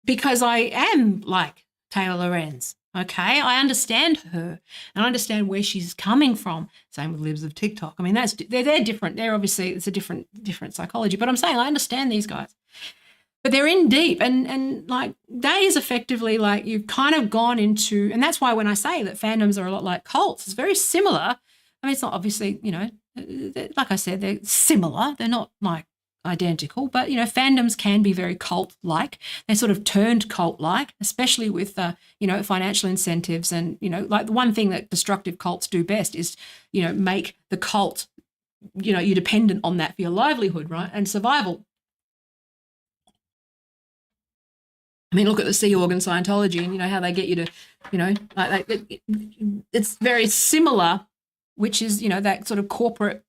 because I am like Taylor Lorenz. Okay, I understand her and I understand where she's coming from. Same with libs of TikTok. I mean, they're different. They're obviously, it's a different psychology. But I'm saying I understand these guys. But they're in deep and like that is effectively like you've kind of gone into, and that's why when I say that fandoms are a lot like cults, it's very similar. I mean, it's not obviously, like I said, they're similar. They're not like identical, but fandoms can be very cult-like. They sort of turned cult-like, especially with financial incentives and like the one thing that destructive cults do best is make the cult you're dependent on that for your livelihood, right, and survival. I mean, look at the Sea Org and Scientology, and how they get you to it's very similar, which is that sort of corporate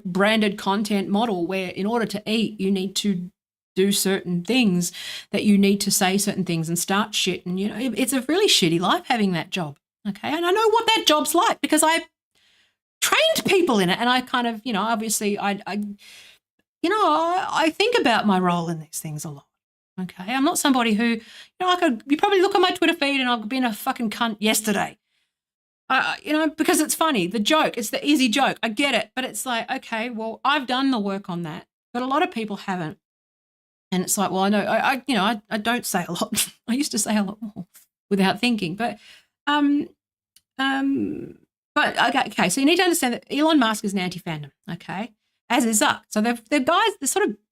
branded content model where in order to eat you need to do certain things, that you need to say certain things and start shit. And, it's a really shitty life having that job. Okay. And I know what that job's like because I trained people in it. And I kind of, obviously I think about my role in these things a lot. Okay. I'm not somebody who, you probably look at my Twitter feed and I've been a fucking cunt yesterday. Because it's funny. The joke, it's the easy joke. I get it. But it's like, okay, well, I've done the work on that, but a lot of people haven't. And it's like, well, I know, I don't say a lot. I used to say a lot more without thinking. But okay, so you need to understand that Elon Musk is an anti-fandom, okay, as is Zuck. So they're guys,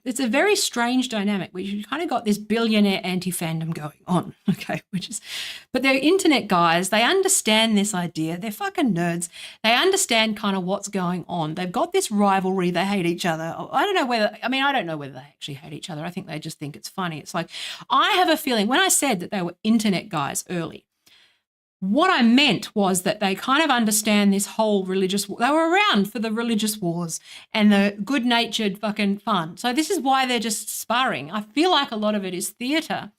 it's a very strange dynamic where you kind of got this billionaire anti-fandom going on, okay, but they're internet guys. They understand this idea. They're fucking nerds. They understand kind of what's going on. They've got this rivalry. They hate each other. I don't know whether they actually hate each other. I think they just think it's funny. It's like, I have a feeling when I said that they were internet guys early, what I meant was that they kind of understand this whole religious war. They were around for the religious wars and the good-natured fucking fun. So this is why they're just sparring. I feel like a lot of it is theatre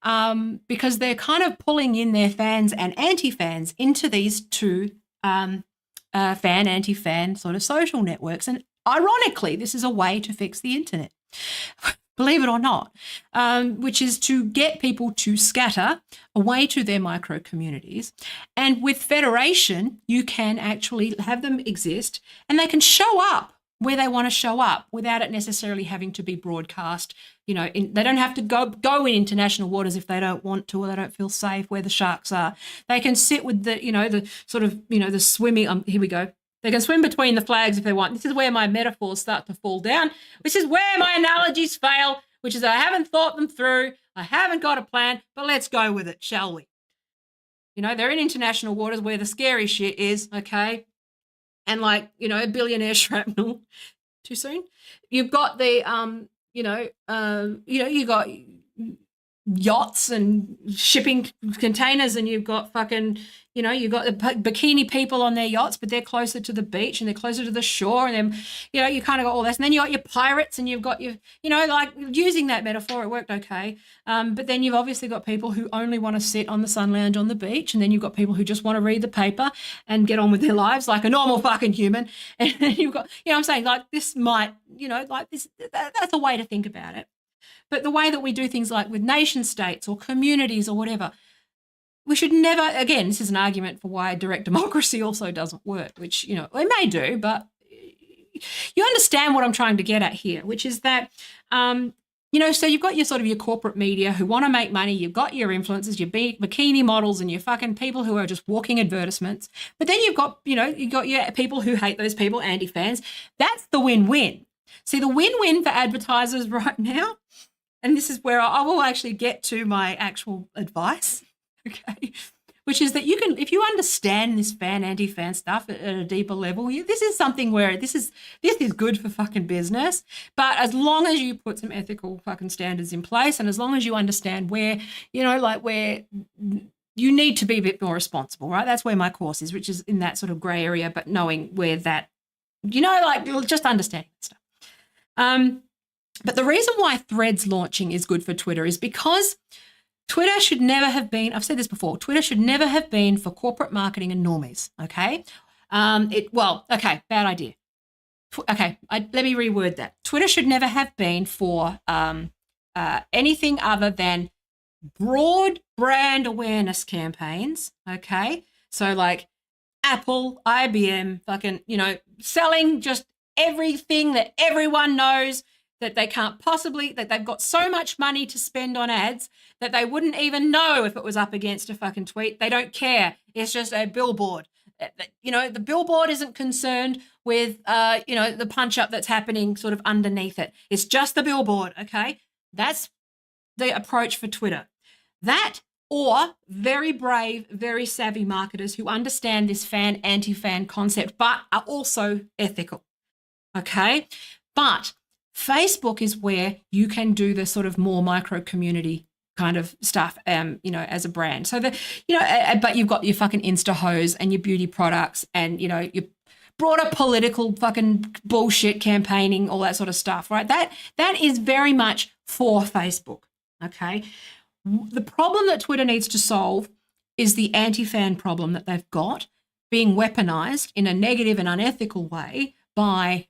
because they're kind of pulling in their fans and anti-fans into these two fan-anti-fan sort of social networks. And ironically, this is a way to fix the internet. Believe it or not, which is to get people to scatter away to their micro communities. And with federation, you can actually have them exist and they can show up where they want to show up without it necessarily having to be broadcast. They don't have to go in international waters if they don't want to or they don't feel safe where the sharks are. They can sit with the sort of, the swimming, here we go. They can swim between the flags if they want. This is where my metaphors start to fall down. This is where my analogies fail, which is I haven't thought them through. I haven't got a plan, but let's go with it, shall we? They're in international waters where the scary shit is, okay? And billionaire shrapnel. Too soon? You've got the, you got yachts and shipping containers and you've got fucking, you've got the bikini people on their yachts, but they're closer to the beach and they're closer to the shore and then, you kind of got all this. And then you got your pirates and you've got your, using that metaphor, it worked okay. But then you've obviously got people who only want to sit on the sun lounge on the beach. And then you've got people who just want to read the paper and get on with their lives like a normal fucking human. And then you've got, I'm saying this might, that's a way to think about it. But the way that we do things like with nation states or communities or whatever, we should never, again, this is an argument for why direct democracy also doesn't work, which, it may do, but you understand what I'm trying to get at here, which is that, so you've got your sort of your corporate media who want to make money. You've got your influencers, your bikini models and your fucking people who are just walking advertisements. But then you've got your people who hate those people, anti-fans. That's the win-win. See, the win-win for advertisers right now, and this is where I will actually get to my actual advice, okay, which is that you can, if you understand this fan, anti-fan stuff at a deeper level, this is something where this is good for fucking business, but as long as you put some ethical fucking standards in place and as long as you understand where, where you need to be a bit more responsible, right? That's where my course is, which is in that sort of grey area, but knowing where that, just understanding that stuff. But the reason why Threads launching is good for Twitter is because Twitter should never have been, I've said this before, Twitter should never have been for corporate marketing and normies, okay? Bad idea. Let me reword that. Twitter should never have been for anything other than broad brand awareness campaigns, okay? So like Apple, IBM, fucking, selling just everything that everyone knows that they can't possibly, that they've got so much money to spend on ads that they wouldn't even know if it was up against a fucking tweet. They don't care. It's just a billboard. The billboard isn't concerned with, the punch up that's happening sort of underneath it. It's just the billboard, okay? That's the approach for Twitter. That or very brave, very savvy marketers who understand this fan, anti-fan concept, but are also ethical, okay? But Facebook is where you can do the sort of more micro community kind of stuff, as a brand. So but you've got your fucking Insta hose and your beauty products and, your broader political fucking bullshit campaigning, all that sort of stuff, right? That is very much for Facebook, okay? The problem that Twitter needs to solve is the anti-fan problem that they've got being weaponized in a negative and unethical way by,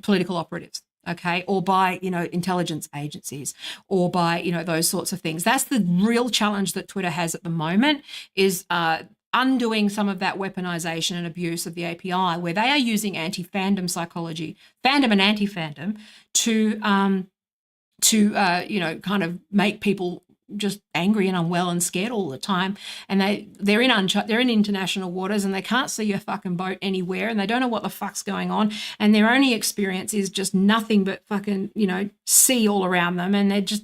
political operatives, okay, or by, intelligence agencies, or by, those sorts of things. That's the real challenge that Twitter has at the moment, is undoing some of that weaponization and abuse of the API, where they are using anti-fandom psychology, fandom and anti-fandom, to kind of make people just angry and unwell and scared all the time. And they're in international waters, and they can't see a fucking boat anywhere, and they don't know what the fuck's going on, and their only experience is just nothing but fucking sea all around them. And they're just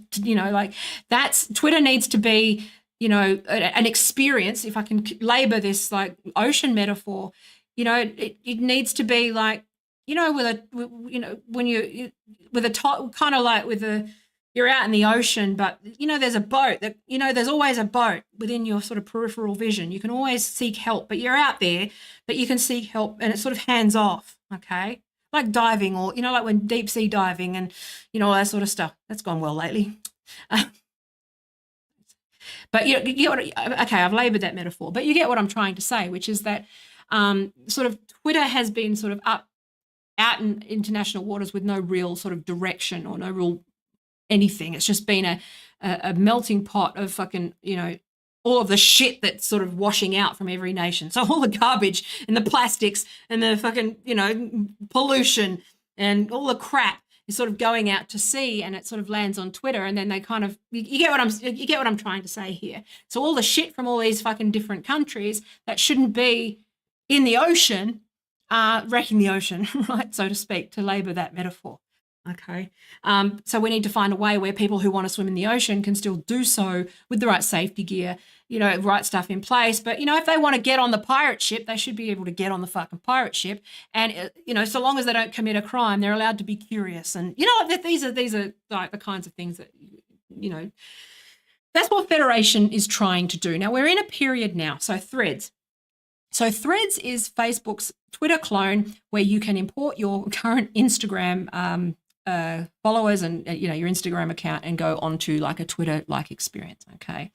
that's Twitter needs to be an experience. If I can labor this like ocean metaphor, it needs to be like when you with a top, kind of like with a, you're out in the ocean, but there's a boat that there's always a boat within your sort of peripheral vision. You can always seek help, but you're out there, but you can seek help, and it's sort of hands off, okay? Like diving, or like when deep sea diving and all that sort of stuff. That's gone well lately. But you get what, okay, I've labored that metaphor, but you get what I'm trying to say, which is that sort of Twitter has been sort of out in international waters with no real sort of direction or no real anything. It's just been a melting pot of fucking, all of the shit that's sort of washing out from every nation. So all the garbage and the plastics and the fucking, pollution and all the crap is sort of going out to sea, and it sort of lands on Twitter, and then they kind of, you get what I'm trying to say here. So all the shit from all these fucking different countries that shouldn't be in the ocean, wrecking the ocean, right, so to speak, to labour that metaphor. Okay, so we need to find a way where people who want to swim in the ocean can still do so with the right safety gear, right stuff in place. But, if they want to get on the pirate ship, they should be able to get on the fucking pirate ship. And, so long as they don't commit a crime, they're allowed to be curious. And, these are like the kinds of things that, that's what Federation is trying to do. Now, we're in a period now, so Threads. So Threads is Facebook's Twitter clone, where you can import your current Instagram followers and your Instagram account and go onto like a Twitter-like experience, okay?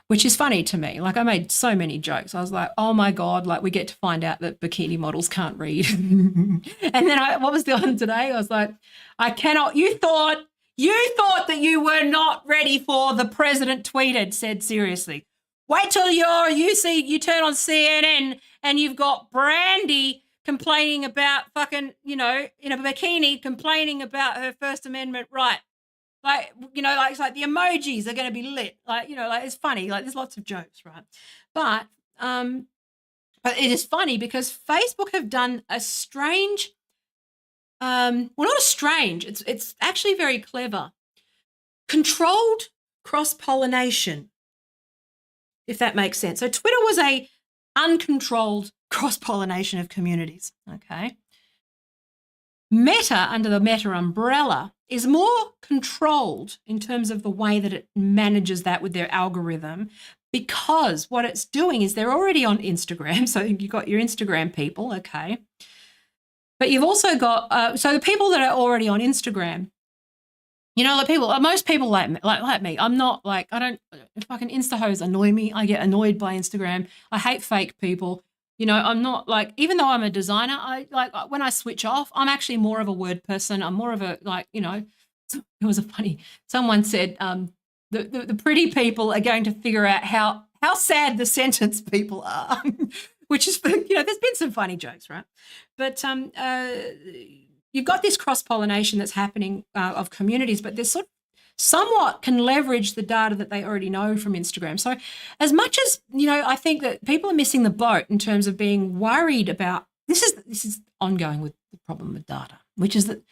Which is funny to me. Like, I made so many jokes. I was like, oh my God, like we get to find out that bikini models can't read. And then what was the one today? I was like, I cannot, you thought that you were not ready for the president tweeted, said seriously. Wait till you turn on CNN and you've got Brandy complaining about fucking, in a bikini, complaining about her First Amendment right. Like, it's like the emojis are going to be lit. Like, it's funny. Like, there's lots of jokes, right? But it is funny because Facebook have done a strange, not a strange, it's actually very clever, controlled cross-pollination, if that makes sense. So Twitter was a uncontrolled cross-pollination of communities, okay? Meta, under the Meta umbrella, is more controlled in terms of the way that it manages that with their algorithm, because what it's doing is they're already on Instagram. So you've got your Instagram people, okay? But you've also got, so the people that are already on Instagram, most people like me, I'm not like, fucking Insta-hoes annoy me. I get annoyed by Instagram. I hate fake people. I'm not like, even though I'm a designer, I like when I switch off, I'm actually more of a word person. I'm more of a, it was a funny, someone said, the pretty people are going to figure out how sad the sentence people are, which is, there's been some funny jokes, right? But you've got this cross-pollination that's happening of communities, but there's sort of somewhat can leverage the data that they already know from Instagram. So as much as, I think that people are missing the boat in terms of being worried about, this is ongoing with the problem with data, which is that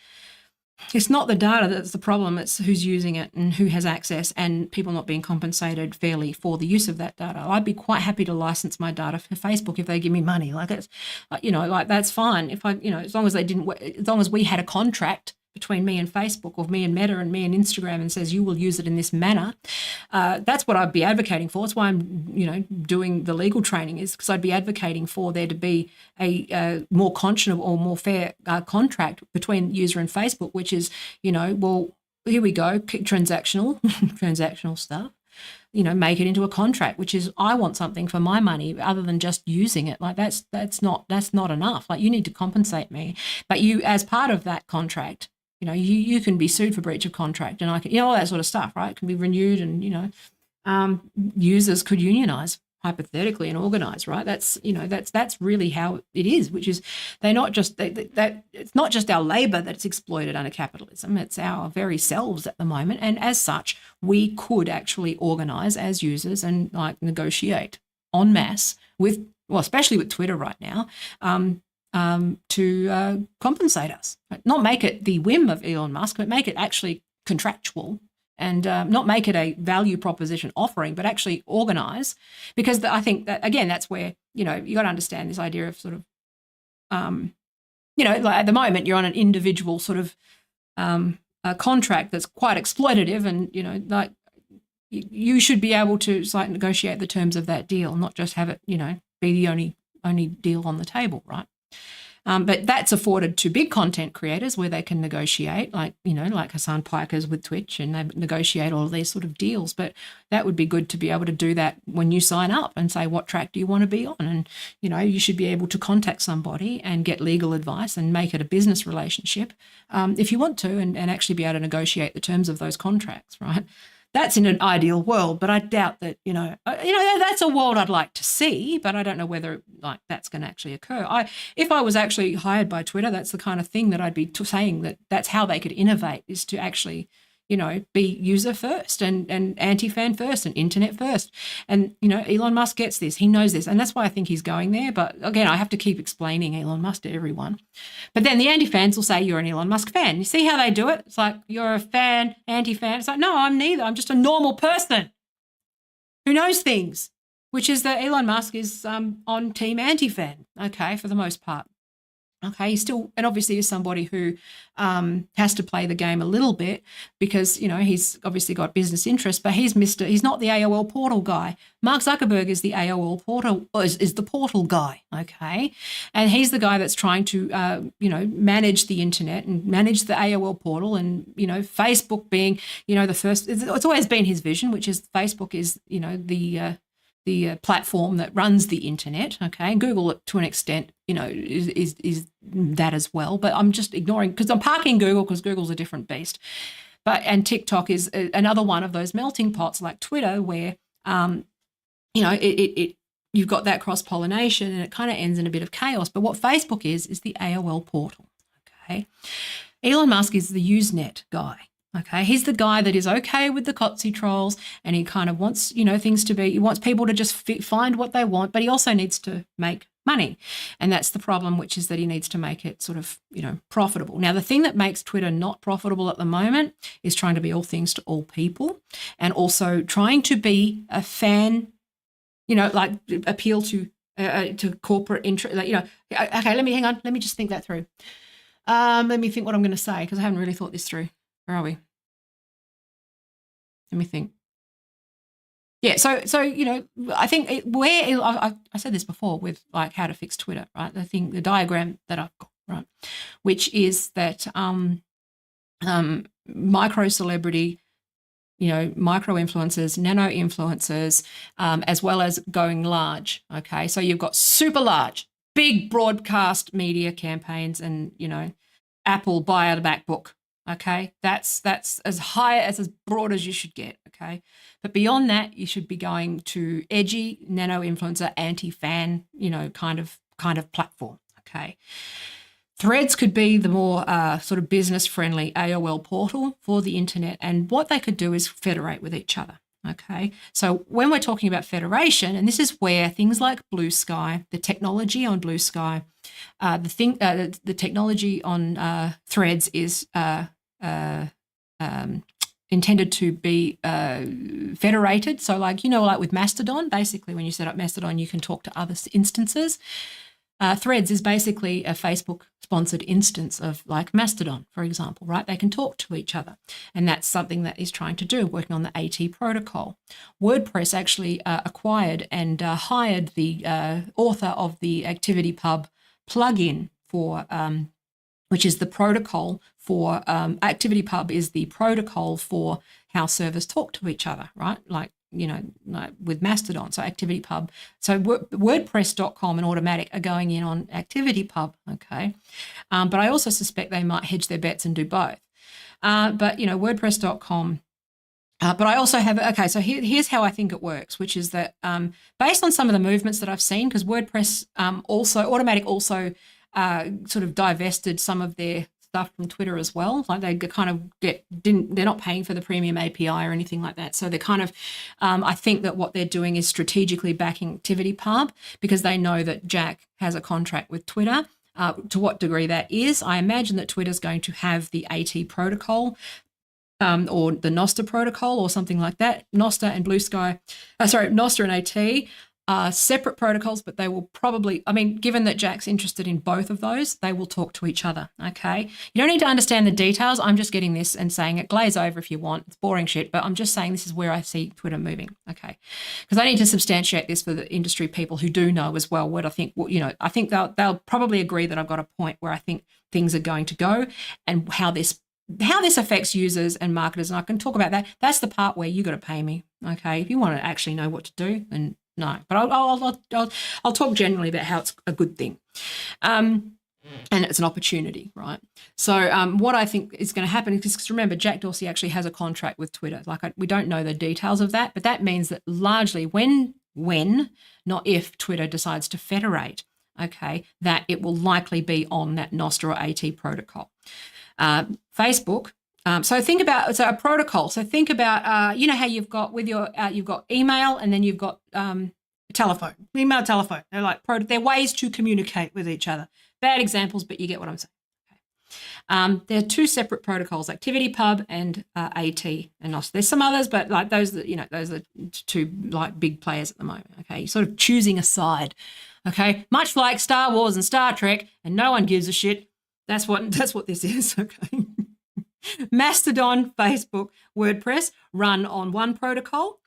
it's not the data that's the problem, it's who's using it and who has access, and people not being compensated fairly for the use of that data. I'd be quite happy to license my data for Facebook if they give me money. Like, it's, like that's fine. If I, as long as they didn't, as long as we had a contract between me and Facebook, or me and Meta and me and Instagram, and says you will use it in this manner, that's what I'd be advocating for. It's why I'm, doing the legal training, is because I'd be advocating for there to be a more conscionable or more fair contract between user and Facebook, which is, well, here we go, transactional stuff. Make it into a contract, which is, I want something for my money other than just using it. Like that's not enough. Like, you need to compensate me, but you, as part of that contract, you can be sued for breach of contract, and I can, all that sort of stuff, right? It can be renewed, and users could unionize hypothetically and organize, right? That's really how it is, which is they're not just that it's not just our labor that's exploited under capitalism, it's our very selves at the moment. And as such, we could actually organize as users and negotiate en masse with, especially with Twitter right now, to compensate us. Not make it the whim of Elon Musk, but make it actually contractual, and not make it a value proposition offering, but actually organise. Because I think that, again, that's where, you got to understand this idea of sort of, like at the moment you're on an individual sort of a contract that's quite exploitative, and, like you should be able to negotiate the terms of that deal, not just have it, be the only deal on the table, right? But that's afforded to big content creators, where they can negotiate, like Hassan Piker's with Twitch, and they negotiate all of these sort of deals. But that would be good to be able to do that when you sign up and say, what track do you want to be on? And, you should be able to contact somebody and get legal advice and make it a business relationship if you want to, and actually be able to negotiate the terms of those contracts, right? That's in an ideal world, but I doubt that, that's a world I'd like to see, but I don't know whether that's going to actually occur. If I was actually hired by Twitter, that's the kind of thing that I'd be saying, that's how they could innovate, is to actually, be user first and anti-fan first and internet first. And, Elon Musk gets this, he knows this, and that's why I think he's going there. But again, I have to keep explaining Elon Musk to everyone. But then the anti-fans will say, you're an Elon Musk fan. You see how they do it? It's like, you're a fan, anti-fan. It's like, no, I'm neither. I'm just a normal person who knows things, which is that Elon Musk is on team anti-fan, okay, for the most part. Okay, he's still, and obviously is somebody who has to play the game a little bit, because, he's obviously got business interests, but he's not the AOL portal guy. Mark Zuckerberg is the AOL portal, is the portal guy, okay? And he's the guy that's trying to, manage the internet and manage the AOL portal, and, Facebook being, the first, it's always been his vision, which is Facebook is, the platform that runs the internet, okay? And Google, to an extent, is that as well. But I'm just ignoring, because I'm parking Google, because Google's a different beast. And TikTok is another one of those melting pots, like Twitter, where you've got that cross-pollination, and it kind of ends in a bit of chaos. But what Facebook is the AOL portal, okay? Elon Musk is the Usenet guy. Okay, he's the guy that is okay with the Cotsy trolls, and he kind of wants, things to be, he wants people to just find what they want, but he also needs to make money. And that's the problem, which is that he needs to make it sort of, profitable. Now, the thing that makes Twitter not profitable at the moment is trying to be all things to all people, and also trying to be a fan, appeal to corporate interest, okay, hang on, let me just think that through. Let me think what I'm going to say, because I haven't really thought this through. Where are we? Let me think. Yeah, so I think I said this before with how to fix Twitter, right? The diagram that I've got, right, which is that micro celebrity, micro influencers, nano influencers, as well as going large. Okay, so you've got super large, big broadcast media campaigns, and Apple buy out a MacBook. Okay, that's as high as broad as you should get. Okay, but beyond that, you should be going to edgy nano influencer, anti-fan, kind of platform. Okay, Threads could be the more sort of business friendly AOL portal for the internet, and what they could do is federate with each other. Okay, so when we're talking about federation, and this is where things like Blue Sky, the technology on Blue Sky, the technology on Threads is intended to be federated. So like with Mastodon, basically when you set up Mastodon, you can talk to other instances. Threads is basically a Facebook-sponsored instance of like Mastodon, for example, right? They can talk to each other, and that's something that is trying to do, working on the AT protocol. WordPress actually acquired and hired the author of the ActivityPub plugin for, which is the protocol for, ActivityPub is the protocol for how servers talk to each other, right? Like with Mastodon, so ActivityPub. So WordPress.com and Automatic are going in on ActivityPub, okay? But I also suspect they might hedge their bets and do both. But, WordPress.com. But I also have, okay, so here's how I think it works, which is that based on some of the movements that I've seen, because WordPress Automatic also sort of divested some of their stuff from Twitter as well. Like they kind of they're not paying for the premium API or anything like that. So they're kind of, I think that what they're doing is strategically backing ActivityPub because they know that Jack has a contract with Twitter. To what degree that is, I imagine that Twitter's going to have the AT protocol or the Nostr protocol or something like that. Nostr and Nostr and AT are separate protocols, but they will probably, given that Jack's interested in both of those, they will talk to each other, okay? You don't need to understand the details. I'm just getting this and saying it. Glaze over if you want. It's boring shit, but I'm just saying this is where I see Twitter moving, okay? Because I need to substantiate this for the industry people who do know as well what I think, I think they'll probably agree that I've got a point where I think things are going to go and how this affects users and marketers, and I can talk about that. That's the part where you got to pay me, okay? If you want to actually know what to do, then no. But I'll talk generally about how it's a good thing, and it's an opportunity, right? So what I think is going to happen is, because remember, Jack Dorsey actually has a contract with Twitter. We don't know the details of that, but that means that largely when, not if, Twitter decides to federate, okay, that it will likely be on that Nostr or AT protocol. Facebook. So think about a protocol. So think about how you've got with your you've got email and then you've got telephone, email, telephone. They're ways to communicate with each other. Bad examples, but you get what I'm saying. Okay. There are two separate protocols: ActivityPub and AT and Nostr. There's some others, but like those are two like big players at the moment. Okay, you're sort of choosing a side. Okay, much like Star Wars and Star Trek, and no one gives a shit. That's what this is. Okay. Mastodon, Facebook, WordPress run on one protocol.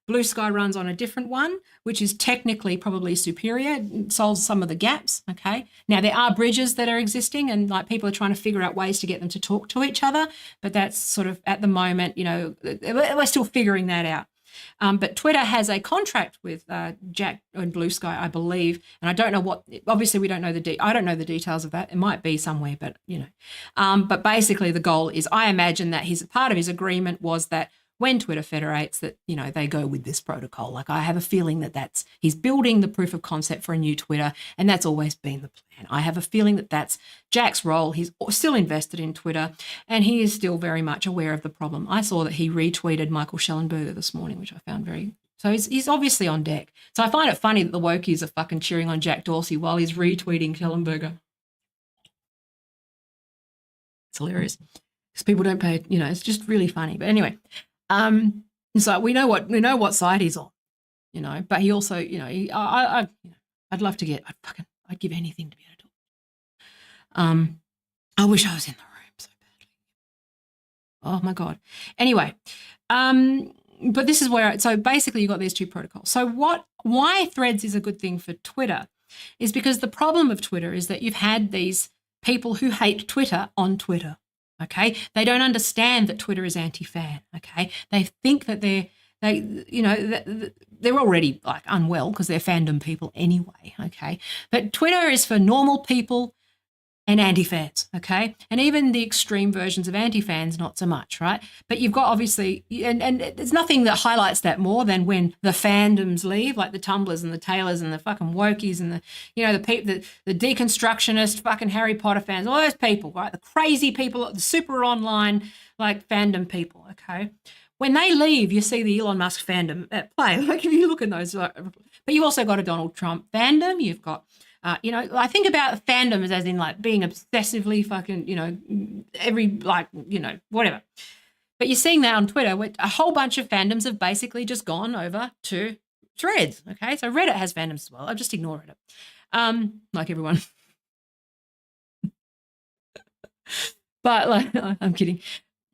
Blue Sky runs on a different one, which is technically probably superior. It solves some of the gaps, okay? Now, there are bridges that are existing and like people are trying to figure out ways to get them to talk to each other, but that's sort of at the moment, we're still figuring that out. But Twitter has a contract with Jack and Blue Sky, I believe, and I don't know obviously we don't know I don't know the details of that. It might be somewhere, but but basically the goal is, I imagine that part of his agreement was that when Twitter federates that, they go with this protocol. Like I have a feeling that he's building the proof of concept for a new Twitter, and that's always been the plan. I have a feeling that that's Jack's role. He's still invested in Twitter, and he is still very much aware of the problem. I saw that he retweeted Michael Schellenberger this morning, which I found so he's obviously on deck. So I find it funny that the wokies are fucking cheering on Jack Dorsey while he's retweeting Schellenberger. It's hilarious because people don't pay, it's just really funny. But anyway, so we know what side he's on, but he also, I'd love to I'd give anything to be able to talk. I wish I was in the room so badly. Oh my God. Anyway, but this is so basically you've got these two protocols. So why Threads is a good thing for Twitter is because the problem of Twitter is that you've had these people who hate Twitter on Twitter. Okay, they don't understand that Twitter is anti-fan. Okay, they think that they're already like unwell because they're fandom people anyway. Okay, but Twitter is for normal people and anti-fans. Okay, and even the extreme versions of anti-fans, not so much, right? But you've got obviously, and there's nothing that highlights that more than when the fandoms leave, like the Tumblrs and the Taylors and the fucking wokies and the deconstructionist fucking Harry Potter fans, all those people, right? The crazy people, the super online like fandom people. Okay, when they leave, you see the Elon Musk fandom at play. Like if you look at those, but you also got a Donald Trump fandom. You've got I think about fandoms as in like being obsessively fucking, whatever. But you're seeing that on Twitter, where a whole bunch of fandoms have basically just gone over to Threads. Okay, so Reddit has fandoms as well. I'll just ignore Reddit. like everyone. But like, I'm kidding.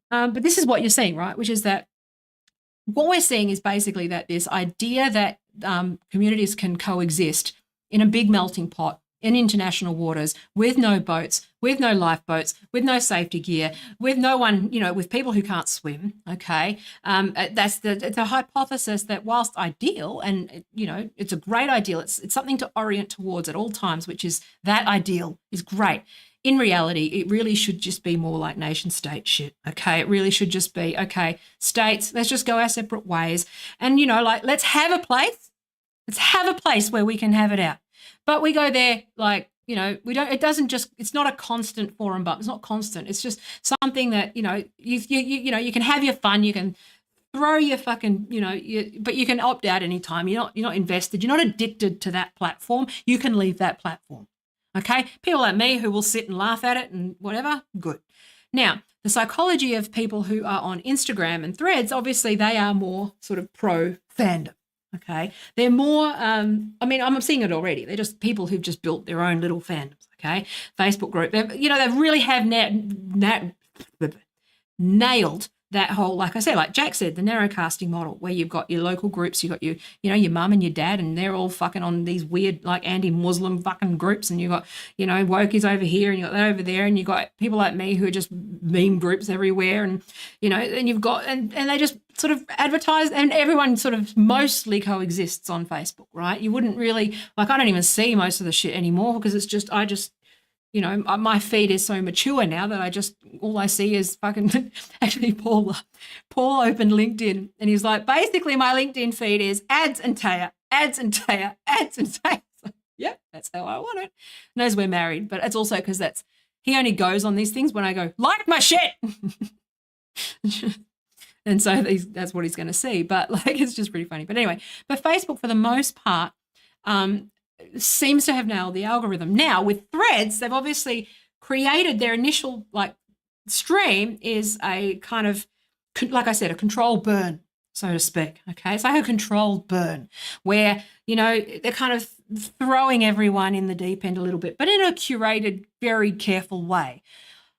But this is what you're seeing, right? Which is that what we're seeing is basically that this idea that communities can coexist in a big melting pot in international waters with no boats, with no lifeboats, with no safety gear, with no one, with people who can't swim. Okay, it's a hypothesis that, whilst ideal, and it's a great ideal, it's something to orient towards at all times, which is that ideal is great. In reality, it really should just be more like nation state shit. Okay, it really should just be, okay, states, let's just go our separate ways, and let's have a place. Let's have a place where we can have it out. But we go there we don't, it's not a constant forum, but it's not constant. It's just something that, you can have your fun, you can throw your fucking, but you can opt out anytime. You're not invested, you're not addicted to that platform. You can leave that platform. Okay? People like me who will sit and laugh at it and whatever, good. Now, the psychology of people who are on Instagram and Threads, obviously they are more sort of pro fandom. Okay, they're more. I'm seeing it already. They're just people who've just built their own little fandoms. Okay, Facebook group. They really have nailed that whole, like I said, like Jack said, the narrowcasting model, where you've got your local groups, you've got your mum and your dad, and they're all fucking on these weird like anti-Muslim fucking groups, and you've got wokies over here, and you've got that over there, and you've got people like me who are just meme groups everywhere, and and you've got and they just sort of advertise, and everyone sort of mostly coexists on Facebook, right? You wouldn't really, like, I don't even see most of the shit anymore because it's just, my feed is so mature now that all I see is fucking, actually Paul opened LinkedIn and he's like, basically my LinkedIn feed is ads and Taya, ads and Taya, ads and Taya. So, yeah, that's how I want it. Knows we're married, but it's also because he only goes on these things when I go, like my shit. And so that's what he's going to see. But it's just pretty funny. But anyway, but Facebook for the most part seems to have nailed the algorithm. Now with Threads, they've obviously created their initial stream is a kind of, like I said, a controlled burn, so to speak. Okay, it's like a controlled burn where they're kind of throwing everyone in the deep end a little bit, but in a curated, very careful way.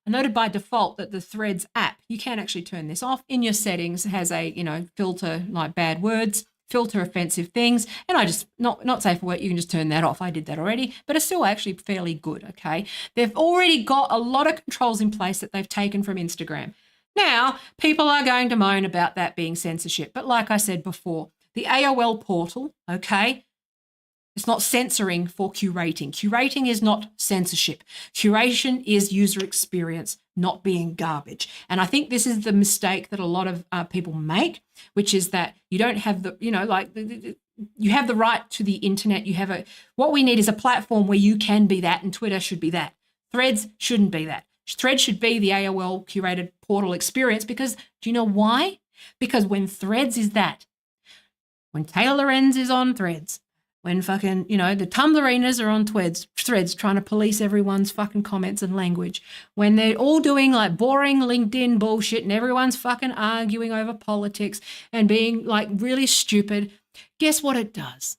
I noted by default that the Threads app, you can actually turn this off in your settings. It has a, filter like bad words, filter offensive things, and I just, not safe for work, you can just turn that off. I did that already, but it's still actually fairly good, okay? They've already got a lot of controls in place that they've taken from Instagram. Now, people are going to moan about that being censorship, but like I said before, the AOL portal, okay, it's not censoring for curating. Curating is not censorship. Curation is user experience, not being garbage. And I think this is the mistake that a lot of people make, which is that you don't have the, you have the right to the internet. What we need is a platform where you can be that, and Twitter should be that. Threads shouldn't be that. Threads should be the AOL curated portal experience, because do you know why? Because when Threads is that, when Taylor Lorenz is on Threads, when fucking, the Tumblrinas are on Threads trying to police everyone's fucking comments and language, when they're all doing boring LinkedIn bullshit and everyone's fucking arguing over politics and being really stupid, guess what it does?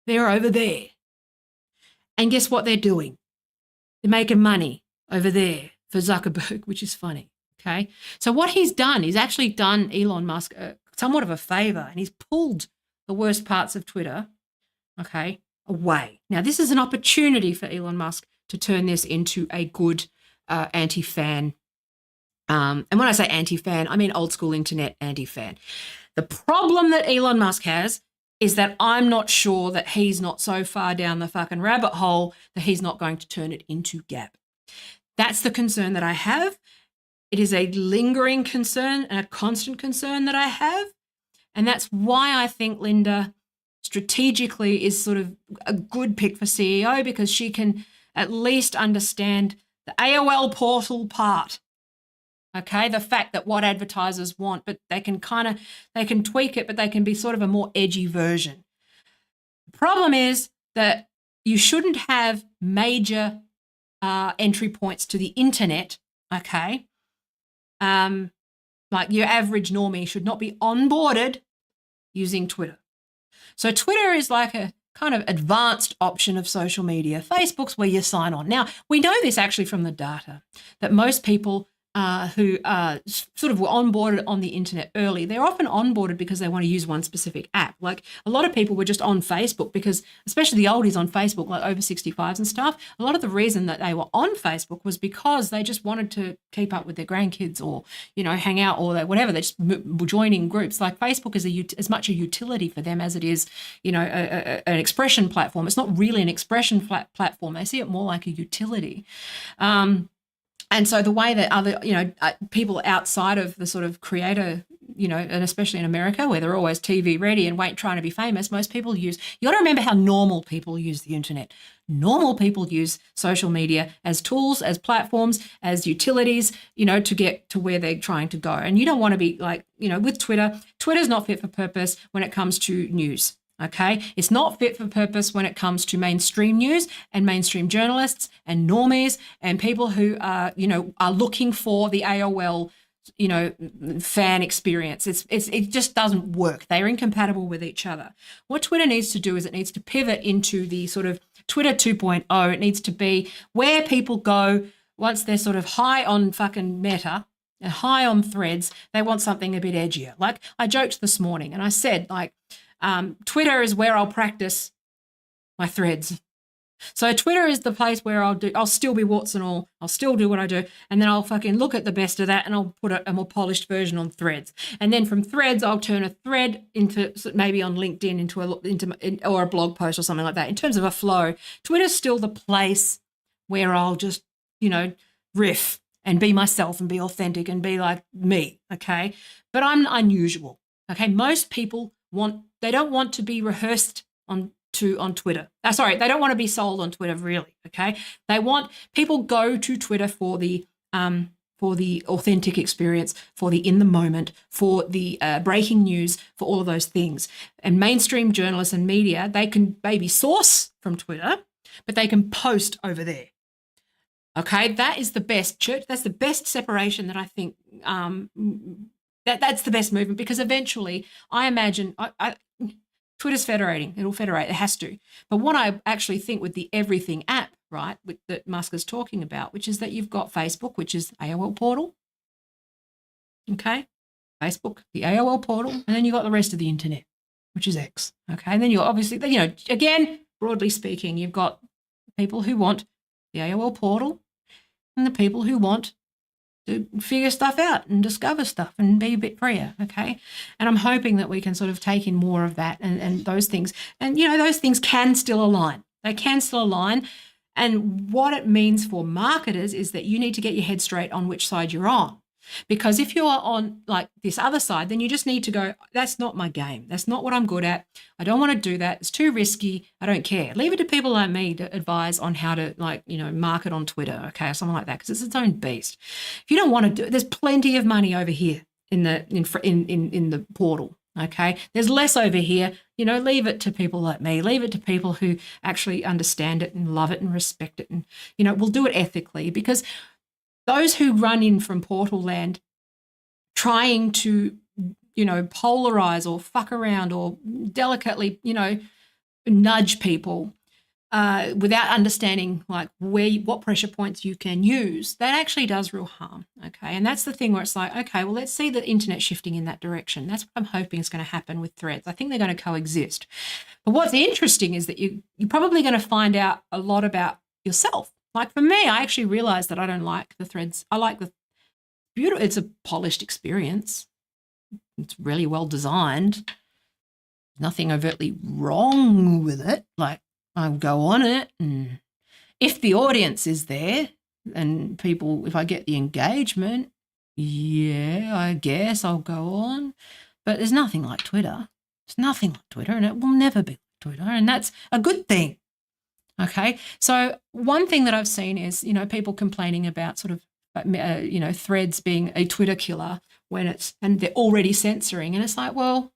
They're over there. And guess what they're doing? They're making money over there for Zuckerberg, which is funny, okay? So what he's done, he's actually done Elon Musk somewhat of a favor, and he's pulled the worst parts of Twitter, okay, away. Now, this is an opportunity for Elon Musk to turn this into a good anti-fan. And when I say anti-fan, I mean old school internet anti-fan. The problem that Elon Musk has is that I'm not sure that he's not so far down the fucking rabbit hole that he's not going to turn it into Gap. That's the concern that I have. It is a lingering concern and a constant concern that I have. And that's why I think Linda strategically is sort of a good pick for CEO, because she can at least understand the AOL portal part. Okay, the fact that what advertisers want, but they can tweak it, but they can be sort of a more edgy version. The problem is that you shouldn't have major entry points to the internet, okay? Like your average normie should not be onboarded using Twitter. So Twitter is like kind of advanced option of social media. Facebook's where you sign on. Now, we know this actually from the data that most people who sort of were onboarded on the internet early, they're often onboarded because they want to use one specific app. Like a lot of people were just on Facebook because, especially the oldies on Facebook, like over 65s and stuff, a lot of the reason that they were on Facebook was because they just wanted to keep up with their grandkids or, hang out or whatever. They just were joining groups. Like Facebook is as much a utility for them as it is, an expression platform. It's not really an expression platform. They see it more like a utility. And so the way that other, people outside of the sort of creator, and especially in America where they're always TV ready and trying to be famous, most people you got to remember how normal people use the internet. Normal people use social media as tools, as platforms, as utilities, to get to where they're trying to go. And you don't want to be like, with Twitter's not fit for purpose when it comes to news. Okay, it's not fit for purpose when it comes to mainstream news and mainstream journalists and normies and people who are looking for the AOL, fan experience. It just doesn't work. They are incompatible with each other. What Twitter needs to do is it needs to pivot into the sort of Twitter 2.0. It needs to be where people go once they're sort of high on fucking Meta and high on Threads. They want something a bit edgier. Like I joked this morning and I said Twitter is where I'll practice my threads. So Twitter is the place where I'll still be warts and all. I'll still do what I do. And then I'll fucking look at the best of that and I'll put a more polished version on Threads. And then from Threads, I'll turn a thread into maybe on LinkedIn into or a blog post or something like that. In terms of a flow, Twitter's still the place where I'll just, riff and be myself and be authentic and be like me, okay? But I'm unusual, okay? Most people they don't want to be rehearsed on Twitter. They don't want to be sold on Twitter, really. Okay, people go to Twitter for the authentic experience, for the in the moment, for the breaking news, for all of those things. And mainstream journalists and media, they can maybe source from Twitter, but they can post over there. Okay, that is the best church. That's the best separation that I think. That's the best movement because eventually I imagine Twitter's federating. It'll federate. It has to. But what I actually think with the everything app, right, that Musk is talking about, which is that you've got Facebook, which is AOL portal. Okay. Facebook, the AOL portal. And then you've got the rest of the internet, which is X. Okay. And then you're obviously, again, broadly speaking, you've got people who want the AOL portal and the people who want to figure stuff out and discover stuff and be a bit freer, okay? And I'm hoping that we can sort of take in more of that and those things. And, those things can still align. They can still align. And what it means for marketers is that you need to get your head straight on which side you're on. Because if you are on like this other side, then you just need to go, that's not my game. That's not what I'm good at. I don't want to do that. It's too risky. I don't care. Leave it to people like me to advise on how to market on Twitter, okay, or something like that, because it's its own beast. If you don't want to do it, there's plenty of money over here in the portal, okay? There's less over here. Leave it to people like me. Leave it to people who actually understand it and love it and respect it and, will do it ethically because those who run in from portal land trying to, polarize or fuck around or delicately, nudge people without understanding like what pressure points you can use, that actually does real harm, okay? And that's the thing where it's like, okay, well, let's see the internet shifting in that direction. That's what I'm hoping is going to happen with threads. I think they're going to coexist. But what's interesting is that you're probably going to find out a lot about yourself. Like for me, I actually realized that I don't like the threads. I like the beautiful, it's a polished experience. It's really well designed. Nothing overtly wrong with it. Like I'll go on it and if the audience is there and people, if I get the engagement, yeah, I guess I'll go on. But there's nothing like Twitter. It's nothing like Twitter and it will never be like Twitter. And that's a good thing. Okay, so one thing that I've seen is, people complaining about sort of, threads being a Twitter killer and they're already censoring. And it's like, well,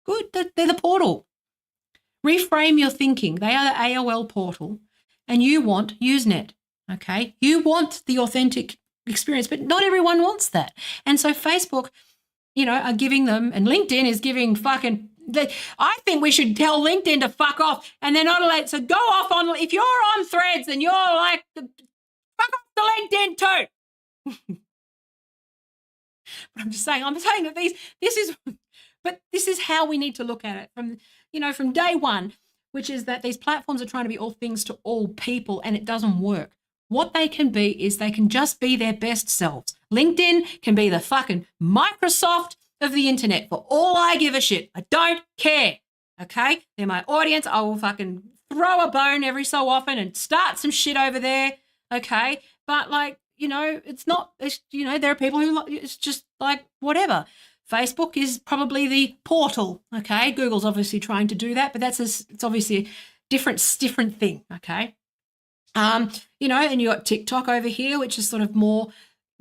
good, they're the portal. Reframe your thinking. They are the AOL portal and you want Usenet, okay? You want the authentic experience, but not everyone wants that. And so Facebook, are giving them, and LinkedIn is giving fucking I think we should tell LinkedIn to fuck off, and they're not allowed. So go off on, if you're on Threads, then you're like, fuck off to LinkedIn too. But I'm saying that this is how we need to look at it from day one, which is that these platforms are trying to be all things to all people, and it doesn't work. What they can be is they can just be their best selves. LinkedIn can be the fucking Microsoft of the internet for all I give a shit. I don't care. Okay? They're my audience. I will fucking throw a bone every so often and start some shit over there. Okay? But there are people who, it's just like whatever. Facebook is probably the portal. Okay? Google's obviously trying to do that, but it's obviously a different thing. Okay? And you got TikTok over here, which is sort of more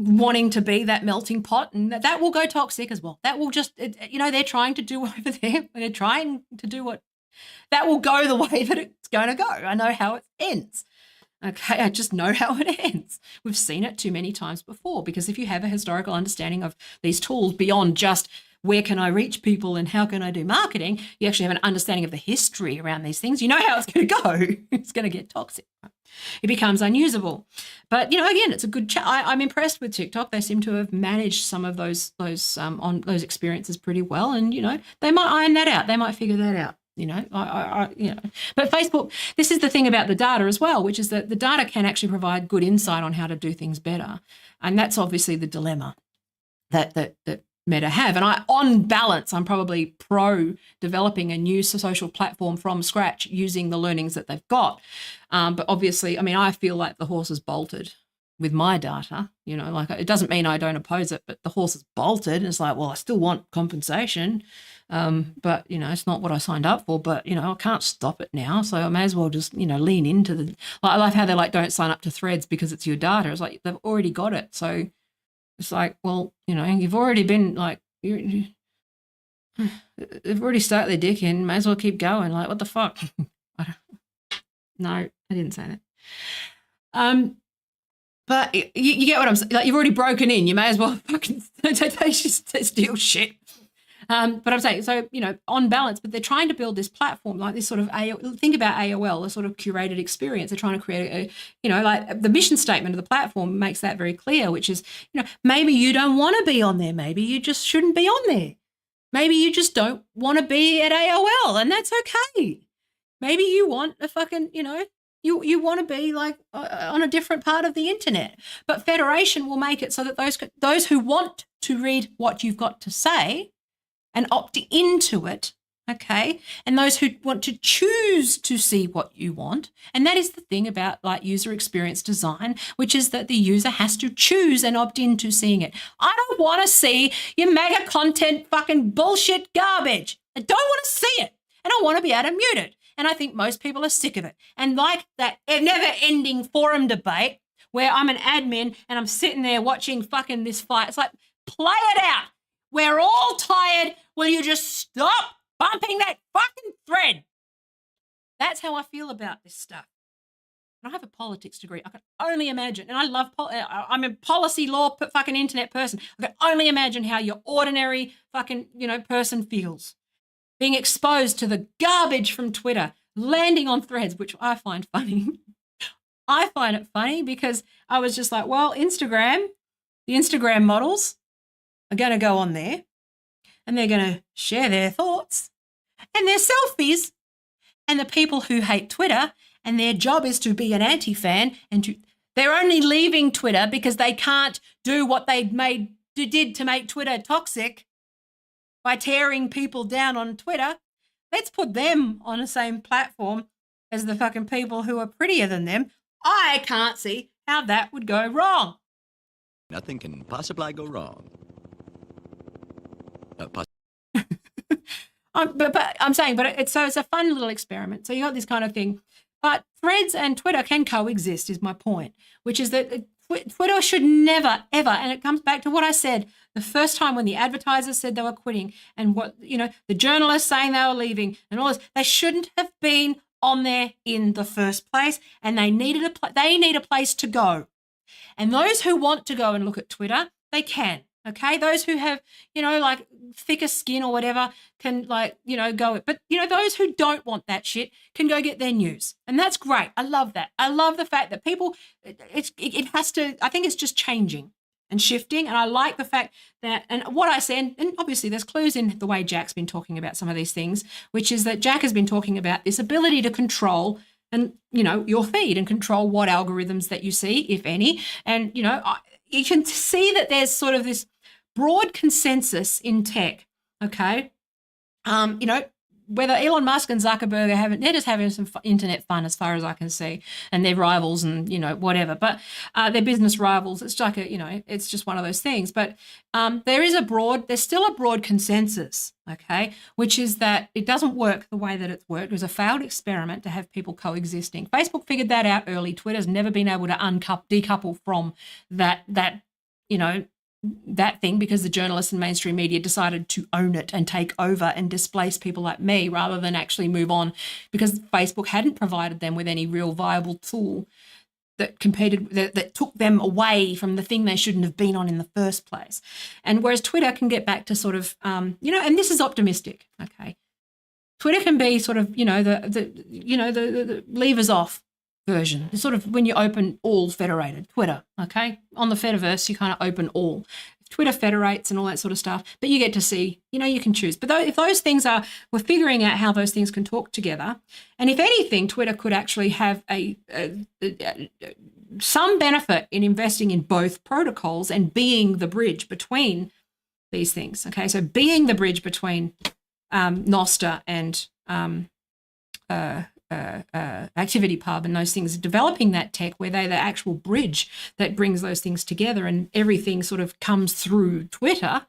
wanting to be that melting pot, and that will go toxic as well. That will just, they're trying to do over there. They're trying to do that will go the way that it's going to go. I know how it ends. Okay, I just know how it ends. We've seen it too many times before, because if you have a historical understanding of these tools beyond just where can I reach people and how can I do marketing, you actually have an understanding of the history around these things. You know how it's going to go. It's going to get toxic. It becomes unusable. But, again, it's a good chat. I'm impressed with TikTok. They seem to have managed some of those experiences pretty well. And, they might iron that out. They might figure that out. But Facebook, this is the thing about the data as well, which is that the data can actually provide good insight on how to do things better. And that's obviously the dilemma that Meta have. And on balance, I'm probably pro developing a new social platform from scratch using the learnings that they've got. But obviously, I feel like the horse is bolted with my data. It doesn't mean I don't oppose it, but the horse is bolted. And it's like, well, I still want compensation. But, it's not what I signed up for, but, I can't stop it now. So I may as well just, lean into I love how they're like, don't sign up to Threads because it's your data. It's like, they've already got it. So it's like, well, you've already been like, they've already stuck their dick in, may as well keep going. Like, what the fuck? No, I didn't say that. But you get what I'm saying. Like, you've already broken in. You may as well fucking steal shit. But I'm saying, so, on balance, but they're trying to build this platform, like this sort of, think about AOL, a sort of curated experience. They're trying to create like the mission statement of the platform makes that very clear, which is, maybe you don't want to be on there. Maybe you just shouldn't be on there. Maybe you just don't want to be at AOL, and that's okay. Maybe you want a fucking, you want to be like on a different part of the internet. But Federation will make it so that those who want to read what you've got to say and opt into it, okay, and those who want to choose to see what you want. And that is the thing about like user experience design, which is that the user has to choose and opt into seeing it. I don't want to see your mega content fucking bullshit garbage. I don't want to see it. And I want to be able to mute it. And I think most people are sick of it. And like that never-ending forum debate where I'm an admin and I'm sitting there watching fucking this fight. It's like, play it out. We're all tired. Will you just stop bumping that fucking thread? That's how I feel about this stuff. And I have a politics degree. I can only imagine, and I love, I'm a policy law fucking internet person. I can only imagine how your ordinary fucking, person feels. Being exposed to the garbage from Twitter, landing on threads, which I find funny. I find it funny because I was just like, well, the Instagram models are going to go on there and they're going to share their thoughts and their selfies. And the people who hate Twitter and their job is to be an anti-fan and they're only leaving Twitter because they can't do what they did to make Twitter toxic by tearing people down on Twitter. Let's put them on the same platform as the fucking people who are prettier than them. I can't see how that would go wrong. Nothing can possibly go wrong. But I'm saying, it's a fun little experiment. So you got this kind of thing. But Threads and Twitter can coexist, is my point, which is that Twitter should never, ever, and it comes back to what I said the first time when the advertisers said they were quitting and what, the journalists saying they were leaving and all this, they shouldn't have been on there in the first place, and they need a place to go. And those who want to go and look at Twitter, they can. Okay, those who have, like thicker skin or whatever can go. But, those who don't want that shit can go get their news. And that's great. I love that. I love the fact that people, it has to, I think it's just changing and shifting. And I like the fact that, and what I said, and obviously there's clues in the way Jack's been talking about some of these things, which is that Jack has been talking about this ability to control and, your feed and control what algorithms that you see, if any. And, you can see that there's sort of this broad consensus in tech, okay? Whether Elon Musk and Zuckerberg they're just having some internet fun as far as I can see, and they're rivals and, whatever. But they're business rivals. It's like it's just one of those things. But there's still a broad consensus, okay, which is that it doesn't work the way that it's worked. It was a failed experiment to have people coexisting. Facebook figured that out early. Twitter's never been able to decouple from that thing because the journalists and mainstream media decided to own it and take over and displace people like me rather than actually move on, because Facebook hadn't provided them with any real viable tool that that took them away from the thing they shouldn't have been on in the first place. And whereas Twitter can get back to sort of, and this is optimistic, okay? Twitter can be sort of, the levers off version. It's sort of when you open all federated Twitter, okay? On the Fediverse, you kind of open all. Twitter federates and all that sort of stuff, but you get to see, you can choose. But if those things we're figuring out how those things can talk together, and if anything, Twitter could actually have some benefit in investing in both protocols and being the bridge between these things, okay? So being the bridge between Nostr and ActivityPub and those things, developing that tech where they're the actual bridge that brings those things together and everything sort of comes through Twitter,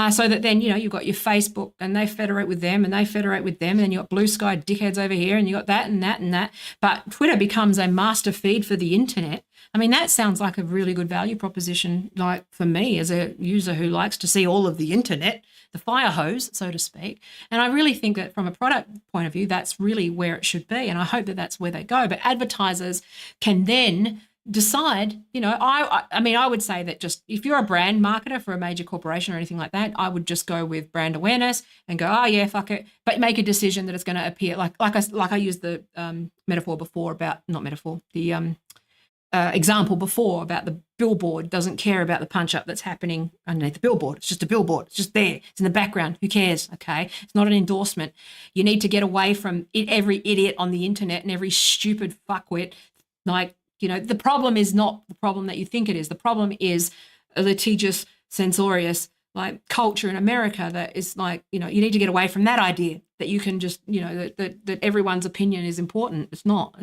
so that then, you've got your Facebook and they federate with them and they federate with them, and then you've got Blue Sky dickheads over here and you've got that and that and that. But Twitter becomes a master feed for the internet. I mean, that sounds like a really good value proposition, like for me as a user who likes to see all of the internet, the fire hose, so to speak. And I really think that from a product point of view, that's really where it should be. And I hope that that's where they go. But advertisers can then decide, I would say that just if you're a brand marketer for a major corporation or anything like that, I would just go with brand awareness and go, oh yeah, fuck it, but make a decision that it's going to appear like I used the metaphor before about, not metaphor, the example before about the billboard doesn't care about the punch up that's happening underneath the billboard. It's just a billboard. It's just there. It's in the background. Who cares? Okay. It's not an endorsement. You need to get away from every idiot on the internet and every stupid fuckwit. Like, the problem is not the problem that you think it is. The problem is a litigious, censorious, like culture in America that is like, you need to get away from that idea that you can just, that everyone's opinion is important. It's not.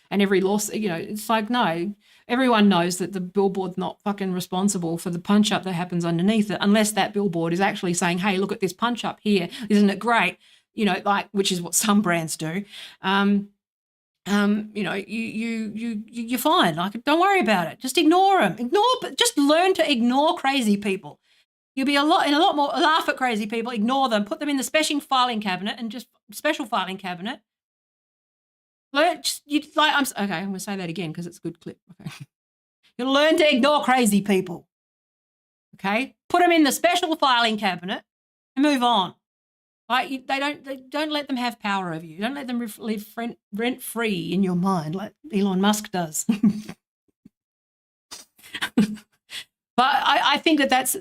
And every law, it's like, no, everyone knows that the billboard's not fucking responsible for the punch up that happens underneath it, unless that billboard is actually saying, hey, look at this punch up here. Isn't it great? Which is what some brands do. You're fine. Like, don't worry about it. Just ignore them. Just learn to ignore crazy people. You'll be a lot more laugh at crazy people, ignore them, put them in the special filing cabinet and just special filing cabinet. I'm going to say that again because it's a good clip. Okay. You'll learn to ignore crazy people. Okay? Put them in the special filing cabinet and move on. Like, they don't let them have power over you. Don't let them live rent free in your mind like Elon Musk does. But I think that's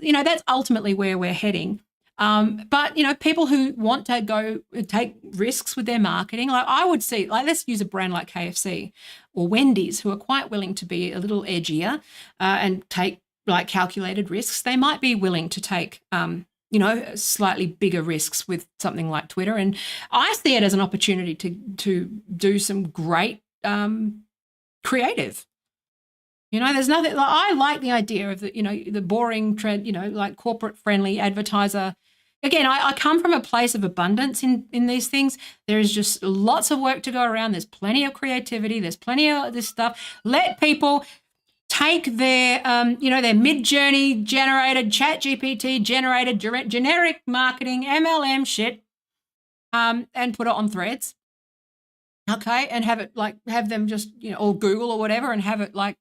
ultimately where we're heading. But, people who want to go take risks with their marketing, like I would see, like let's use a brand like KFC or Wendy's, who are quite willing to be a little edgier and take like calculated risks. They might be willing to take, slightly bigger risks with something like Twitter. And I see it as an opportunity to do some great creative. There's nothing, like, I like the idea of the boring trend, like corporate friendly advertiser. Again, I come from a place of abundance in these things. There is just lots of work to go around. There's plenty of creativity. There's plenty of this stuff. Let people take their, their Mid-Journey generated, ChatGPT generated, generic marketing, MLM shit, and put it on Threads. Okay. And have them just, or Google or whatever, and have it like,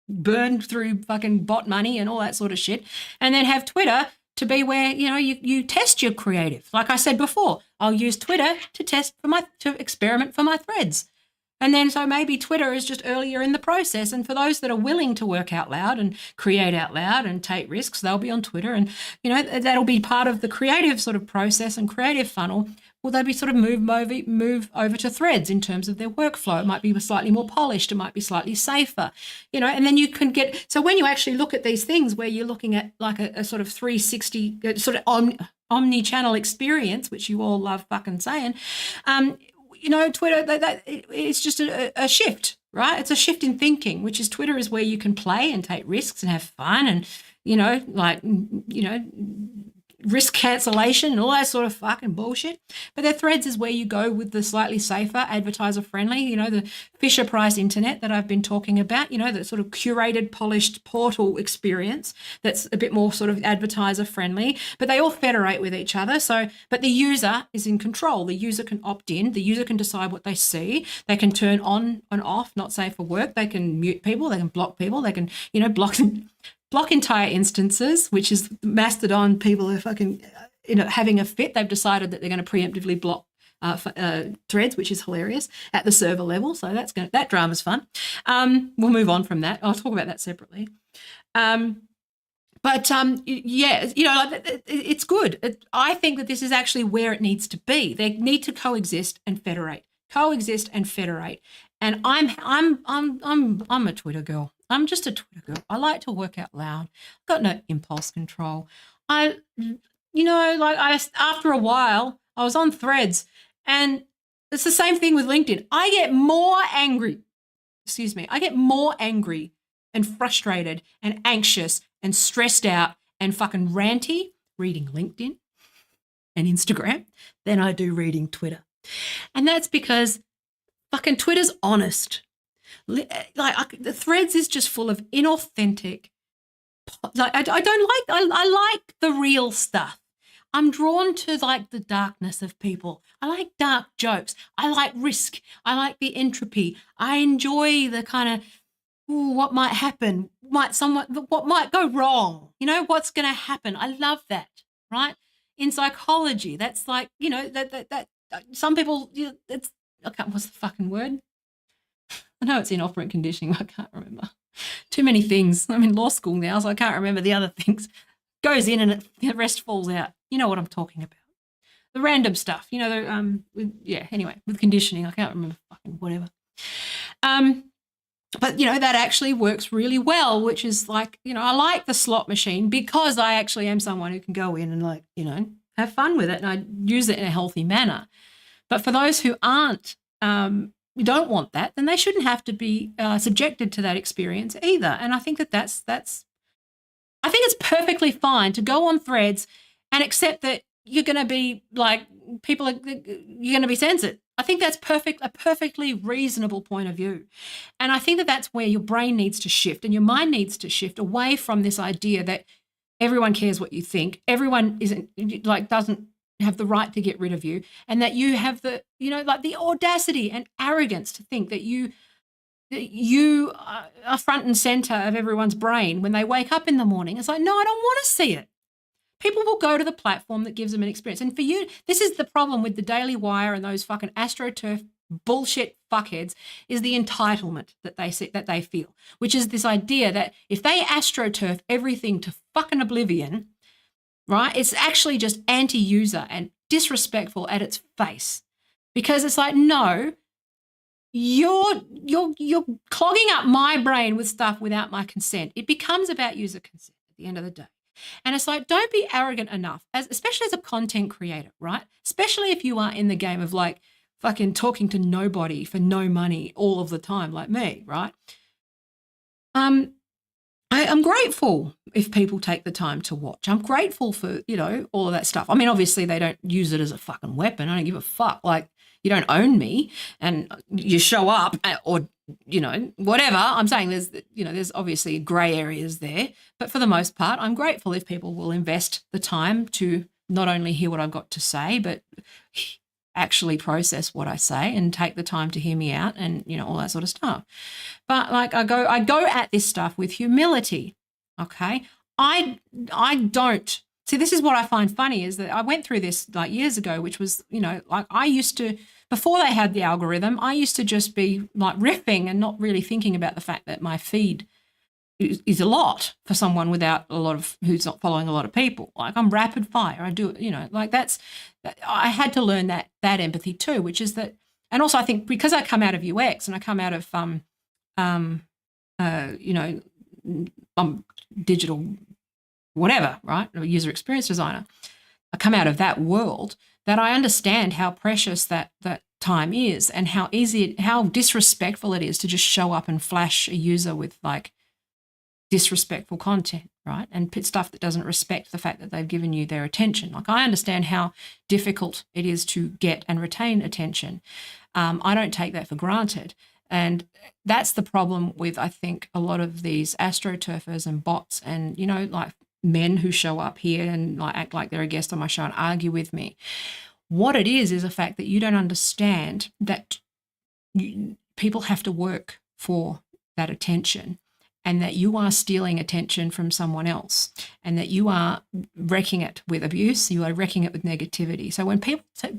burn through fucking bot money and all that sort of shit. And then have Twitter to be where, you test your creative. Like I said before, I'll use Twitter to experiment for my threads. And then so maybe Twitter is just earlier in the process. And for those that are willing to work out loud and create out loud and take risks, they'll be on Twitter. And, that'll be part of the creative sort of process and creative funnel. Will they be sort of move over to threads in terms of their workflow? It might be slightly more polished. It might be slightly safer, and then you can get, so when you actually look at these things where you're looking at like a sort of 360 sort of omni-channel experience, which you all love fucking saying, Twitter, it's just a shift, right? It's a shift in thinking, which is Twitter is where you can play and take risks and have fun and, risk cancellation and all that sort of fucking bullshit. But their threads is where you go with the slightly safer, advertiser friendly, the Fisher Price internet that I've been talking about, the sort of curated, polished portal experience that's a bit more sort of advertiser friendly, but they all federate with each other. So, but the user is in control. The user can opt in. The user can decide what they see. They can turn on and off, not safe for work. They can mute people. They can block people. They can, block entire instances, which is Mastodon people are fucking, having a fit. They've decided that they're going to preemptively block threads, which is hilarious at the server level. So that drama's fun. We'll move on from that. I'll talk about that separately. It's good. I think that this is actually where it needs to be. They need to coexist and federate. And I'm a Twitter girl. I'm just a Twitter girl. I like to work out loud. I've got no impulse control. After a while, I was on Threads, and it's the same thing with LinkedIn. I get more angry and frustrated and anxious and stressed out and fucking ranty reading LinkedIn and Instagram than I do reading Twitter. And that's because fucking Twitter's honest. The Threads is just full of inauthentic. I like the real stuff. I'm drawn to like the darkness of people. I like dark jokes. I like risk. I like the entropy. I enjoy the kind of what might happen, what might go wrong. What's going to happen. I love that, right? In psychology, that's like that some people. What's the fucking word? I know it's in operant conditioning, but I can't remember. Too many things. I'm in law school now, so I can't remember the other things. Goes in and the rest falls out. You know what I'm talking about. The random stuff, anyway, with conditioning, I can't remember fucking whatever. But, that actually works really well, which is like, I like the slot machine because I actually am someone who can go in and have fun with it and I use it in a healthy manner. But for those who aren't, you don't want that, then they shouldn't have to be subjected to that experience either. And I think that's I think it's perfectly fine to go on Threads and accept that you're going to be like you're going to be censored. I think that's a perfectly reasonable point of view. And I think that that's where your brain needs to shift and your mind needs to shift away from this idea that everyone cares what you think. Everyone doesn't have the right to get rid of you, and that you have the audacity and arrogance to think that you are front and center of everyone's brain when they wake up in the morning. It's like, no, I don't want to see it. People will go to the platform that gives them an experience. And for you, this is the problem with the Daily Wire and those fucking AstroTurf bullshit fuckheads, is the entitlement that they feel, which is this idea that if they AstroTurf everything to fucking oblivion, right, it's actually just anti-user and disrespectful at its face. Because it's like, no, you're clogging up my brain with stuff without my consent. It becomes about user consent at the end of the day. And it's like, don't be arrogant enough, especially as a content creator, right? Especially if you are in the game of like fucking talking to nobody for no money all of the time, like me, right? I'm grateful if people take the time to watch. I'm grateful for, all of that stuff. I mean, obviously they don't use it as a fucking weapon. I don't give a fuck. Like, you don't own me and you show up or, whatever. I'm saying there's obviously grey areas there. But for the most part, I'm grateful if people will invest the time to not only hear what I've got to say, but actually process what I say and take the time to hear me out and, all that sort of stuff. But like I go at this stuff with humility. Okay. I don't see, this is what I find funny is that I went through this like years ago, which was, like I used to, before they had the algorithm, I used to just be like riffing and not really thinking about the fact that my feed is a lot for someone who's not following a lot of people. Like I'm rapid fire. I do, like I had to learn that empathy too, which is that, and also I think because I come out of UX and I come out of, digital whatever, right? A user experience designer. I come out of that world that I understand how precious that time is and how disrespectful it is to just show up and flash a user with like disrespectful content, right? And stuff that doesn't respect the fact that they've given you their attention. Like I understand how difficult it is to get and retain attention. I don't take that for granted. And that's the problem with, I think, a lot of these astroturfers and bots and, like men who show up here and like act like they're a guest on my show and argue with me. What it is a fact that you don't understand that people have to work for that attention and that you are stealing attention from someone else and that you are wrecking it with abuse, you are wrecking it with negativity. So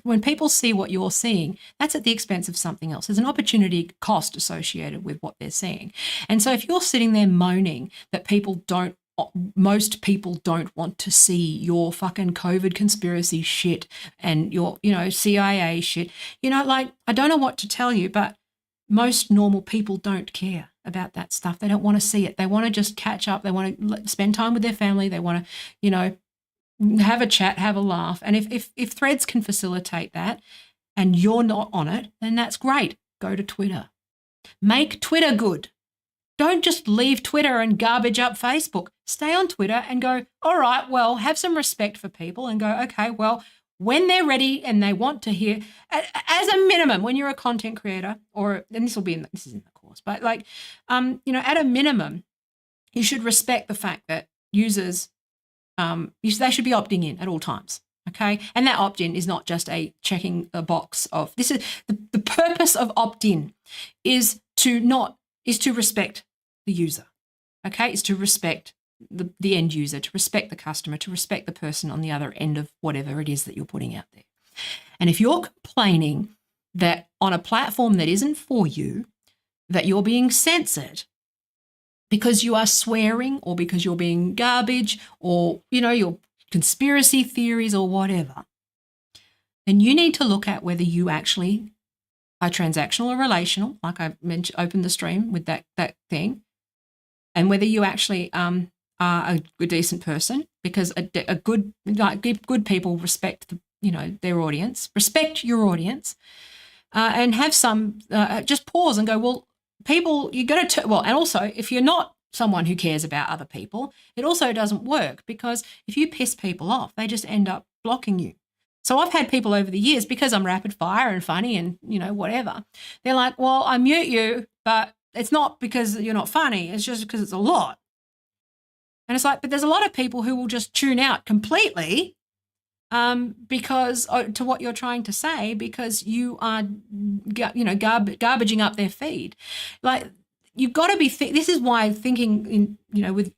when people see what you're seeing, that's at the expense of something else. There's an opportunity cost associated with what they're seeing. And so if you're sitting there moaning that most people don't want to see your fucking COVID conspiracy shit and your, CIA shit, like, I don't know what to tell you, but most normal people don't care about that stuff. They don't want to see it. They want to just catch up. They want to spend time with their family. They want to, have a chat, have a laugh. And if Threads can facilitate that and you're not on it, then that's great. Go to Twitter. Make Twitter good. Don't just leave Twitter and garbage up Facebook. Stay on Twitter and go, all right, well, have some respect for people and go, okay, well, when they're ready and they want to hear, as a minimum, when you're a content creator, and this is in the course, but like, at a minimum, you should respect the fact that users, they should be opting in at all times. Okay. And that opt-in is not just a checking a box of, this is the purpose of opt-in is to respect the user. Okay. Is to respect the end user, to respect the customer, to respect the person on the other end of whatever it is that you're putting out there. And if you're complaining that on a platform that isn't for you, that you're being censored because you are swearing or because you're being garbage or, your conspiracy theories or whatever, then you need to look at whether you actually are transactional or relational, like I mentioned, opened the stream with that thing, and whether you actually are a decent person, because good people respect their audience, respect your audience, and have some just pause and go, well, people, you got to and also if you're not someone who cares about other people, it also doesn't work, because if you piss people off, they just end up blocking you. So I've had people over the years, because I'm rapid fire and funny and whatever, they're like, well, I mute you, but it's not because you're not funny, it's just because it's a lot. And it's like, but there's a lot of people who will just tune out completely because to what you're trying to say, because you are, garbaging up their feed. Like, you've got to be, this is why thinking with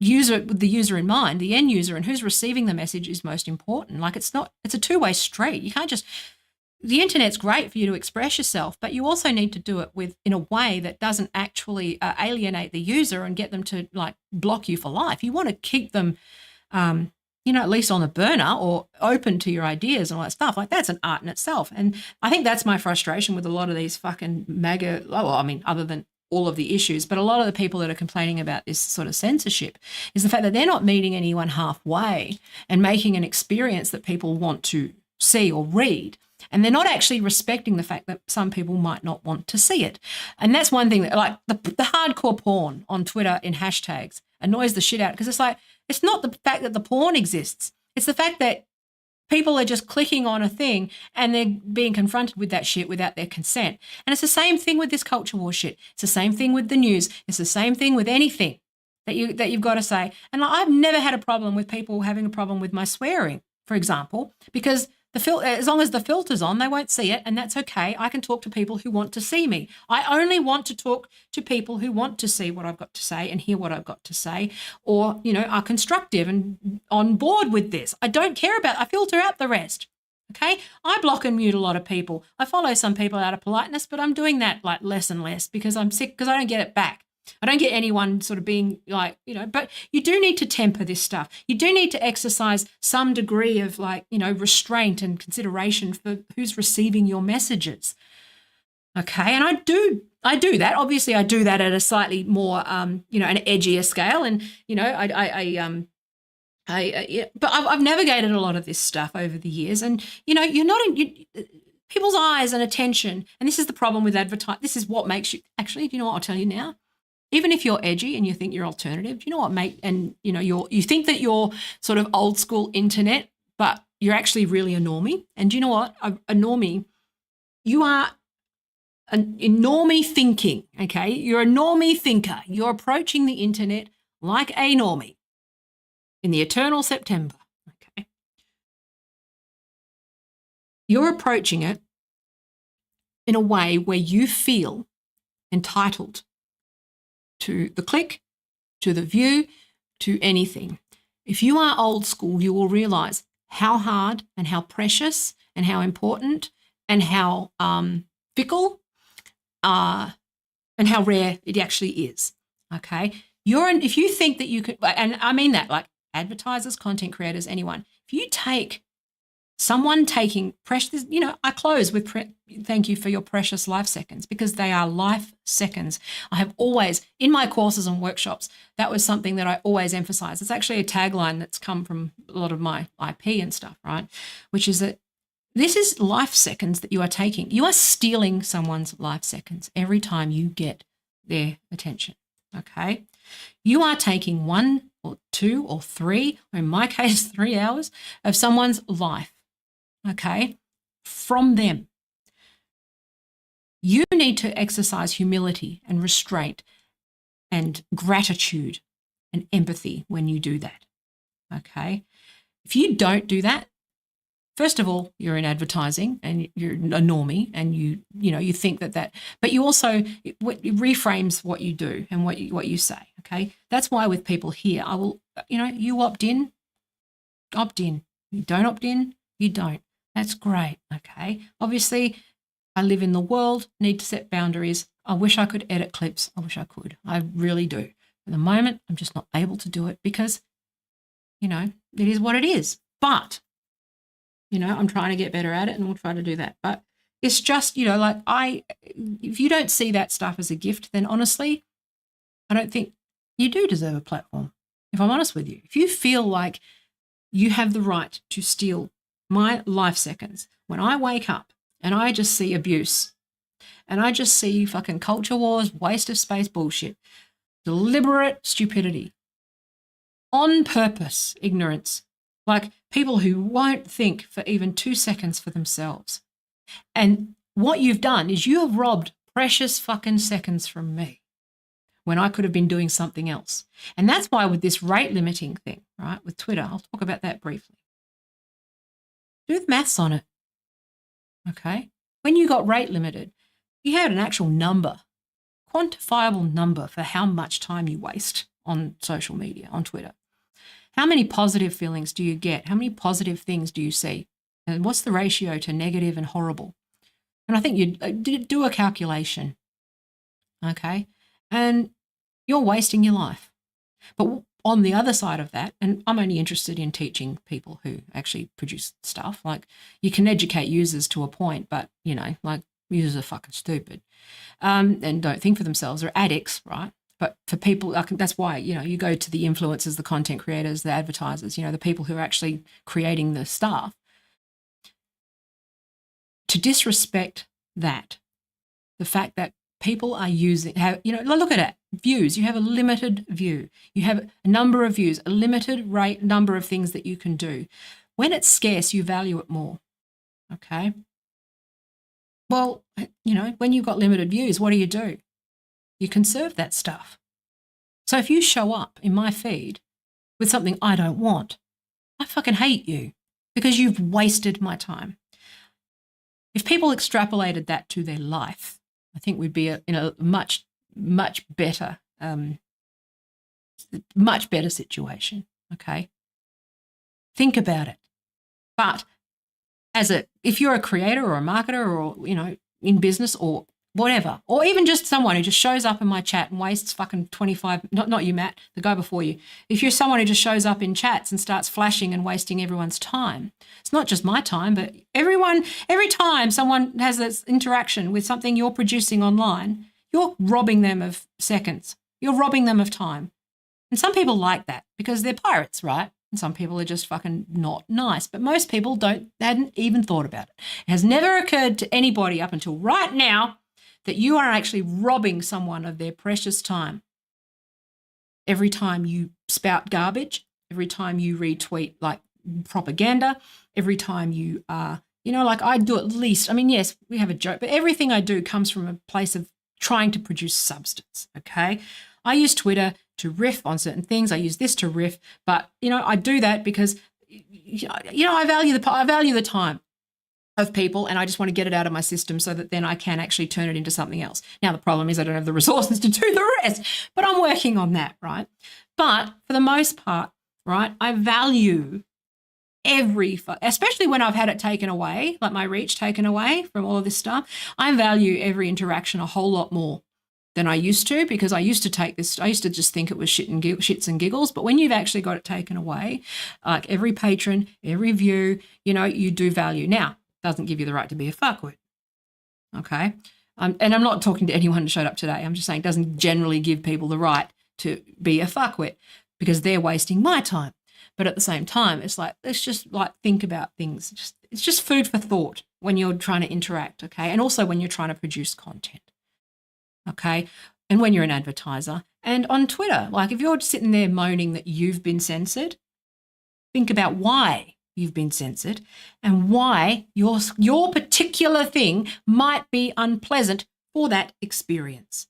the user in mind, the end user and who's receiving the message is most important. Like, it's a two-way street. You can't just, the internet's great for you to express yourself, but you also need to do it in a way that doesn't actually alienate the user and get them to like block you for life. You want to keep them, at least on the burner or open to your ideas and all that stuff. Like, that's an art in itself. And I think that's my frustration with a lot of these fucking MAGA, other than all of the issues, but a lot of the people that are complaining about this sort of censorship is the fact that they're not meeting anyone halfway and making an experience that people want to see or read. And they're not actually respecting the fact that some people might not want to see it. And that's one thing that, like, the hardcore porn on Twitter in hashtags annoys the shit out, because it's like, it's not the fact that the porn exists. It's the fact that people are just clicking on a thing and they're being confronted with that shit without their consent. And it's the same thing with this culture war shit. It's the same thing with the news. It's the same thing with anything that you've got to say. And I've never had a problem with people having a problem with my swearing, for example, because As long as the filter's on, they won't see it, and that's okay. I can talk to people who want to see me. I only want to talk to people who want to see what I've got to say and hear what I've got to say, or, are constructive and on board with this. I don't care I filter out the rest. Okay. I block and mute a lot of people. I follow some people out of politeness, but I'm doing that like less and less because I'm sick, because I don't get it back. I don't get anyone sort of being like, but you do need to temper this stuff. You do need to exercise some degree of restraint and consideration for who's receiving your messages. Okay. And I do that. Obviously I do that at a slightly more, an edgier scale. And, but I've navigated a lot of this stuff over the years, and you're not in people's eyes and attention. And this is the problem with advertising. This is what makes you actually. Do you know what I'll tell you now? Even if you're edgy and you think you're alternative, do you know what you think that you're sort of old school internet, but you're actually really a normie. And do you know what? A normie, you are in normie thinking. Okay, you're a normie thinker. You're approaching the internet like a normie. In the eternal September, okay? You're approaching it in a way where you feel entitled to the click, to the view, to anything. If you are old school, you will realize how hard and how precious and how important and how fickle and how rare it actually is, okay? If you think that you could, and I mean that, like, advertisers, content creators, anyone. If you take someone taking precious, I close with thank you for your precious life seconds, because they are life seconds. I have always, in my courses and workshops, that was something that I always emphasize. It's actually a tagline that's come from a lot of my IP and stuff, right? Which is that this is life seconds that you are taking. You are stealing someone's life seconds every time you get their attention, okay? You are taking 1 or 2 or 3, or in my case, 3 hours of someone's life, okay, from them. You need to exercise humility and restraint and gratitude and empathy when you do that, okay? If you don't do that, first of all, you're in advertising and you're a normie, and you think that, but you also, it reframes what you do and what you say, okay? That's why with people here, I will, you opt in. You don't opt in, you don't. That's great, okay? Obviously, I live in the world, need to set boundaries. I wish I could edit clips. I wish I could. I really do. At the moment, I'm just not able to do it because, it is what it is. But I'm trying to get better at it, and we'll try to do that. But it's just, if you don't see that stuff as a gift, then honestly, I don't think you do deserve a platform, if I'm honest with you. If you feel like you have the right to steal my life seconds when I wake up and I just see abuse and I just see fucking culture wars, waste of space bullshit, deliberate stupidity, on purpose ignorance, like people who won't think for even 2 seconds for themselves. And what you've done is you have robbed precious fucking seconds from me when I could have been doing something else. And that's why with this rate limiting thing, right, with Twitter, I'll talk about that briefly. Do the maths on it, okay? When you got rate limited, you had an actual number, quantifiable number for how much time you waste on social media, on Twitter. How many positive feelings do you get? How many positive things do you see? And what's the ratio to negative and horrible? And I think you do a calculation, okay? And you're wasting your life. But on the other side of that, and I'm only interested in teaching people who actually produce stuff, like you can educate users to a point, but, users are fucking stupid and don't think for themselves. They're addicts, right? But for people, that's why, you go to the influencers, the content creators, the advertisers, the people who are actually creating the stuff. To disrespect that, the fact that people are look at it, views. You have a limited view. You have a number of views, a limited number of things that you can do. When it's scarce, you value it more, okay? Well, when you've got limited views, what do? You conserve that stuff. So if you show up in my feed with something I don't want, I fucking hate you. because you've wasted my time. If people extrapolated that to their life, I think we'd be in a much, much better situation. Okay. Think about it. But if you're a creator or a marketer or, in business or whatever, or even just someone who just shows up in my chat and wastes fucking 25, not you, Matt, the guy before you. If you're someone who just shows up in chats and starts flashing and wasting everyone's time, it's not just my time, but every time someone has this interaction with something you're producing online, you're robbing them of seconds. You're robbing them of time. And some people like that because they're pirates, right? And some people are just fucking not nice. But most people hadn't even thought about it. It has never occurred to anybody up until right now that you are actually robbing someone of their precious time. Every time you spout garbage, every time you retweet like propaganda, every time you I do at least, yes, we have a joke, but everything I do comes from a place of trying to produce substance, okay? I use Twitter to riff on certain things. I use this to riff, but, I do that because, I value the time of people, and I just want to get it out of my system so that then I can actually turn it into something else. Now, the problem is I don't have the resources to do the rest, but I'm working on that, right? But for the most part, right, I value especially when I've had it taken away, like my reach taken away from all of this stuff, I value every interaction a whole lot more than I used to, because I used to just think it was shits and giggles. But when you've actually got it taken away, like every patron, every view, you do value. Now, doesn't give you the right to be a fuckwit. Okay. And I'm not talking to anyone who showed up today. I'm just saying it doesn't generally give people the right to be a fuckwit because they're wasting my time. But at the same time, it's like, let's just think about things. It's just food for thought when you're trying to interact. Okay. And also when you're trying to produce content. Okay. And when you're an advertiser and on Twitter, like if you're sitting there moaning that you've been censored, think about why you've been censored and why your particular thing might be unpleasant for that experience.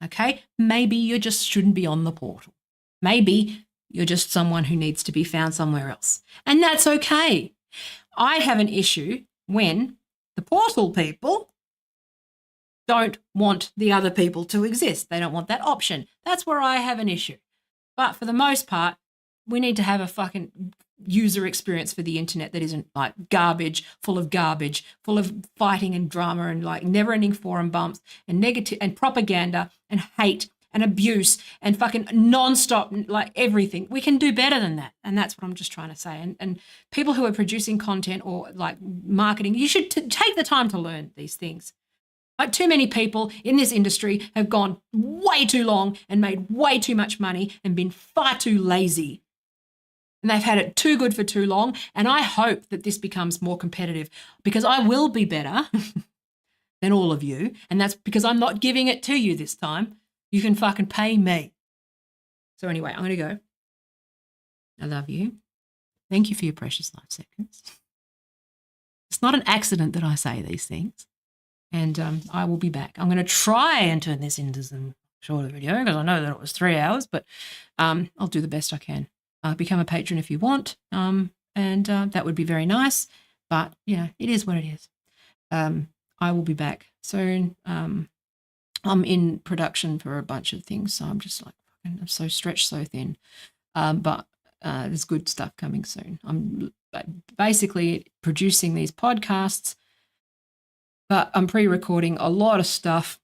Okay? Maybe you just shouldn't be on the portal. Maybe you're just someone who needs to be found somewhere else. And that's okay. I have an issue when the portal people don't want the other people to exist. They don't want that option. That's where I have an issue. But for the most part, we need to have a fucking user experience for the internet that isn't like garbage, full of fighting and drama and like never-ending forum bumps and negative and propaganda and hate and abuse and fucking non-stop, like everything. We can do better than that. And that's what I'm just trying to say. And people who are producing content or like marketing, you should take the time to learn these things. Like too many people in this industry have gone way too long and made way too much money and been far too lazy. And they've had it too good for too long. And I hope that this becomes more competitive because I will be better than all of you. And that's because I'm not giving it to you this time. You can fucking pay me. So anyway, I'm going to go. I love you. Thank you for your precious life seconds. It's not an accident that I say these things. And I will be back. I'm going to try and turn this into some shorter video because I know that it was 3 hours, but I'll do the best I can. Become a patron if you want, and that would be very nice. But, it is what it is. I will be back soon. I'm in production for a bunch of things, so I'm just like, I'm so stretched so thin. But there's good stuff coming soon. I'm basically producing these podcasts, but I'm pre-recording a lot of stuff.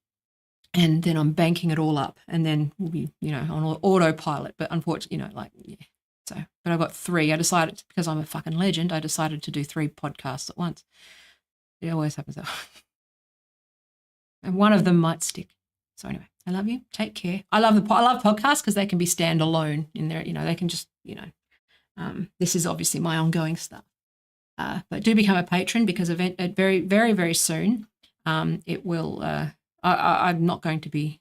And then I'm banking it all up, and then we'll be, on autopilot. But unfortunately, So, but I've got 3. I decided, because I'm a fucking legend, I decided to do 3 podcasts at once. It always happens that way. And one of them might stick. So anyway, I love you. Take care. I love podcasts because they can be standalone in there. They can just, this is obviously my ongoing stuff. But do become a patron because very, very, very soon it will, I'm not going to be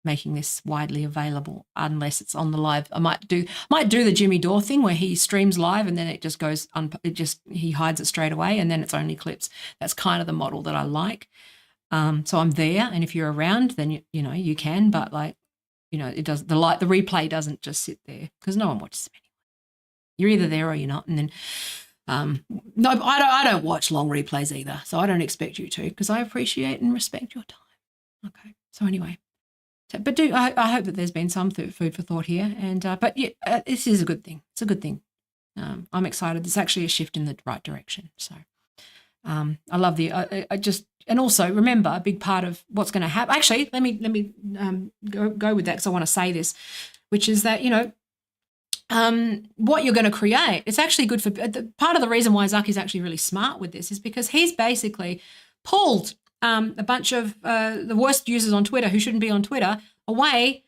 making this widely available unless it's on the live. I might do the Jimmy Dore thing where he streams live and then it just goes he hides it straight away and then it's only clips. That's kind of the model that I like. So I'm there, and if you're around, then you can. But it does the replay doesn't just sit there because no one watches them anyway. You're either there or you're not. And then, no, I don't watch long replays either. So I don't expect you to, because I appreciate and respect your time. Okay. So anyway, but I hope that there's been some food for thought here. And, but yeah, this is a good thing. It's a good thing. I'm excited. It's actually a shift in the right direction. So I love and also remember, a big part of what's going to happen. Actually, let me go with that, because I want to say this, which is that, what you're going to create, it's actually good for part of the reason why Zuck is actually really smart with this is because he's basically pulled a bunch of the worst users on Twitter who shouldn't be on Twitter away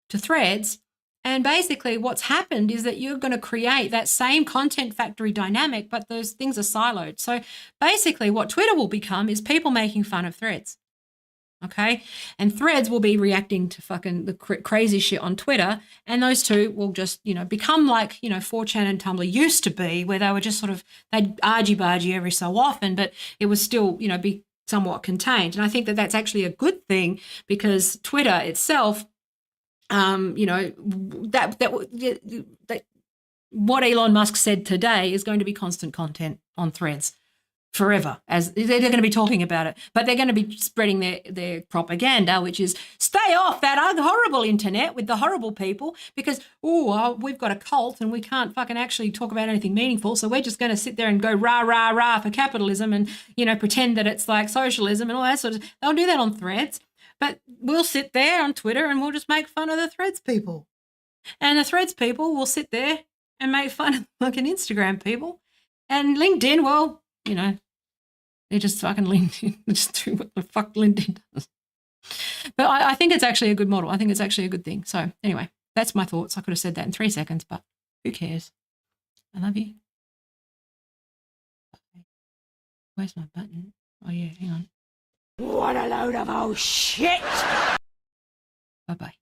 to Threads. And basically what's happened is that you're going to create that same content factory dynamic, but those things are siloed. So basically what Twitter will become is people making fun of Threads. Okay. And Threads will be reacting to fucking the crazy shit on Twitter. And those two will just, become like, 4chan and Tumblr used to be, where they were just sort of, they'd argy-bargy every so often, but it was still, be somewhat contained. And I think that that's actually a good thing, because Twitter itself, that what Elon Musk said today is going to be constant content on Threads forever, as they're going to be talking about it, but they're going to be spreading their propaganda, which is stay off that horrible internet with the horrible people, because we've got a cult and we can't fucking actually talk about anything meaningful, so we're just going to sit there and go rah rah rah for capitalism and pretend that it's like socialism and all that sort of. They'll do that on Threads, but we'll sit there on Twitter and we'll just make fun of the Threads people, and the Threads people will sit there and make fun of fucking Instagram people, and LinkedIn, well, they just fucking LinkedIn, just do what the fuck LinkedIn does. But I think it's actually a good model. I think it's actually a good thing. So anyway, that's my thoughts. I could have said that in 3 seconds, but who cares? I love you. Where's my button? Oh yeah, hang on. What a load of old shit! Bye-bye.